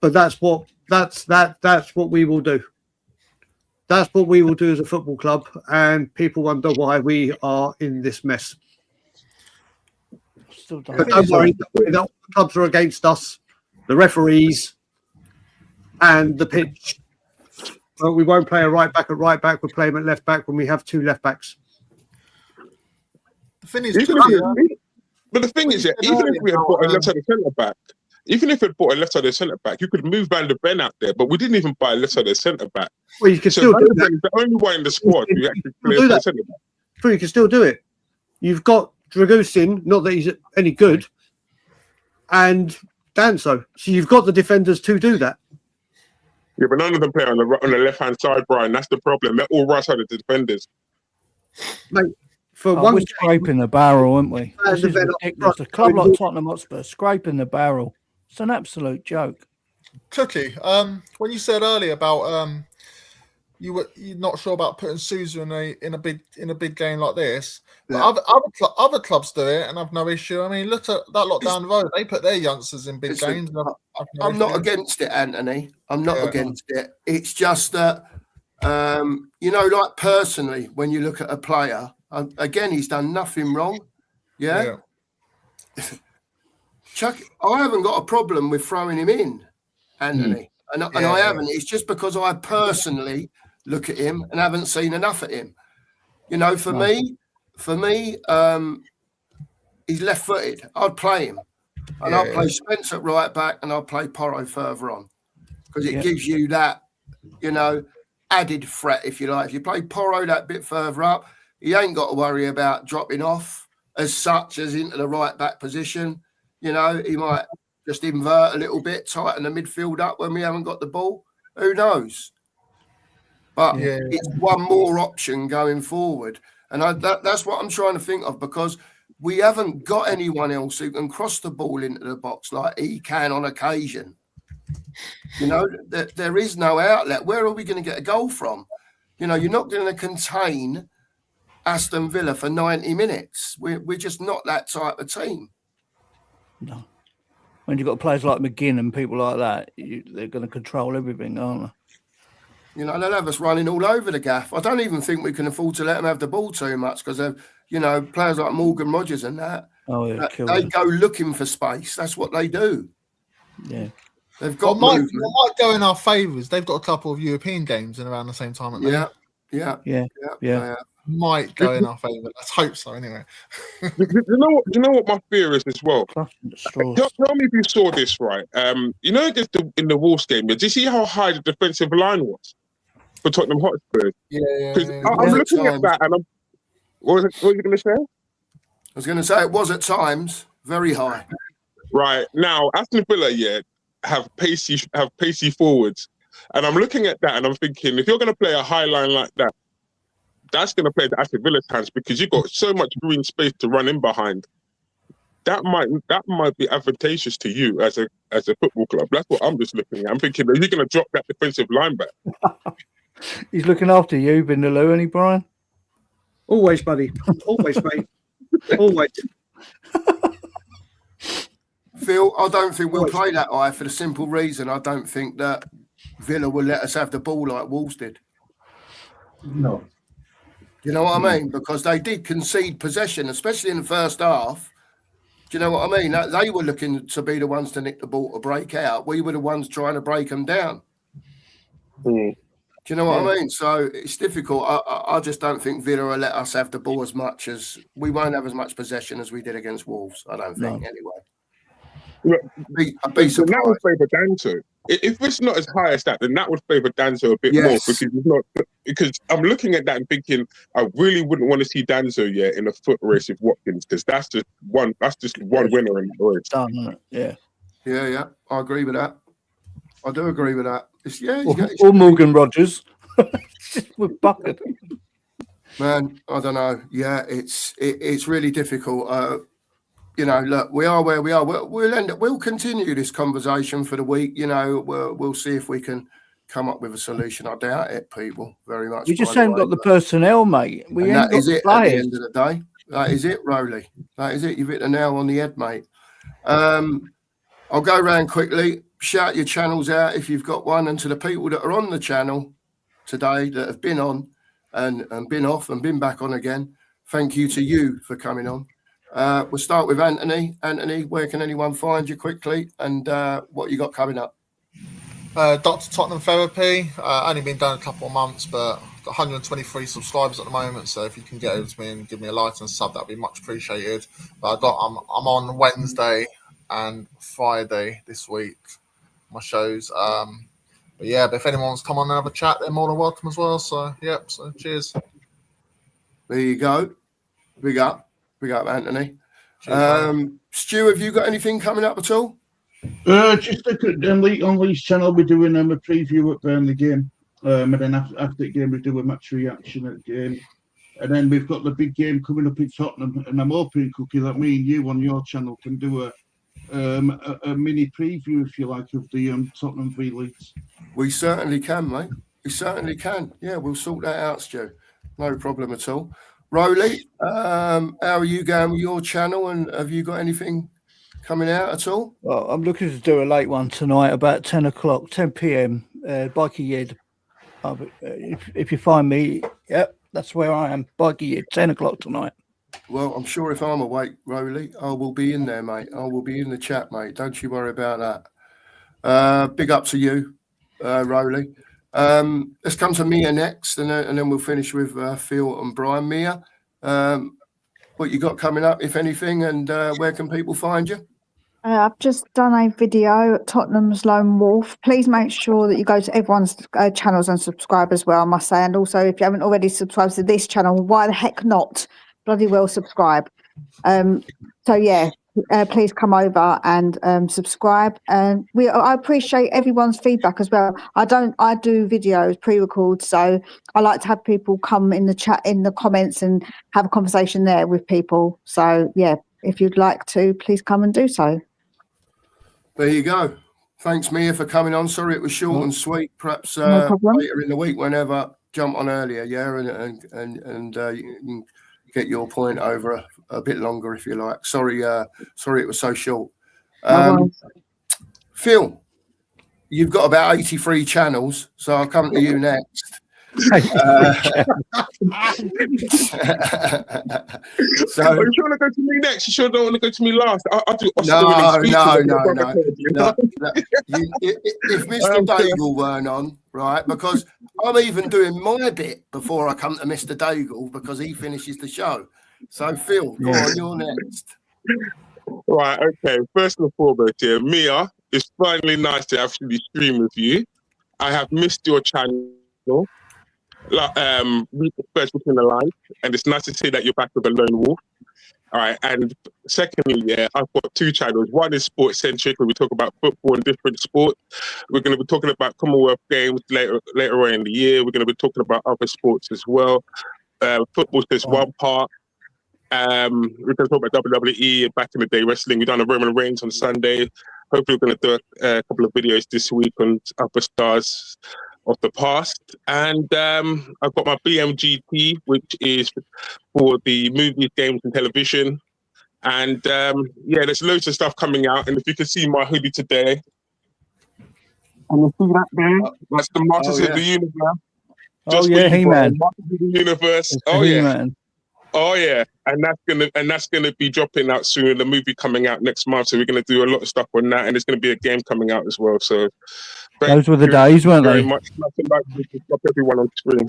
But that's what we will do. That's what we will do as a football club, and people wonder why we are in this mess. But don't worry, the clubs are against us, the referees, and the pitch. But we won't play a right back at right back. We'll play him at left back when we have 2 left backs. The thing is, but the thing is, even if we had bought a left-sided centre back. Even if it bought a left-sided centre-back, you could move Van der Ben out there, but we didn't even buy a left-sided centre-back. Well, you can still do that. The only one in the squad who actually plays the centre-back. True, you can still do it. You've got Dragusin, not that he's any good, and Danso. So you've got the defenders to do that. Yeah, but none of them play on the left-hand side, Brian. That's the problem. They're all right-sided defenders. Mate, we're scraping the barrel, aren't we? This is ridiculous. A club like Tottenham Hotspur scraping the barrel. It's an absolute joke. Cookie, when you said earlier about you're not sure about putting Sousa in a big game like this. But Yeah. other clubs do it and have no issue. I mean, look at that lot down the road. They put their youngsters in big Listen, games. And have no I'm not issue. against it, Anthony. I'm not Yeah. against it. It's just that, like personally, when you look at a player, again, he's done nothing wrong. Yeah. Chuck, I haven't got a problem with throwing him in, Anthony. And I haven't. It's just because I personally look at him and haven't seen enough of him. For me, he's left-footed. I'd play him. And I'll play Spence at right back and I'll play Porro further on. Because it gives you that, added threat, if you like. If you play Porro that bit further up, he ain't got to worry about dropping off as such as into the right back position. He might just invert a little bit, tighten the midfield up when we haven't got the ball. Who knows? But it's one more option going forward. And that's what I'm trying to think of, because we haven't got anyone else who can cross the ball into the box like he can on occasion. There is no outlet. Where are we going to get a goal from? You're not going to contain Aston Villa for 90 minutes. We're just not that type of team. No. When you've got players like McGinn and people like that, they're going to control everything, aren't they? They'll have us running all over the gaff. I don't even think we can afford to let them have the ball too much, because players like Morgan Rogers and that, they go looking for space. That's what they do. Yeah. They've got might go in our favours. They've got a couple of European games in around the same time. Yeah. Might go in our favour. Let's hope so. Anyway, do you know what my fear is as well? Tell me if you saw this right. In the Wolves game, did you see how high the defensive line was for Tottenham Hotspur? Yeah. I'm looking at that, and what was you going to say? I was going to say it was at times very high. Right now, Aston Villa, have pacey forwards, and I'm looking at that, and I'm thinking, if you're going to play a high line like that, that's going to play the Aston Villa's hands, because you've got so much green space to run in behind. That might be advantageous to you as a football club. That's what I'm just looking at. I'm thinking, are you going to drop that defensive line back? He's looking after you, Vindaloo, isn't he, Brian? Always, buddy. Always, mate. Always. Phil, I don't think we'll play that high for the simple reason I don't think that Villa will let us have the ball like Wolves did. No. You know what I mean? Because they did concede possession, especially in the first half. Do you know what I mean? They were looking to be the ones to nick the ball to break out. We were the ones trying to break them down. Do you know what I mean? So it's difficult. I just don't think Villa will let us have the ball as much as we won't have as much possession as we did against Wolves. I don't think anyway. I'd be surprised. That would favour Danso. If it's not as high as that, then that would favour Danso a bit more, because it's not. Because I'm looking at that and thinking, I really wouldn't want to see Danso in a foot race with Watkins, because that's just one winner in the race. Done, isn't it? Yeah. I agree with that. I do agree with that. Or Morgan Rogers with bucket. Man, I don't know. Yeah, it's really difficult. Look, we are where we are. We'll continue this conversation for the week. We'll see if we can come up with a solution. I doubt it, people, very much. We just haven't got the personnel, mate. That is it at the end of the day. That is it, Rowley. That is it. You've hit the nail on the head, mate. I'll go around quickly. Shout your channels out if you've got one, and to the people that are on the channel today that have been on and been off and been back on again, thank you to you for coming on. We'll start with Anthony. Anthony, where can anyone find you quickly, and what you got coming up? Dr. Tottenham Therapy. Only been done a couple of months, but got 123 subscribers at the moment. So if you can get over to me and give me a like and sub, that'd be much appreciated. But I'm on Wednesday and Friday this week, my shows. But if anyone wants to come on and have a chat, they're more than welcome as well. So so cheers. There you go. Big up Anthony. Stu, have you got anything coming up at all? Just look at on Lee's channel. We're doing a preview at Burnley game, and then after the game we do a match reaction at the game, and then we've got the big game coming up in Tottenham. And I'm hoping, Cookie, that me and you on your channel can do a mini preview, if you like, of the Tottenham v Leeds. We certainly can, mate. We certainly can. Yeah, we'll sort that out, Stu. No problem at all. Rowley, how are you going with your channel, and have you got anything coming out at all? Well, I'm looking to do a late one tonight, about 10 o'clock, 10 p.m. Bikey Yed. If you find me, yep, that's where I am. Bikey Yed, 10 o'clock tonight. Well, I'm sure if I'm awake, Rowley, I will be in there, mate. I will be in the chat, mate. Don't you worry about that. Big up to you, Rowley. Let's come to Mia next, and then we'll finish with Phil and Brian. Mia, what you got coming up, if anything, and where can people find you? I've just done a video at Tottenham's Lone Wolf. Please make sure that you go to everyone's channels and subscribe as well, I must say. And also, if you haven't already subscribed to this channel, why the heck not? Bloody well subscribe. So yeah, please come over and subscribe. And I appreciate everyone's feedback as well. I do videos pre-record, so I like to have people come in the chat, in the comments, and have a conversation there with people. So yeah, if you'd like to, please come and do so. There you go. Thanks, Mia, for coming on. Sorry it was short and sweet. Perhaps No problem. later in the week, whenever, jump on earlier, yeah, and you can get your point over a bit longer if you like. Sorry it was so short. No worries. Phil, you've got about 83 channels, so I'll come to you next. So Are you sure you want to go to me next? You sure don't want to go to me last? I'll do Oscar no. If Mr. Daigle weren't on, right, because I'm even doing my bit before I come to Mr. Daigle because he finishes the show. So Phil, go on, you're next. Right, okay. First and foremost, yeah, Mia, it's finally nice to actually stream with you. I have missed your channel. First between the lines, and it's nice to see that you're back with a Lone Wolf. All right, and secondly, yeah, I've got two channels. One is sports centric, where we talk about football and different sports. We're going to be talking about Commonwealth Games later on in the year. We're going to be talking about other sports as well. Football's just one part. We're going to talk about WWE and back in the day wrestling. We've done a Roman Reigns on Sunday. Hopefully, we're going to do a couple of videos this week on other stars of the past. And I've got my BMGT, which is for the movies, games, and television. And yeah, there's loads of stuff coming out. And if you can see my hoodie today, and you see that there, that's the Masters of the Universe. Oh yeah, He-Man. Masters of the Universe. Oh yeah. Oh yeah, and that's gonna be dropping out soon. The movie coming out next month, so we're gonna do a lot of stuff on that, and there's gonna be a game coming out as well. So those were the days, weren't they? Very much. Stop everyone on screen.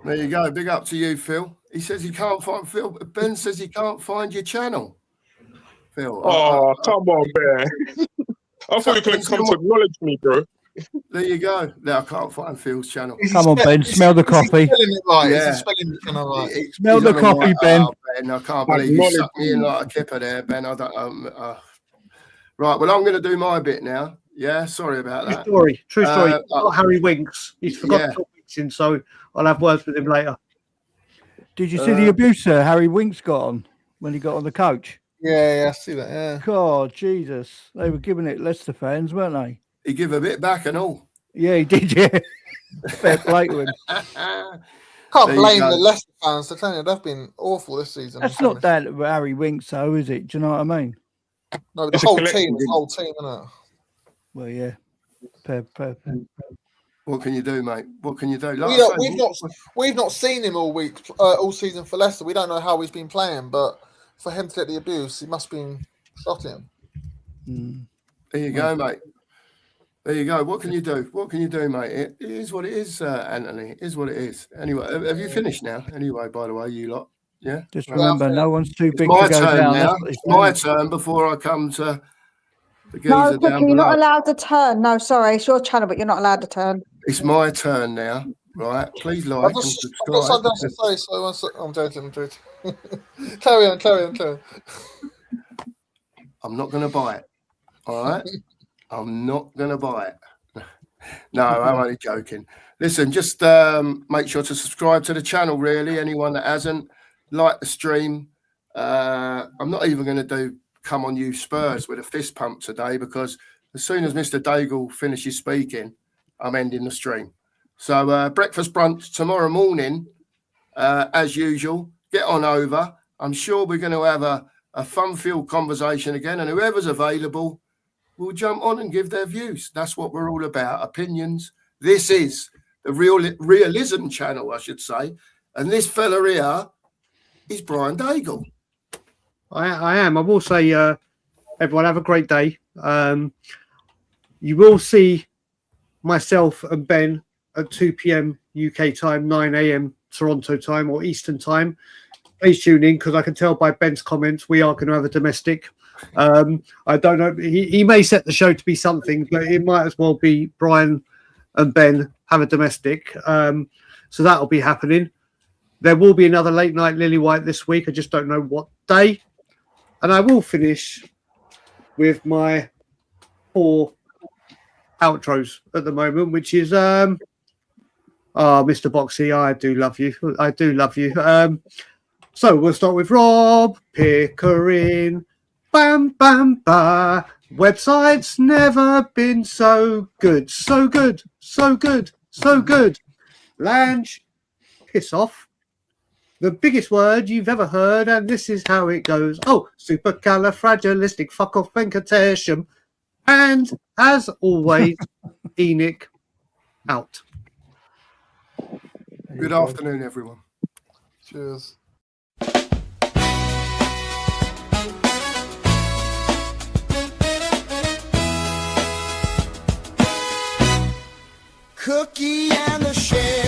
There you go. Big up to you, Phil. He says he can't find Phil. Ben says he can't find your channel. Phil. Oh, come on, man. I thought you could come to acknowledge me, bro. There you go. Now I can't find Phil's channel. Come on, Ben. Smell the coffee. Smell the coffee, Ben. Ben. I can't believe you sucked me in like a kipper there, Ben. I don't. Right. Well, I'm going to do my bit now. Yeah. Sorry about that. True story. Harry Winks. He's forgotten to put Winks in, so I'll have words with him later. Did you see the abuse Harry Winks got on when he got on the coach? Yeah, I see that. Yeah. God, Jesus. They were giving it Leicester fans, weren't they? He gave a bit back and all. Yeah, he did, yeah. Fair play to him. Can't blame the Leicester fans. They're telling you, they've been awful this season. That's not down to Harry Winks, though, is it? Do you know what I mean? No, the whole team, isn't it? Well, yeah. What can you do, mate? What can you do? We've not seen him all week, all season for Leicester. We don't know how he's been playing, but for him to get the abuse, he must have been shot him. There you go, mate. There you go. What can you do? What can you do, mate? It is what it is, Anthony. It is what it is. Anyway, have you finished now? Anyway, by the way, you lot. Yeah. Just remember, no one's too big to go down. Now. It's my turn before I come to the geezer No, down you're not below. allowed to turn. No, sorry, it's your channel, but you're not allowed to turn. It's my turn now, right? Please like and subscribe. I've got something else to say, so I'm joking. Carry on. I'm not going to buy it. All right? I'm not going to buy it. No, I'm only joking. Listen, just make sure to subscribe to the channel, really. Anyone that hasn't, like the stream. I'm not even going to come on you Spurs with a fist pump today, because as soon as Mr. Daigle finishes speaking, I'm ending the stream. So breakfast brunch tomorrow morning, as usual. Get on over. I'm sure we're going to have a fun-filled conversation again, and whoever's available will jump on and give their views. That's what we're all about, opinions. This is the realism channel, I should say. And this fella here is Brian Daigle. I am. I will say, everyone, have a great day. You will see myself and Ben at 2 p.m. UK time, 9 a.m. Toronto time or Eastern time. Please tune in, because I can tell by Ben's comments we are going to have a domestic. I don't know. He may set the show to be something, but it might as well be Brian and Ben have a domestic. So that'll be happening. There will be another late night Lily White this week. I just don't know what day. And I will finish with my 4 outros at the moment, which is Mr. Boxy, I do love you. I do love you. So we'll start with Rob Pickering. Bam, bam, ba. Website's never been so good. So good. So good. So good. Lange, piss off. The biggest word you've ever heard, and this is how it goes. Oh, supercalifragilistic fuck off Venkatesham. And as always, Enoch out. Good afternoon, everyone. Cheers. Cookie and the shell.